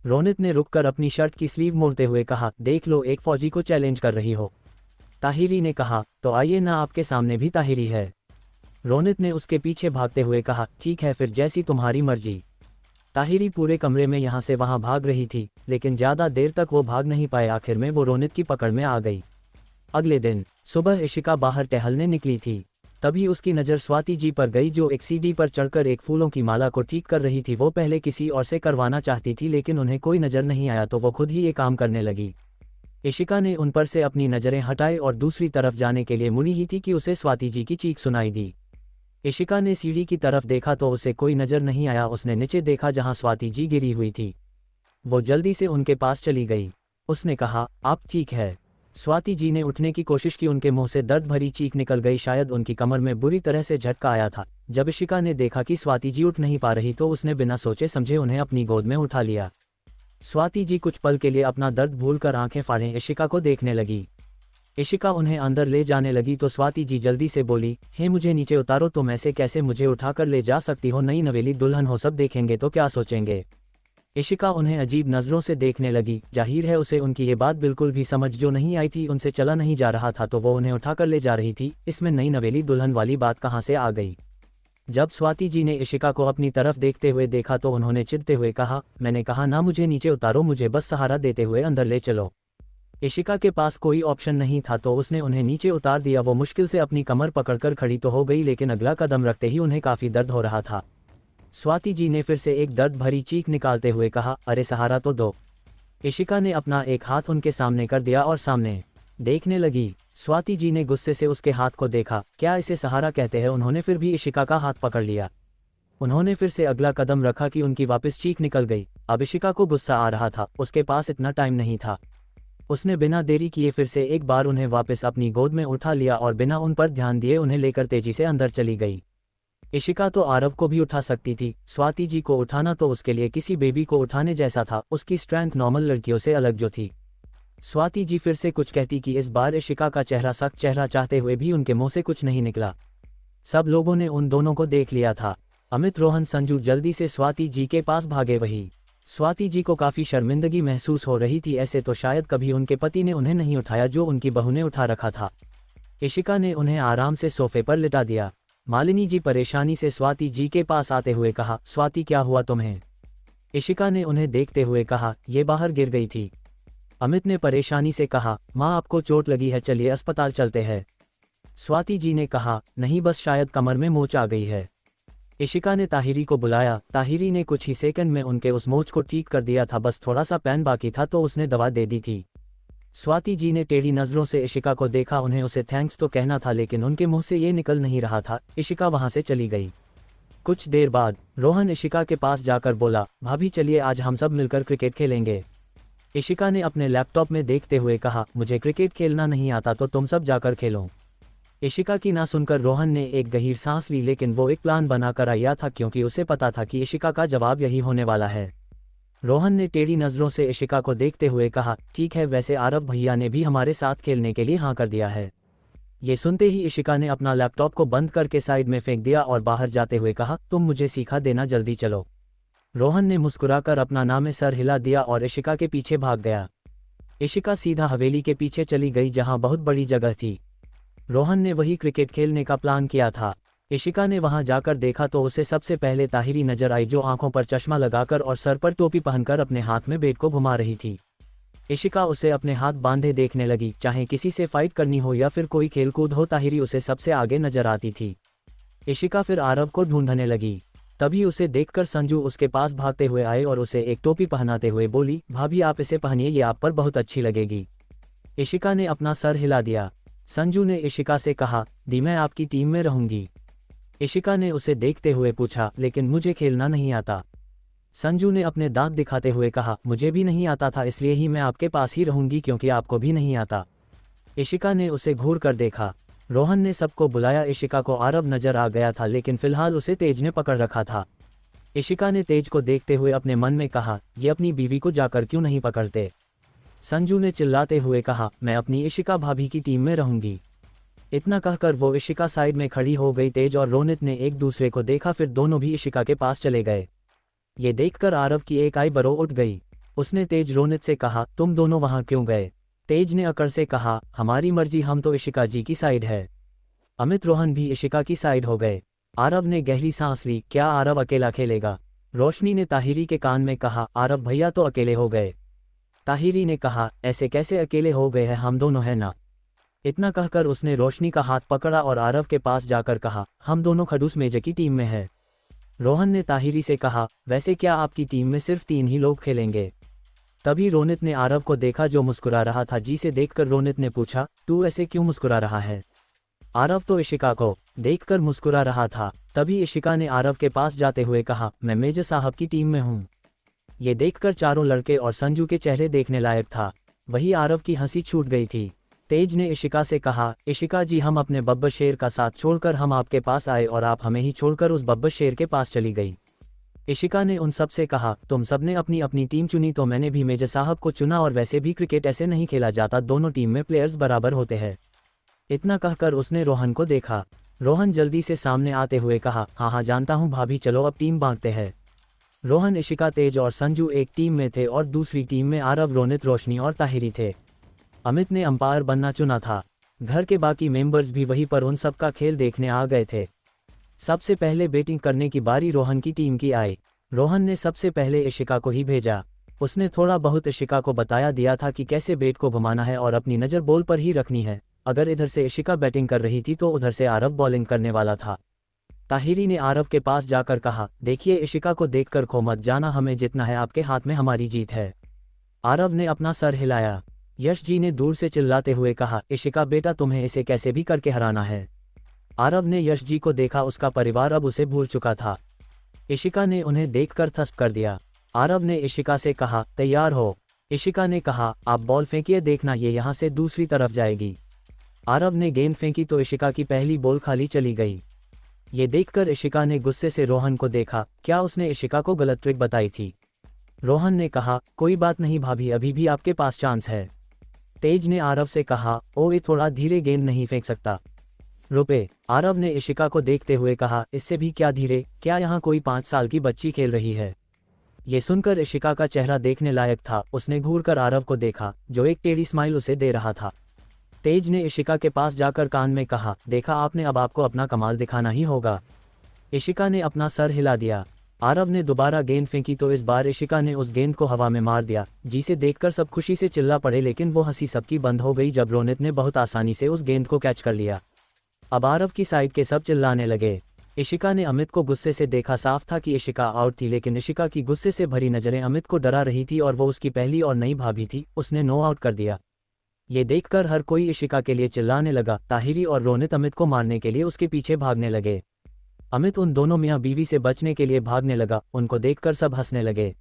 रोनित ने रुककर अपनी शर्ट की स्लीव मोड़ते हुए कहा, देख लो, एक फौजी को चैलेंज कर रही हो। ताहिरी ने कहा, तो आइए ना, आपके सामने भी ताहिरी है। रोनित ने उसके पीछे भागते हुए कहा, ठीक है, फिर जैसी तुम्हारी मर्जी। ताहिरी पूरे कमरे में यहाँ से वहाँ भाग रही थी, लेकिन ज़्यादा देर तक वो भाग नहीं पाए। आखिर में वो रोनित की पकड़ में आ गई। अगले दिन सुबह इशिका बाहर टहलने निकली थी। तभी उसकी नज़र स्वाति जी पर गई, जो एक सीढ़ी पर चढ़कर एक फूलों की माला को ठीक कर रही थी। वो पहले किसी और से करवाना चाहती थी, लेकिन उन्हें कोई नज़र नहीं आया तो वो खुद ही ये काम करने लगी। इशिका ने उन पर से अपनी नज़रें हटाई और दूसरी तरफ जाने के लिए मुड़ी ही थी कि उसे स्वाति जी की चीख सुनाई दी। इशिका ने सीढ़ी की तरफ देखा तो उसे कोई नज़र नहीं आया। उसने नीचे देखा जहाँ स्वाति जी गिरी हुई थी। वो जल्दी से उनके पास चली गई। उसने कहा, आप ठीक है? स्वाति जी ने उठने की कोशिश की, उनके मुंह से दर्द भरी चीख निकल गई, शायद उनकी कमर में बुरी तरह से झटका आया था। जब इशिका ने देखा कि स्वाति जी उठ नहीं पा रही तो उसने बिना सोचे समझे उन्हें अपनी गोद में उठा लिया। स्वाति जी कुछ पल के लिए अपना दर्द भूलकर आंखें फाड़े इशिका को देखने लगी। इशिका उन्हें अंदर ले जाने लगी तो स्वाति जी जल्दी से बोली, हे मुझे नीचे उतारो, तुम ऐसे कैसे मुझे उठाकर ले जा सकती हो, नई नवेली दुल्हन हो, सब देखेंगे तो क्या सोचेंगे। इशिका उन्हें अजीब नज़रों से देखने लगी। जाहिर है उसे उनकी ये बात बिल्कुल भी समझ जो नहीं आई थी, उनसे चला नहीं जा रहा था तो वो उन्हें उठाकर ले जा रही थी, इसमें नई नवेली दुल्हन वाली बात कहाँ से आ गई। जब स्वाति जी ने इशिका को अपनी तरफ देखते हुए देखा तो उन्होंने चिढ़ते हुए कहा, मैंने कहा ना मुझे नीचे उतारो, मुझे बस सहारा देते हुए अंदर ले चलो। इशिका के पास कोई ऑप्शन नहीं था तो उसने उन्हें नीचे उतार दिया। वो मुश्किल से अपनी कमर पकड़कर खड़ी तो हो गई, लेकिन अगला कदम रखते ही उन्हें काफ़ी दर्द हो रहा था। स्वाति जी ने फिर से एक दर्द भरी चीख निकालते हुए कहा, अरे सहारा तो दो। इशिका ने अपना एक हाथ उनके सामने कर दिया और सामने देखने लगी। स्वाति जी ने गुस्से से उसके हाथ को देखा, क्या इसे सहारा कहते हैं। उन्होंने फिर भी इशिका का हाथ पकड़ लिया। उन्होंने फिर से अगला कदम रखा कि उनकी वापस चीख निकल गई। अब इशिका को गुस्सा आ रहा था, उसके पास इतना टाइम नहीं था। उसने बिना देरी किए फिर से एक बार उन्हें वापस अपनी गोद में उठा लिया और बिना उन पर ध्यान दिए उन्हें लेकर तेजी से अंदर चली गई। इशिका तो आरव को भी उठा सकती थी, स्वाति जी को उठाना तो उसके लिए किसी बेबी को उठाने जैसा था, उसकी स्ट्रेंथ नॉर्मल लड़कियों से अलग जो थी। स्वाति जी फिर से कुछ कहती कि इस बार इशिका का चेहरा सख्त चेहरा चाहते हुए भी उनके मुंह से कुछ नहीं निकला। सब लोगों ने उन दोनों को देख लिया था। अमित, रोहन, संजू जल्दी से स्वाति जी के पास भागे। वही स्वाति जी को काफ़ी शर्मिंदगी महसूस हो रही थी, ऐसे तो शायद कभी उनके पति ने उन्हें नहीं उठाया जो उनकी बहू ने उठा रखा था। इशिका ने उन्हें आराम से सोफे पर लिटा दिया। मालिनी जी परेशानी से स्वाति जी के पास आते हुए कहा, स्वाति क्या हुआ तुम्हें। इशिका ने उन्हें देखते हुए कहा, ये बाहर गिर गई थी। अमित ने परेशानी से कहा, माँ आपको चोट लगी है, चलिए अस्पताल चलते हैं। स्वाति जी ने कहा, नहीं बस शायद कमर में मोच आ गई है। इशिका ने ताहिरी को बुलाया। ताहिरी ने कुछ ही सेकंड में उनके उस मोच को ठीक कर दिया था, बस थोड़ा सा पेन बाकी था तो उसने दवा दे दी थी। स्वाति जी ने टेढ़ी नज़रों से इशिका को देखा, उन्हें उसे थैंक्स तो कहना था लेकिन उनके मुंह से ये निकल नहीं रहा था। इशिका वहाँ से चली गई। कुछ देर बाद रोहन इशिका के पास जाकर बोला, भाभी चलिए आज हम सब मिलकर क्रिकेट खेलेंगे। इशिका ने अपने लैपटॉप में देखते हुए कहा, मुझे क्रिकेट खेलना नहीं आता तो तुम सब जाकर खेलो। इशिका की ना सुनकर रोहन ने एक गहीर सांस ली, लेकिन वो एक प्लान बनाकर आया था क्योंकि उसे पता था कि इशिका का जवाब यही होने वाला है। रोहन ने टेढ़ी नज़रों से इशिका को देखते हुए कहा, ठीक है, वैसे आरव भैया ने भी हमारे साथ खेलने के लिए हाँ कर दिया है। ये सुनते ही इशिका ने अपना लैपटॉप को बंद करके साइड में फेंक दिया और बाहर जाते हुए कहा, तुम मुझे सिखा देना, जल्दी चलो। रोहन ने मुस्कुराकर अपना नाम में सर हिला दिया और इशिका के पीछे भाग गया। इशिका सीधा हवेली के पीछे चली गई जहाँ बहुत बड़ी जगह थी। रोहन ने वही क्रिकेट खेलने का प्लान किया था। इशिका ने वहां जाकर देखा तो उसे सबसे पहले ताहिरी नजर आई जो आंखों पर चश्मा लगाकर और सर पर टोपी पहनकर अपने हाथ में बैट को घुमा रही थी। इशिका उसे अपने हाथ बांधे देखने लगी। चाहे किसी से फाइट करनी हो या फिर कोई खेलकूद हो, ताहिरी उसे सबसे आगे नजर आती थी। इशिका फिर आरव को ढूंढने लगी। तभी उसे देखकर संजू उसके पास भागते हुए आए और उसे एक टोपी पहनाते हुए बोली, भाभी आप इसे पहनिए, ये आप पर बहुत अच्छी लगेगी। इशिका ने अपना सर हिला दिया। संजू ने इशिका से कहा, दी मैं आपकी टीम में रहूंगी। इशिका ने उसे देखते हुए पूछा, लेकिन मुझे खेलना नहीं आता। संजू ने अपने दांत दिखाते हुए कहा, मुझे भी नहीं आता था, इसलिए ही मैं आपके पास ही रहूंगी क्योंकि आपको भी नहीं आता। इशिका ने उसे घूर कर देखा। रोहन ने सबको बुलाया। इशिका को आरव नजर आ गया था लेकिन फिलहाल उसे तेज ने पकड़ रखा था। इशिका ने तेज को देखते हुए अपने मन में कहा, ये अपनी बीवी को जाकर क्यों नहीं पकड़ते। संजू ने चिल्लाते हुए कहा, मैं अपनी इशिका भाभी की टीम में रहूंगी। इतना कहकर वो इशिका साइड में खड़ी हो गई। तेज और रोनित ने एक दूसरे को देखा, फिर दोनों भी इशिका के पास चले गए। ये देखकर आरव की एक आई बरो उठ गई। उसने तेज रोनित से कहा, तुम दोनों वहां क्यों गए। तेज ने अकड़ से कहा, हमारी मर्जी, हम तो इशिका जी की साइड है। अमित रोहन भी इशिका की साइड हो गए। आरव ने गहरी सांस ली, क्या आरव अकेला खेलेगा। रोशनी ने ताहिरी के कान में कहा, आरव भैया तो अकेले हो गए। ताहिरी ने कहा, ऐसे कैसे अकेले हो गए हैं, हम दोनों है ना। इतना कहकर उसने रोशनी का हाथ पकड़ा और आरव के पास जाकर कहा, हम दोनों खडूस मेजर की टीम में है। रोहन ने ताहिरी से कहा, वैसे क्या आपकी टीम में सिर्फ 3 ही लोग खेलेंगे। तभी रोनित ने आरव को देखा जो मुस्कुरा रहा था। जी से देखकर रोनित ने पूछा, तू ऐसे क्यों मुस्कुरा रहा है। आरव तो इशिका को देखकर मुस्कुरा रहा था। तभी इशिका ने आरव के पास जाते हुए कहा, मैं मेजर साहब की टीम में हूँ। ये देखकर चारों लड़के और संजू के चेहरे देखने लायक था। वही आरव की हंसी छूट गई थी। तेज ने इशिका से कहा, इशिका जी हम अपने बब्बर शेर का साथ छोड़कर हम आपके पास आए और आप हमें ही छोड़कर उस बब्बर शेर के पास चली गई। इशिका ने उन सब से कहा, तुम सबने अपनी अपनी टीम चुनी तो मैंने भी मेजर साहब को चुना और वैसे भी क्रिकेट ऐसे नहीं खेला जाता, दोनों टीम में प्लेयर्स बराबर होते हैं। इतना कहकर उसने रोहन को देखा। रोहन जल्दी से सामने आते हुए कहा, हाँ हाँ जानता हूँ भाभी, चलो अब टीम बांटते हैं। रोहन, इशिका, तेज और संजू एक टीम में थे और दूसरी टीम में आरव, रोनित, रोशनी और ताहिरी थे। अमित ने अंपायर बनना चुना था। घर के बाकी मेंबर्स भी वहीं पर उन सब का खेल देखने आ गए थे। सबसे पहले बैटिंग करने की बारी रोहन की टीम की आई। रोहन ने सबसे पहले इशिका को ही भेजा। उसने थोड़ा बहुत इशिका को बताया दिया था कि कैसे बैट को घुमाना है और अपनी नज़र बॉल पर ही रखनी है। अगर इधर से इशिका बैटिंग कर रही थी तो उधर से आरव बॉलिंग करने वाला था। ताहिरी ने आरव के पास जाकर कहा, देखिए इशिका को देखकर खो मत जाना, हमें जितना है आपके हाथ में हमारी जीत है। आरव ने अपना सर हिलाया। यश जी ने दूर से चिल्लाते हुए कहा, इशिका बेटा तुम्हें इसे कैसे भी करके हराना है। आरव ने यश जी को देखा, उसका परिवार अब उसे भूल चुका था। इशिका ने उन्हें देखकर थस्प कर दिया। आरव ने इशिका से कहा, तैयार हो। इशिका ने कहा, आप बॉल फेंकिए, देखना ये यहाँ से दूसरी तरफ जाएगी। आरव ने गेंद फेंकी तो इशिका की पहली बॉल खाली चली गई। ये देखकर इशिका ने गुस्से से रोहन को देखा, क्या उसने इशिका को गलत ट्रिक बताई थी। रोहन ने कहा, कोई बात नहीं भाभी, अभी भी आपके पास चांस है। तेज ने आरव से कहा, ओ ये थोड़ा धीरे गेंद नहीं फेंक सकता। रुपए। आरव ने इशिका को देखते हुए कहा, इससे भी क्या धीरे, क्या यहाँ कोई 5 साल की बच्ची खेल रही है। ये सुनकर इशिका का चेहरा देखने लायक था। उसने घूरकर आरव को देखा जो एक टेढ़ी स्माइल उसे दे रहा था। तेज ने इशिका के पास जाकर कान में कहा, देखा आपने, अब आपको अपना कमाल दिखाना ही होगा। इशिका ने अपना सर हिला दिया। आरव ने दोबारा गेंद फेंकी तो इस बार इशिका ने उस गेंद को हवा में मार दिया, जिसे देखकर सब खुशी से चिल्ला पड़े, लेकिन वो हंसी सबकी बंद हो गई जब रोनित ने बहुत आसानी से उस गेंद को कैच कर लिया। अब आरव की साइड के सब चिल्लाने लगे। इशिका ने अमित को गुस्से से देखा। साफ था कि इशिका आउट थी, लेकिन इशिका की गुस्से से भरी नजरें अमित को डरा रही थी और वो उसकी पहली और नई भाभी थी। उसने नो आउट कर दिया। ये देखकर हर कोई इशिका के लिए चिल्लाने लगा। ताहिरी और रोनित अमित को मारने के लिए उसके पीछे भागने लगे। अमित उन दोनों मियाँ बीवी से बचने के लिए भागने लगा। उनको देखकर सब हंसने लगे।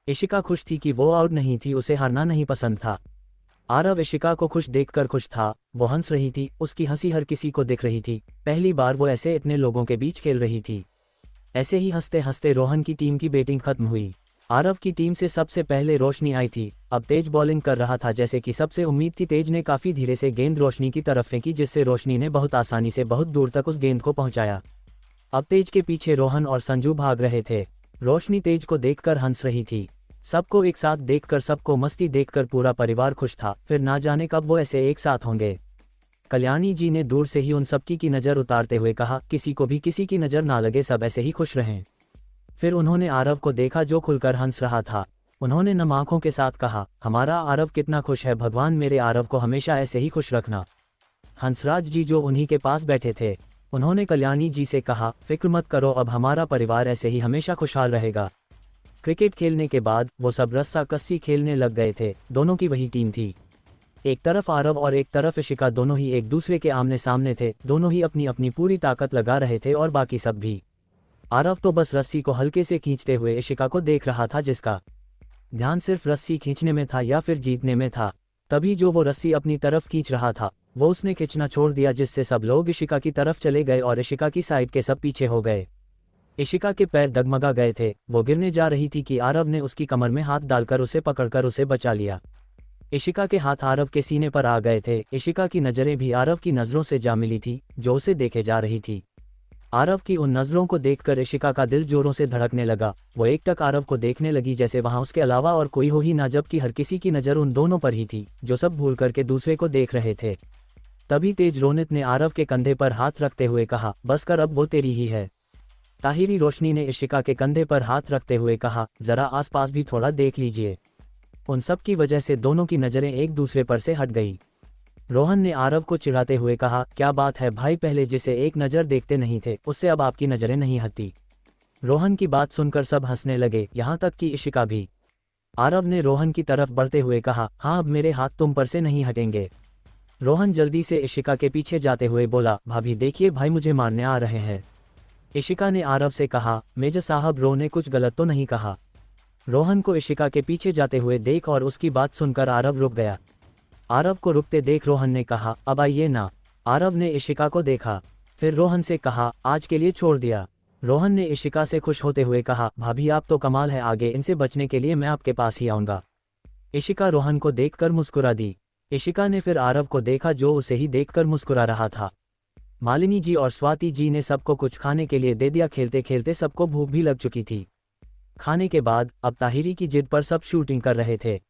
इशिका खुश थी कि वो आउट नहीं थी, उसे हारना नहीं पसंद था। आरव इशिका को खुश देखकर खुश था। वो हंस रही थी, उसकी हंसी हर किसी को दिख रही थी। पहली बार वो ऐसे इतने लोगों के बीच खेल रही थी। ऐसे ही हंसते हंसते रोहन की टीम की बैटिंग खत्म हुई। आरव की टीम से सबसे पहले रोशनी आई थी। अब तेज बॉलिंग कर रहा था। जैसे कि सबसे उम्मीद थी, तेज ने काफ़ी धीरे से गेंद रोशनी की तरफ फेंकी, जिससे रोशनी ने बहुत आसानी से बहुत दूर तक उस गेंद को पहुंचाया। अब तेज के पीछे रोहन और संजू भाग रहे थे। रोशनी तेज को देखकर हंस रही थी। सबको एक साथ देखकर, सबको मस्ती देखकर पूरा परिवार खुश था। फिर ना जाने कब वो ऐसे एक साथ होंगे। कल्याणी जी ने दूर से ही उन सबकी की नज़र उतारते हुए कहा, किसी को भी किसी की नज़र ना लगे, सब ऐसे ही खुश रहें। फिर उन्होंने आरव को देखा जो खुलकर हंस रहा था। उन्होंने नम आंखों के साथ कहा, हमारा आरव कितना खुश है, भगवान मेरे आरव को हमेशा ऐसे ही खुश रखना। हंसराज जी जो उन्हीं के पास बैठे थे, उन्होंने कल्याणी जी से कहा, फिक्र मत करो, अब हमारा परिवार ऐसे ही हमेशा खुशहाल रहेगा। क्रिकेट खेलने के बाद वो सब रस्सा कस्सी खेलने लग गए थे। दोनों की वही टीम थी। एक तरफ आरव और एक तरफ इशिका, दोनों ही एक दूसरे के आमने सामने थे। दोनों ही अपनी अपनी पूरी ताकत लगा रहे थे और बाकी सब भी। आरव तो बस रस्सी को हल्के से खींचते हुए इशिका को देख रहा था, जिसका ध्यान सिर्फ रस्सी खींचने में था या फिर जीतने में था। तभी जो वो रस्सी अपनी तरफ खींच रहा था, वो उसने खींचना छोड़ दिया, जिससे सब लोग इशिका की तरफ चले गए और इशिका की साइड के सब पीछे हो गए। इशिका के पैर डगमगा गए थे। वो गिरने जा रही थी कि आरव ने उसकी कमर में हाथ डालकर उसे पकड़कर उसे बचा लिया। इशिका के हाथ आरव के सीने पर आ गए थे। इशिका की नज़रें भी आरव की नज़रों से जा मिली थी, जो उसे देखे जा रही थी। आरव की उन नज़रों को देखकर इशिका का दिल जोरों से धड़कने लगा। वो एकटक आरव को देखने लगी, जैसे वहाँ उसके अलावा और कोई हो ही ना, जबकि हर किसी की नज़र उन दोनों पर ही थी, जो सब भूल करके दूसरे को देख रहे थे। तभी तेज रोनित ने आरव के कंधे पर हाथ रखते हुए कहा, बस कर, अब वो तेरी ही है। ताहिरी रोशनी ने इशिका के कंधे पर हाथ रखते हुए कहा, जरा आसपास भी थोड़ा देख लीजिए। उन सब की वजह से दोनों की नज़रें एक दूसरे पर से हट गई। रोहन ने आरव को चिढ़ाते हुए कहा, क्या बात है भाई, पहले जिसे एक नज़र देखते नहीं थे, उससे अब आपकी नज़रें नहीं हटती। रोहन की बात सुनकर सब हंसने लगे, यहाँ तक कि इशिका भी। आरव ने रोहन की तरफ बढ़ते हुए कहा, हाँ अब मेरे हाथ तुम पर से नहीं हटेंगे। रोहन जल्दी से इशिका के पीछे जाते हुए बोला, भाभी देखिए भाई मुझे मारने आ रहे हैं। इशिका ने आरव से कहा, मेजर साहब रो ने कुछ गलत तो नहीं कहा। रोहन को इशिका के पीछे जाते हुए देख और उसकी बात सुनकर आरव रुक गया। आरव को रुकते देख रोहन ने कहा, अब आइए ना। आरव ने इशिका को देखा, फिर रोहन से कहा, आज के लिए छोड़ दिया। रोहन ने इशिका से खुश होते हुए कहा, भाभी आप तो कमाल है, आगे इनसे बचने के लिए मैं आपके पास ही आऊँगा। इशिका रोहन को देखकर मुस्कुरा दी। इशिका ने फिर आरव को देखा जो उसे ही देखकर मुस्कुरा रहा था। मालिनी जी और स्वाति जी ने सबको कुछ खाने के लिए दे दिया। खेलते खेलते सबको भूख भी लग चुकी थी। खाने के बाद अब ताहिरी की जिद पर सब शूटिंग कर रहे थे।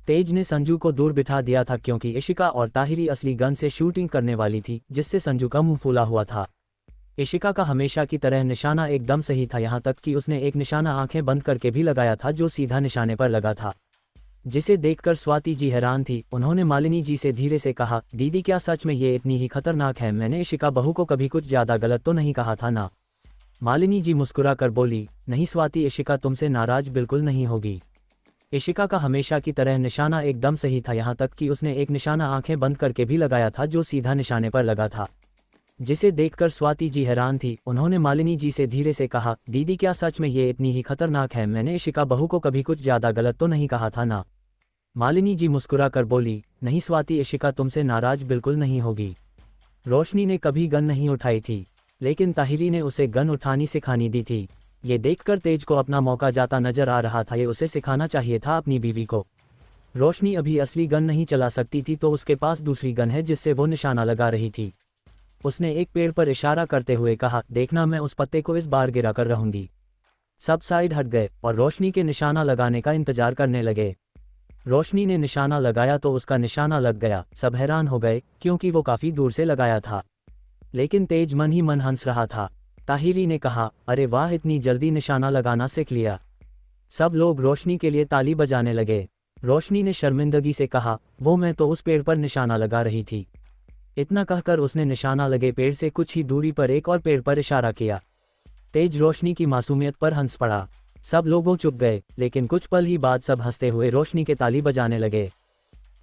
तेज ने संजू को दूर बिठा दिया था क्योंकि इशिका और ताहिरी असली गन से शूटिंग करने वाली थी, जिससे संजू का मुंह फूला हुआ था। इशिका का हमेशा की तरह निशाना एकदम सही था, यहाँ तक कि उसने एक निशाना आंखें बंद करके भी लगाया था जो सीधा निशाने पर लगा था, जिसे देखकर स्वाति जी हैरान थी। उन्होंने मालिनी जी से धीरे से कहा, दीदी क्या सच में ये इतनी ही खतरनाक है? मैंने इशिका बहू को कभी कुछ ज़्यादा गलत तो नहीं कहा था ना? मालिनी जी मुस्कुरा कर बोली, नहीं स्वाति, इशिका तुमसे नाराज बिल्कुल नहीं होगी। इशिका का हमेशा की तरह निशाना एकदम सही था, यहाँ तक कि उसने एक निशाना आंखें बंद करके भी लगाया था जो सीधा निशाने पर लगा था, जिसे देखकर स्वाति जी हैरान थी। उन्होंने मालिनी जी से धीरे से कहा, दीदी क्या सच में ये इतनी ही खतरनाक है? मैंने इशिका बहू को कभी कुछ ज़्यादा गलत तो नहीं कहा था ना? मालिनी जी मुस्कुरा कर बोली, नहीं स्वाति, इशिका तुमसे नाराज बिल्कुल नहीं होगी। रोशनी ने कभी गन नहीं उठाई थी, लेकिन ताहिरी ने उसे गन उठानी सिखानी दी थी। ये देखकर तेज को अपना मौका जाता नजर आ रहा था, ये उसे सिखाना चाहिए था अपनी बीवी को। रोशनी अभी असली गन नहीं चला सकती थी, तो उसके पास दूसरी गन है जिससे वो निशाना लगा रही थी। उसने एक पेड़ पर इशारा करते हुए कहा, देखना मैं उस पत्ते को इस बार गिरा कर रहूंगी। सब साइड हट गए और रोशनी के निशाना लगाने का इंतजार करने लगे। रोशनी ने निशाना लगाया तो उसका निशाना लग गया। सब हैरान हो गए क्योंकि वो काफ़ी दूर से लगाया था, लेकिन तेज मन ही मन हंस रहा था। ताहिरी ने कहा, अरे वाह, इतनी जल्दी निशाना लगाना सीख लिया। सब लोग रोशनी के लिए ताली बजाने लगे। रोशनी ने शर्मिंदगी से कहा, वो मैं तो उस पेड़ पर निशाना लगा रही थी। इतना कहकर उसने निशाना लगे पेड़ से कुछ ही दूरी पर एक और पेड़ पर इशारा किया। तेज रोशनी की मासूमियत पर हंस पड़ा। सब लोगों चुप गए, लेकिन कुछ पल ही बाद सब हंसते हुए रोशनी के ताली बजाने लगे।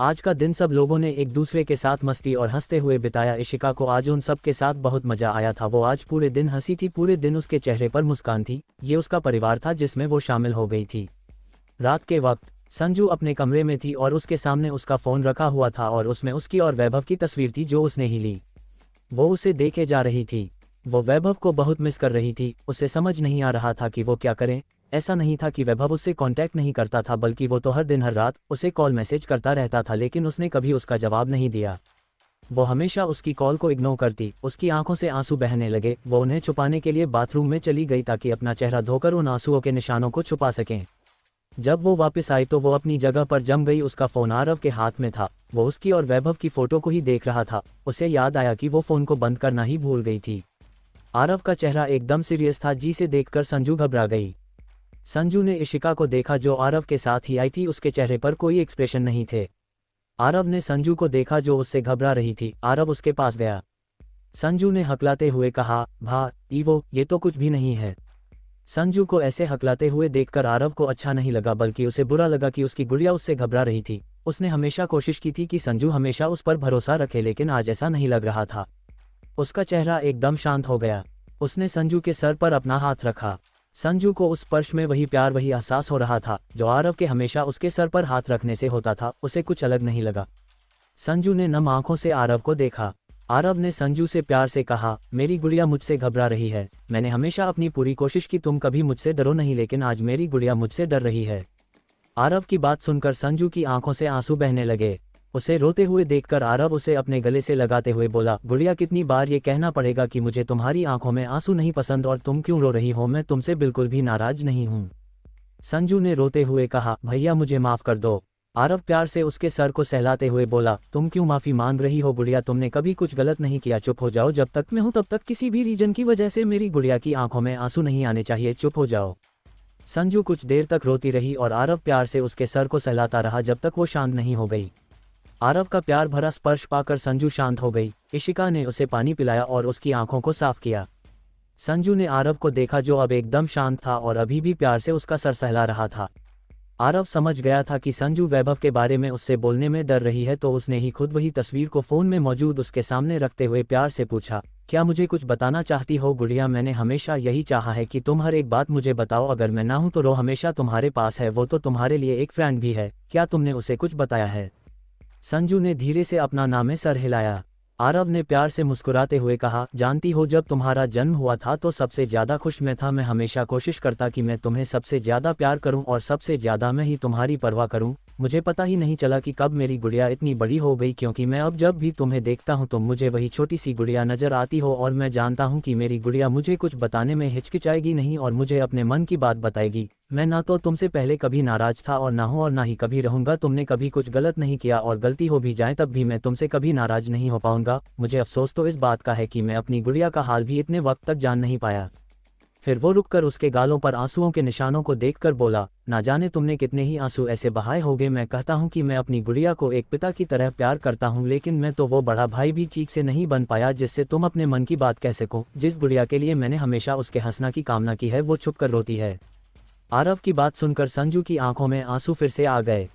आज का दिन सब लोगों ने एक दूसरे के साथ मस्ती और हंसते हुए बिताया। इशिका को आज उन सब के साथ बहुत मजा आया था। वो आज पूरे दिन हंसी थी, पूरे दिन उसके चेहरे पर मुस्कान थी। ये उसका परिवार था जिसमें वो शामिल हो गई थी। रात के वक्त संजू अपने कमरे में थी और उसके सामने उसका फ़ोन रखा हुआ था और उसमें उसकी और वैभव की तस्वीर थी जो उसने ही ली। वो उसे देखे जा रही थी। वो वैभव को बहुत मिस कर रही थी। उसे समझ नहीं आ रहा था कि वो क्या करे। ऐसा नहीं था कि वैभव उससे कांटेक्ट नहीं करता था, बल्कि वो तो हर दिन हर रात उसे कॉल मैसेज करता रहता था, लेकिन उसने कभी उसका जवाब नहीं दिया। वो हमेशा उसकी कॉल को इग्नोर करती। उसकी आंखों से आंसू बहने लगे। वो उन्हें छुपाने के लिए बाथरूम में चली गई ताकि अपना चेहरा धोकर उन आंसुओं के निशानों को छुपा सकें। जब वो वापस आई तो वो अपनी जगह पर जम गई। उसका फ़ोन आरव के हाथ में था। वो उसकी और वैभव की फ़ोटो को ही देख रहा था। उसे याद आया कि वो फ़ोन को बंद करना ही भूल गई थी। आरव का चेहरा एकदम सीरियस था, जिसे देखकर संजू घबरा गई। संजू ने इशिका को देखा जो आरव के साथ ही आई थी। उसके चेहरे पर कोई एक्सप्रेशन नहीं थे। आरव ने संजू को देखा जो उससे घबरा रही थी। आरव उसके पास गया। संजू ने हकलाते हुए कहा, भा ईवो, ये तो कुछ भी नहीं है। संजू को ऐसे हकलाते हुए देखकर आरव को अच्छा नहीं लगा, बल्कि उसे बुरा लगा कि उसकी गुड़िया उससे घबरा रही थी। उसने हमेशा कोशिश की थी कि संजू हमेशा उस पर भरोसा रखे, लेकिन आज ऐसा नहीं लग रहा था। उसका चेहरा एकदम शांत हो गया। उसने संजू के सर पर अपना हाथ रखा। संजू को उस स्पर्श में वही प्यार, वही एहसास हो रहा था जो आरव के हमेशा उसके सर पर हाथ रखने से होता था। उसे कुछ अलग नहीं लगा। संजू ने नम आंखों से आरव को देखा। आरव ने संजू से प्यार से कहा, मेरी गुड़िया मुझसे घबरा रही है। मैंने हमेशा अपनी पूरी कोशिश की, तुम कभी मुझसे डरो नहीं, लेकिन आज मेरी गुड़िया मुझसे डर रही है। आरव की बात सुनकर संजू की आंखों से आंसू बहने लगे। उसे रोते हुए देखकर आरव उसे अपने गले से लगाते हुए बोला, गुड़िया कितनी बार ये कहना पड़ेगा कि मुझे तुम्हारी आंखों में आंसू नहीं पसंद, और तुम क्यों रो रही हो? मैं तुमसे बिल्कुल भी नाराज नहीं हूँ। संजू ने रोते हुए कहा, भैया मुझे माफ़ कर दो। आरव प्यार से उसके सर को सहलाते हुए बोला, तुम क्यों माफ़ी मांग रही हो गुड़िया? तुमने कभी कुछ गलत नहीं किया। चुप हो जाओ। जब तक मैं हूं तब तक किसी भी रीजन की वजह से मेरी गुड़िया की आंखों में आंसू नहीं आने चाहिए। चुप हो जाओ। संजू कुछ देर तक रोती रही और आरव प्यार से उसके सर को सहलाता रहा जब तक वो शांत नहीं हो गई। आरव का प्यार भरा स्पर्श पाकर संजू शांत हो गई। इशिका ने उसे पानी पिलाया और उसकी आंखों को साफ किया। संजू ने आरव को देखा जो अब एकदम शांत था और अभी भी प्यार से उसका सर सहला रहा था। आरव समझ गया था कि संजू वैभव के बारे में उससे बोलने में डर रही है, तो उसने ही खुद वही तस्वीर को फ़ोन में मौजूद उसके सामने रखते हुए प्यार से पूछा, क्या मुझे कुछ बताना चाहती हो गुड़िया? मैंने हमेशा यही चाहा है कि तुम हर एक बात मुझे बताओ। अगर मैं ना हूं तो रो हमेशा तुम्हारे पास है। वो तो तुम्हारे लिए एक फ्रेंड भी है। क्या तुमने उसे कुछ बताया है? संजू ने धीरे से अपना नामे सर हिलाया। आरव ने प्यार से मुस्कुराते हुए कहा, जानती हो जब तुम्हारा जन्म हुआ था तो सबसे ज़्यादा खुश मैं था। मैं हमेशा कोशिश करता कि मैं तुम्हें सबसे ज़्यादा प्यार करूं और सबसे ज़्यादा मैं ही तुम्हारी परवाह करूं। मुझे पता ही नहीं चला कि कब मेरी गुड़िया इतनी बड़ी हो गई, क्योंकि मैं अब जब भी तुम्हें देखता हूं तो मुझे वही छोटी सी गुड़िया नज़र आती हो और मैं जानता हूं कि मेरी गुड़िया मुझे कुछ बताने में हिचकिचाएगी नहीं और मुझे अपने मन की बात बताएगी। मैं ना तो तुमसे पहले कभी नाराज था और ना ही कभी रहूंगा। तुमने कभी कुछ गलत नहीं किया और गलती हो भी जाए तब भी मैं तुमसे कभी नाराज नहीं हो पाऊंगा। मुझे अफसोस तो इस बात का है कि मैं अपनी गुड़िया का हाल भी इतने वक्त तक जान नहीं पाया। फिर वो रुककर उसके गालों पर आंसुओं के निशानों को देखकर बोला, ना जाने तुमने कितने ही आंसू ऐसे बहाए होंगे। मैं कहता हूँ कि मैं अपनी गुड़िया को एक पिता की तरह प्यार करता हूँ, लेकिन मैं तो वो बड़ा भाई भी ठीक से नहीं बन पाया जिससे तुम अपने मन की बात कह सको। जिस गुड़िया के लिए मैंने हमेशा उसके हंसना की कामना की है वो छुप कर रोती है। आरव की बात सुनकर संजू की आंखों में आंसू फिर से आ गए।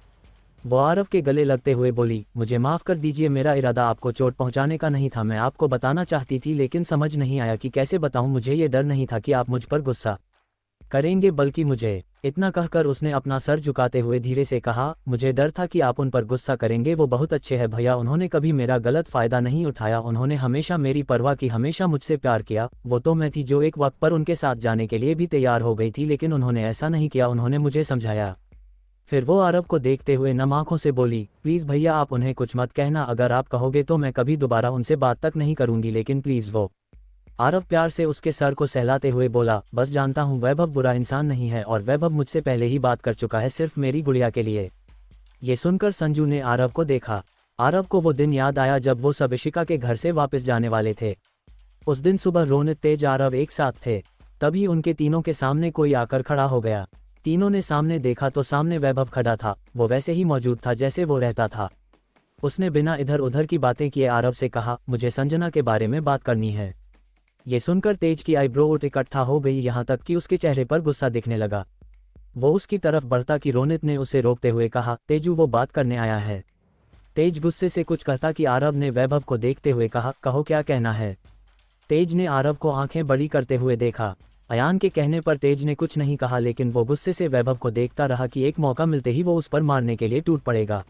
वो आरव के गले लगते हुए बोली, मुझे माफ़ कर दीजिए, मेरा इरादा आपको चोट पहुंचाने का नहीं था। मैं आपको बताना चाहती थी लेकिन समझ नहीं आया कि कैसे बताऊं। मुझे ये डर नहीं था कि आप मुझ पर गुस्सा करेंगे, बल्कि मुझे। इतना कहकर उसने अपना सर झुकाते हुए धीरे से कहा, मुझे डर था कि आप उन पर गुस्सा करेंगे। वो बहुत अच्छे हैं भैया, उन्होंने कभी मेरा गलत फ़ायदा नहीं उठाया। उन्होंने हमेशा मेरी परवाह की, हमेशा मुझसे प्यार किया। वो तो मैं थी जो एक वक्त पर उनके साथ जाने के लिए भी तैयार हो गई थी, लेकिन उन्होंने ऐसा नहीं किया। उन्होंने मुझे समझाया। फिर वो आरव को देखते हुए नम आंखों से बोली, प्लीज़ भैया आप उन्हें कुछ मत कहना। अगर आप कहोगे तो मैं कभी दोबारा उनसे बात तक नहीं करूंगी, लेकिन प्लीज़। वो आरव प्यार से उसके सर को सहलाते हुए बोला, बस जानता हूँ वैभव बुरा इंसान नहीं है और वैभव मुझसे पहले ही बात कर चुका है, सिर्फ मेरी गुड़िया के लिए। ये सुनकर संजू ने आरव को देखा। आरव को वो दिन याद आया जब वो सब इशिका के घर से वापस जाने वाले थे। उस दिन सुबह रोनित, तेज, आरव एक साथ थे। तभी उनके तीनों के सामने कोई आकर खड़ा हो गया। तीनों ने सामने देखा तो सामने वैभव खड़ा था। वो वैसे ही मौजूद था जैसे वो रहता था। उसने बिना इधर उधर की बातें किए आरव से कहा, मुझे संजना के बारे में बात करनी है। ये सुनकर तेज की आईब्रो इकट्ठा हो गई, यहाँ तक कि उसके चेहरे पर गुस्सा दिखने लगा। वो उसकी तरफ बढ़ता कि रोनित ने उसे रोकते हुए कहा, तेजू वो बात करने आया है। तेज गुस्से से कुछ कहता कि आरव ने वैभव को देखते हुए कहा, कहो क्या कहना है। तेज ने आरव को आंखें बड़ी करते हुए देखा। अयान के कहने पर तेज ने कुछ नहीं कहा, लेकिन वो गुस्से से वैभव को देखता रहा कि एक मौका मिलते ही वो उस पर मारने के लिए टूट पड़ेगा।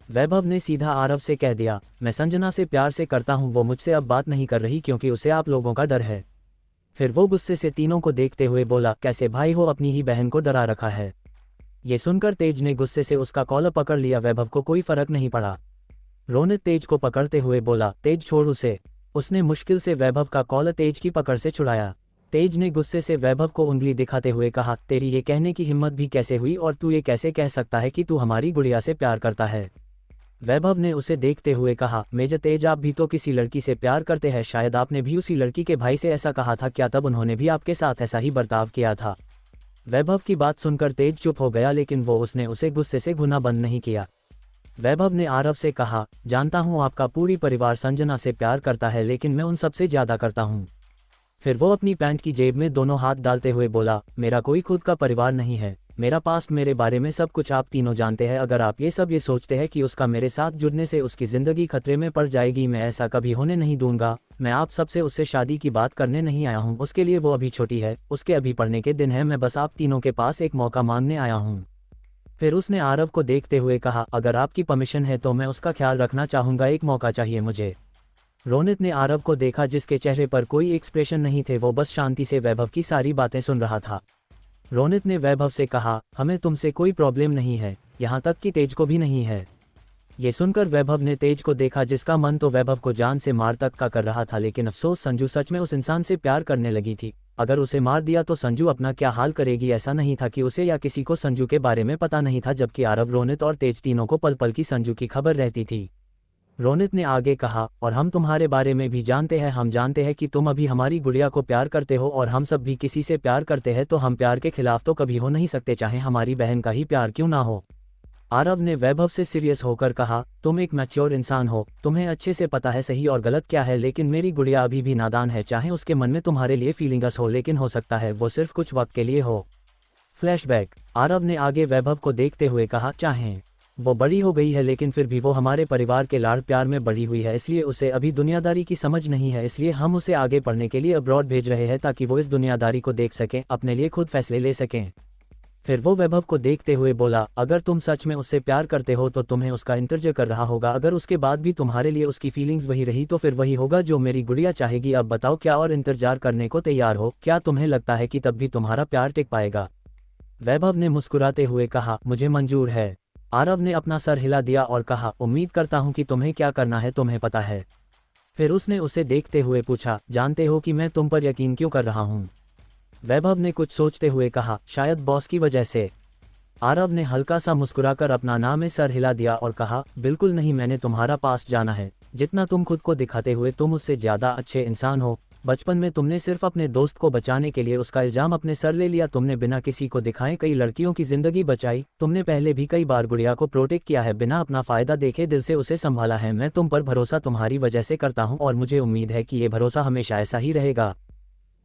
वैभव ने सीधा आरव से कह दिया, मैं संजना से प्यार से करता हूँ, वो मुझसे अब बात नहीं कर रही क्योंकि उसे आप लोगों का डर है। फिर वो गुस्से से तीनों को देखते हुए बोला, कैसे भाई हो, अपनी ही बहन को डरा रखा है। ये सुनकर तेज ने गुस्से से उसका कॉलर पकड़ लिया। वैभव को कोई फर्क नहीं पड़ा। रोनित तेज को पकड़ते हुए बोला, तेज छोड़ उसे। उसने मुश्किल से वैभव का कॉलर तेज की पकड़ से छुड़ाया। तेज ने गुस्से से वैभव को उंगली दिखाते हुए कहा, तेरी ये कहने की हिम्मत भी कैसे हुई और तू ये कैसे कह सकता है कि तू हमारी गुड़िया से प्यार करता है। वैभव ने उसे देखते हुए कहा, मेजर तेज आप भी तो किसी लड़की से प्यार करते हैं, शायद आपने भी उसी लड़की के भाई से ऐसा कहा था। क्या तब उन्होंने भी आपके साथ ऐसा ही बर्ताव किया था। वैभव की बात सुनकर तेज चुप हो गया, लेकिन वो उसने उसे गुस्से से घुना बंद नहीं किया। वैभव ने आरव से कहा, जानता हूँ आपका पूरी परिवार संजना से प्यार करता है, लेकिन मैं उन सबसे ज़्यादा करता हूँ। फिर वो अपनी पैंट की जेब में दोनों हाथ डालते हुए बोला, मेरा कोई खुद का परिवार नहीं है। मेरा पास्ट, मेरे बारे में सब कुछ आप तीनों जानते हैं। अगर आप ये सोचते हैं कि उसका मेरे साथ जुड़ने से उसकी ज़िंदगी खतरे में पड़ जाएगी, मैं ऐसा कभी होने नहीं दूंगा। मैं आप सबसे उससे शादी की बात करने नहीं आया हूँ, उसके लिए वो अभी छोटी है, उसके अभी पढ़ने के दिन है। मैं बस आप तीनों के पास एक मौका मांगने आया हूँ। फिर उसने आरव को देखते हुए कहा, अगर आपकी परमिशन है तो मैं उसका ख्याल रखना चाहूँगा, एक मौका चाहिए मुझे। रोनित ने आरव को देखा जिसके चेहरे पर कोई एक्सप्रेशन नहीं थे, वो बस शांति से वैभव की सारी बातें सुन रहा था। रोनित ने वैभव से कहा, हमें तुमसे कोई प्रॉब्लम नहीं है, यहाँ तक कि तेज को भी नहीं है। ये सुनकर वैभव ने तेज को देखा जिसका मन तो वैभव को जान से मार तक का कर रहा था, लेकिन अफसोस संजू सच में उस इंसान से प्यार करने लगी थी। अगर उसे मार दिया तो संजू अपना क्या हाल करेगी। ऐसा नहीं था कि उसे या किसी को संजू के बारे में पता नहीं था, जबकि आरव, रोनित और तेज तीनों को पल पल की संजू की खबर रहती थी। रोनित ने आगे कहा, और हम तुम्हारे बारे में भी जानते हैं। हम जानते हैं कि तुम अभी हमारी गुड़िया को प्यार करते हो, और हम सब भी किसी से प्यार करते हैं, तो हम प्यार के खिलाफ तो कभी हो नहीं सकते, चाहे हमारी बहन का ही प्यार क्यों ना हो। आरव ने वैभव से सीरियस होकर कहा, तुम एक मैच्योर इंसान हो, तुम्हें अच्छे से पता है सही और गलत क्या है, लेकिन मेरी गुड़िया अभी भी नादान है। चाहे उसके मन में तुम्हारे लिए फीलिंग्स हो, लेकिन हो सकता है वो सिर्फ कुछ वक्त के लिए हो। फ्लैशबैक। आरव ने आगे वैभव को देखते हुए कहा, चाहे वो बड़ी हो गई है, लेकिन फिर भी वो हमारे परिवार के लाड़ प्यार में बड़ी हुई है, इसलिए उसे अभी दुनियादारी की समझ नहीं है। इसलिए हम उसे आगे पढ़ने के लिए अब्रॉड भेज रहे हैं, ताकि वो इस दुनियादारी को देख सकें, अपने लिए खुद फैसले ले सकें। फिर वो वैभव को देखते हुए बोला, अगर तुम सच में उससे प्यार करते हो तो तुम्हें उसका इंतजार कर रहा होगा। अगर उसके बाद भी तुम्हारे लिए उसकी फीलिंग्स वही रही तो फिर वही होगा जो मेरी गुड़िया चाहेगी। अब बताओ क्या और इंतजार करने को तैयार हो? क्या तुम्हें लगता है कि तब भी तुम्हारा प्यार टिक पाएगा? वैभव ने मुस्कुराते हुए कहा, मुझे मंजूर है। आरव ने अपना सर हिला दिया और कहा, उम्मीद करता हूँ कि तुम्हें क्या करना है तुम्हें पता है। फिर उसने उसे देखते हुए पूछा, जानते हो कि मैं तुम पर यकीन क्यों कर रहा हूँ? वैभव ने कुछ सोचते हुए कहा, शायद बॉस की वजह से। आरव ने हल्का सा मुस्कुराकर अपना नाम में सर हिला दिया और कहा, बिल्कुल नहीं, मैंने तुम्हारा पास जाना है। जितना तुम खुद को दिखाते हुए तुम उससे ज़्यादा अच्छे इंसान हो। बचपन में तुमने सिर्फ अपने दोस्त को बचाने के लिए उसका इल्ज़ाम अपने सर ले लिया। तुमने बिना किसी को दिखाए कई लड़कियों की ज़िंदगी बचाई। तुमने पहले भी कई बार गुड़िया को प्रोटेक्ट किया है, बिना अपना फ़ायदा देखे दिल से उसे संभाला है। मैं तुम पर भरोसा तुम्हारी वजह से करता हूँ और मुझे उम्मीद है कि ये भरोसा हमेशा ऐसा ही रहेगा।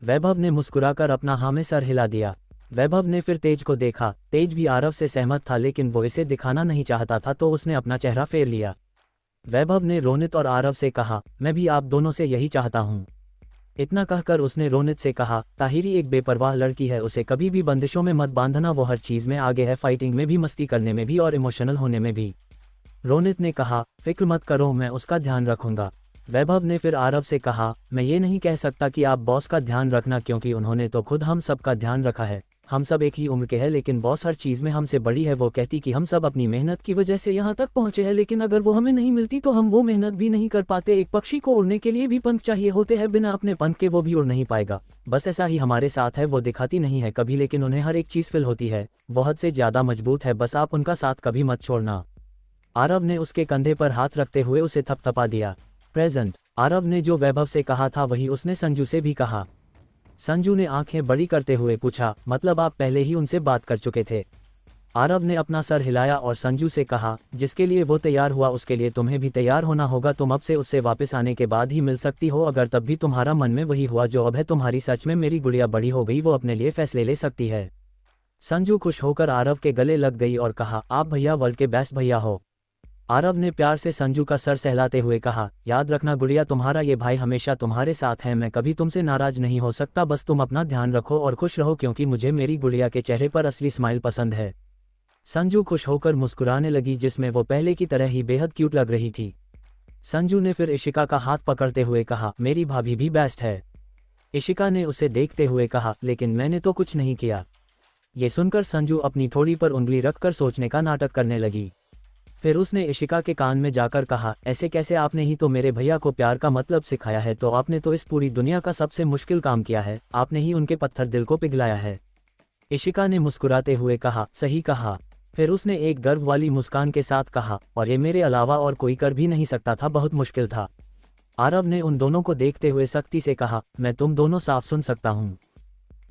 वैभव ने मुस्कुराकर अपना हाँ में सर हिला दिया। वैभव ने फिर तेज को देखा। तेज भी आरव से सहमत था लेकिन वो इसे दिखाना नहीं चाहता था तो उसने अपना चेहरा फेर लिया। वैभव ने रोनित और आरव से कहा, मैं भी आप दोनों से यही चाहता हूँ। इतना कहकर उसने रोनित से कहा, ताहिरी एक बेपरवाह लड़की है, उसे कभी भी बंदिशों में मत बांधना। वो हर चीज़ में आगे है, फाइटिंग में भी, मस्ती करने में भी और इमोशनल होने में भी। रोनित ने कहा, फिक्र मत करो, मैं उसका ध्यान रखूंगा। वैभव ने फिर आरव से कहा, मैं ये नहीं कह सकता कि आप बॉस का ध्यान रखना, क्योंकि उन्होंने तो खुद हम सब का ध्यान रखा है। हम सब एक ही उम्र के हैं, लेकिन बॉस हर चीज़ में हमसे बड़ी है। वो कहती कि हम सब अपनी मेहनत की वजह से यहाँ तक पहुँचे हैं, लेकिन अगर वो हमें नहीं मिलती तो हम वो मेहनत भी नहीं कर पाते। एक पक्षी को उड़ने के लिए भी पंख चाहिए होते हैं, बिना अपने पंख के वो भी उड़ नहीं पाएगा। बस ऐसा ही हमारे साथ है। वो दिखाती नहीं है कभी, लेकिन उन्हें हर एक चीज़ फील होती है। वो हद से ज़्यादा मजबूत है, बस आप उनका साथ कभी मत छोड़ना। आरव ने उसके कंधे पर हाथ रखते हुए उसे थपथपा दिया। प्रेजेंट। आरव ने जो वैभव से कहा था वही उसने संजू से भी कहा। संजू ने आंखें बड़ी करते हुए पूछा, मतलब आप पहले ही उनसे बात कर चुके थे? आरव ने अपना सर हिलाया और संजू से कहा, जिसके लिए वो तैयार हुआ उसके लिए तुम्हें भी तैयार होना होगा। तुम अब से उससे वापस आने के बाद ही मिल सकती हो। अगर तब भी तुम्हारा मन में वही हुआ जो अब है तुम्हारी, सच में मेरी गुड़िया बड़ी हो गई, वो अपने लिए फैसले ले सकती है। संजू खुश होकर आरव के गले लग गई और कहा, आप भैया वर्ल्ड के बेस्ट भैया हो। आरव ने प्यार से संजू का सर सहलाते हुए कहा, याद रखना गुड़िया, तुम्हारा ये भाई हमेशा तुम्हारे साथ है। मैं कभी तुमसे नाराज नहीं हो सकता। बस तुम अपना ध्यान रखो और खुश रहो, क्योंकि मुझे मेरी गुड़िया के चेहरे पर असली स्माइल पसंद है। संजू खुश होकर मुस्कुराने लगी, जिसमें वो पहले की तरह ही बेहद क्यूट लग रही थी। संजू ने फिर इशिका का हाथ पकड़ते हुए कहा, मेरी भाभी भी बेस्ट है। इशिका ने उसे देखते हुए कहा, लेकिन मैंने तो कुछ नहीं किया। ये सुनकर संजू अपनी ठोड़ी पर उंगली रखकर सोचने का नाटक करने लगी। फिर उसने इशिका के कान में जाकर कहा, ऐसे कैसे? आपने ही तो मेरे भैया को प्यार का मतलब सिखाया है, तो आपने तो इस पूरी दुनिया का सबसे मुश्किल काम किया है। आपने ही उनके पत्थर दिल को पिघलाया है। इशिका ने मुस्कुराते हुए कहा, सही कहा। फिर उसने एक गर्व वाली मुस्कान के साथ कहा, और ये मेरे अलावा और कोई कर भी नहीं सकता था, बहुत मुश्किल था। आरव ने उन दोनों को देखते हुए सख्ती से कहा, मैं तुम दोनों साफ सुन सकता हूँ।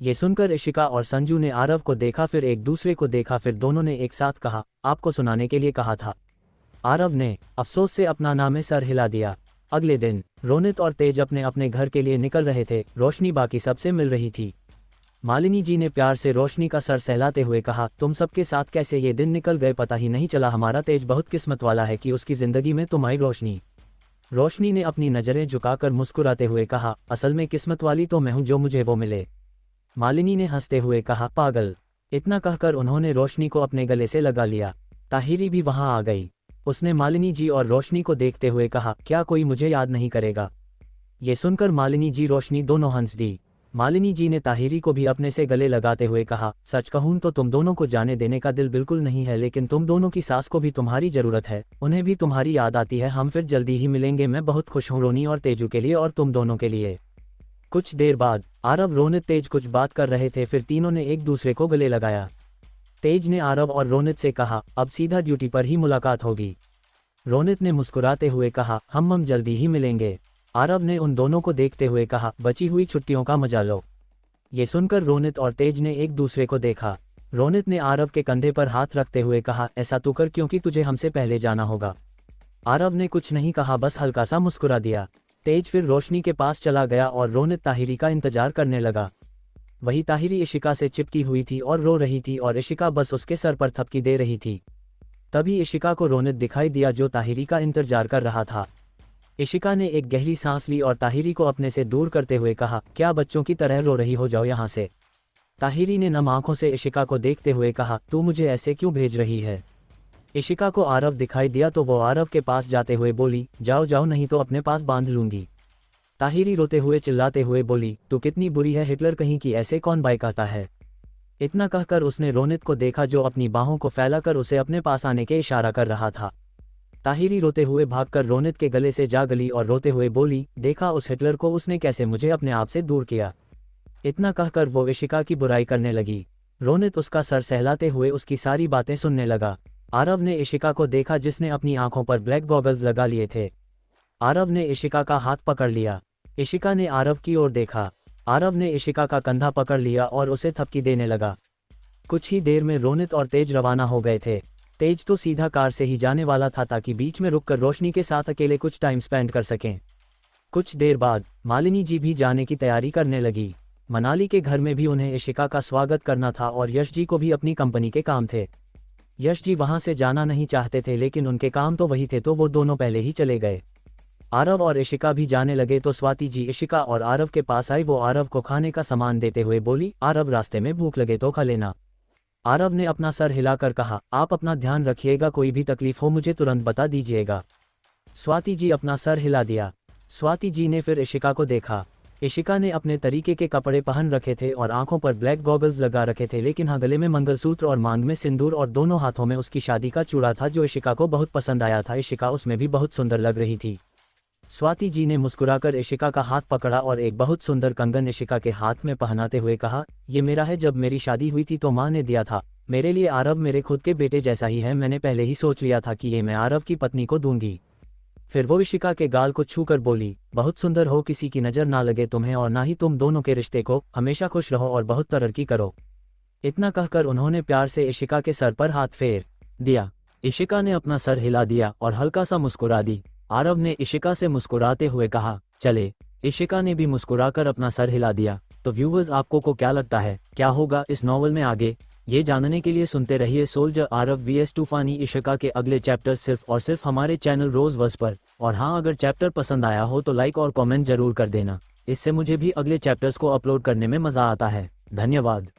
ये सुनकर इशिका और संजू ने आरव को देखा, फिर एक दूसरे को देखा, फिर दोनों ने एक साथ कहा, आपको सुनाने के लिए कहा था। आरव ने अफसोस से अपना नाम में सर हिला दिया। अगले दिन रोनित और तेज अपने अपने घर के लिए निकल रहे थे। रोशनी बाकी सबसे मिल रही थी। मालिनी जी ने प्यार से रोशनी का सर सहलाते हुए कहा, तुम सबके साथ कैसे ये दिन निकल गए, पता ही नहीं चला। हमारा तेज बहुत किस्मत वाला है कि उसकी जिंदगी में तुम आई। रोशनी ने अपनी नज़रें झुकाकर मुस्कुराते हुए कहा, असल में किस्मत वाली तो मैं हूँ, जो मुझे वो मिले। मालिनी ने हंसते हुए कहा, पागल। इतना कहकर उन्होंने रोशनी को अपने गले से लगा लिया। ताहिरी भी वहां आ गई। उसने मालिनी जी और रोशनी को देखते हुए कहा, क्या कोई मुझे याद नहीं करेगा? ये सुनकर मालिनी जी रोशनी दोनों हंस दी। मालिनी जी ने ताहिरी को भी अपने से गले लगाते हुए कहा, सच कहूँ तो तुम दोनों को जाने देने का दिल बिल्कुल नहीं है, लेकिन तुम दोनों की सास को भी तुम्हारी ज़रूरत है। उन्हें भी तुम्हारी याद आती है। हम फिर जल्दी ही मिलेंगे। मैं बहुत खुश हूँ रोनी और तेजू के लिए और तुम दोनों के लिए। कुछ देर बाद आरव, रोनित, तेज कुछ बात कर रहे थे, फिर तीनों ने एक दूसरे को गले लगाया। तेज ने आरव और रोनित से कहा, अब सीधा ड्यूटी पर ही मुलाकात होगी। रोनित ने मुस्कुराते हुए कहा, हम जल्दी ही मिलेंगे। आरव ने उन दोनों को देखते हुए कहा, बची हुई छुट्टियों का मजा लो। ये सुनकर रोनित और तेज ने एक दूसरे को देखा। रोनित ने आरव के कंधे पर हाथ रखते हुए कहा, ऐसा तू कर, क्योंकि तुझे हमसे पहले जाना होगा। आरव ने कुछ नहीं कहा, बस हल्का सा मुस्कुरा दिया। तेज फिर रोशनी के पास चला गया और रोनित ताहिरी का इंतजार करने लगा। वही ताहिरी इशिका से चिपकी हुई थी और रो रही थी, और इशिका बस उसके सर पर थपकी दे रही थी। तभी इशिका को रोनित दिखाई दिया, जो ताहिरी का इंतजार कर रहा था। इशिका ने एक गहरी सांस ली और ताहिरी को अपने से दूर करते हुए कहा, क्या बच्चों की तरह रो रही हो, जाओ यहाँ से। ताहिरी ने नम आंखों से इशिका को देखते हुए कहा, तू मुझे ऐसे क्यों भेज रही है? इशिका को आरव दिखाई दिया तो वो आरव के पास जाते हुए बोली, जाओ जाओ नहीं तो अपने पास बांध लूंगी। ताहिरी रोते हुए चिल्लाते हुए बोली, तू कितनी बुरी है हिटलर कहीं की, ऐसे कौन बाई कहता है? इतना कहकर उसने रोनित को देखा जो अपनी बाहों को फैलाकर उसे अपने पास आने के इशारा कर रहा था। ताहिरी रोते हुए भागकर रोनित के गले से जा गली और रोते हुए बोली, देखा उस हिटलर को, उसने कैसे मुझे अपने आप से दूर किया। इतना कहकर वो इशिका की बुराई करने लगी। रोनित उसका सर सहलाते हुए उसकी सारी बातें सुनने लगा। आरव ने इशिका को देखा जिसने अपनी आंखों पर ब्लैक गॉगल्स लगा लिए थे। आरव ने इशिका का हाथ पकड़ लिया। इशिका ने आरव की ओर देखा। आरव ने इशिका का कंधा पकड़ लिया और उसे थपकी देने लगा। कुछ ही देर में रोनित और तेज रवाना हो गए थे। तेज तो सीधा कार से ही जाने वाला था ताकि बीच में रुककर रोशनी के साथ अकेले कुछ टाइम स्पेंड कर सकें। कुछ देर बाद मालिनी जी भी जाने की तैयारी करने लगी। मनाली के घर में भी उन्हें इशिका का स्वागत करना था और यश जी को भी अपनी कंपनी के काम थे। यश जी वहां से जाना नहीं चाहते थे लेकिन उनके काम तो वही थे तो वो दोनों पहले ही चले गए। आरव और इशिका भी जाने लगे तो स्वाति जी इशिका और आरव के पास आई। वो आरव को खाने का सामान देते हुए बोली, आरव रास्ते में भूख लगे तो खा लेना। आरव ने अपना सर हिलाकर कहा, आप अपना ध्यान रखिएगा, कोई भी तकलीफ हो मुझे तुरंत बता दीजिएगा। स्वाति जी अपना सर हिला दिया। स्वाति जी ने फिर इशिका को देखा। इशिका ने अपने तरीके के कपड़े पहन रखे थे और आंखों पर ब्लैक गॉगल्स लगा रखे थे, लेकिन हाँ गले में मंगलसूत्र और मांग में सिंदूर और दोनों हाथों में उसकी शादी का चूड़ा था जो इशिका को बहुत पसंद आया था। इशिका उसमें भी बहुत सुंदर लग रही थी। स्वाति जी ने मुस्कुराकर इशिका का हाथ पकड़ा और एक बहुत सुंदर कंगन इशिका के हाथ में पहनाते हुए कहा, ये मेरा है, जब मेरी शादी हुई थी तो माँ ने दिया था मेरे लिए। आरव मेरे खुद के बेटे जैसा ही है, मैंने पहले ही सोच लिया था कि ये मैं आरव की पत्नी को दूंगी। फिर वो इशिका के गाल को छूकर बोली, बहुत सुंदर हो, किसी की नज़र ना लगे तुम्हें और ना ही तुम दोनों के रिश्ते को, हमेशा खुश रहो और बहुत तरक्की करो। इतना कहकर उन्होंने प्यार से इशिका के सर पर हाथ फेर दिया। इशिका ने अपना सर हिला दिया और हल्का सा मुस्कुरा दी। आरव ने इशिका से मुस्कुराते हुए कहा, चले। इशिका ने भी मुस्कुराकर अपना सर हिला दिया। तो व्यूवर्स, आपको को क्या लगता है, क्या होगा इस नॉवल में आगे? ये जानने के लिए सुनते रहिए सोल्जर आरव vs तूफानी इशिका के अगले चैप्टर सिर्फ और सिर्फ हमारे चैनल रोज़वर्स पर। और हाँ, अगर चैप्टर पसंद आया हो तो लाइक और कमेंट जरूर कर देना, इससे मुझे भी अगले चैप्टर्स को अपलोड करने में मज़ा आता है। धन्यवाद।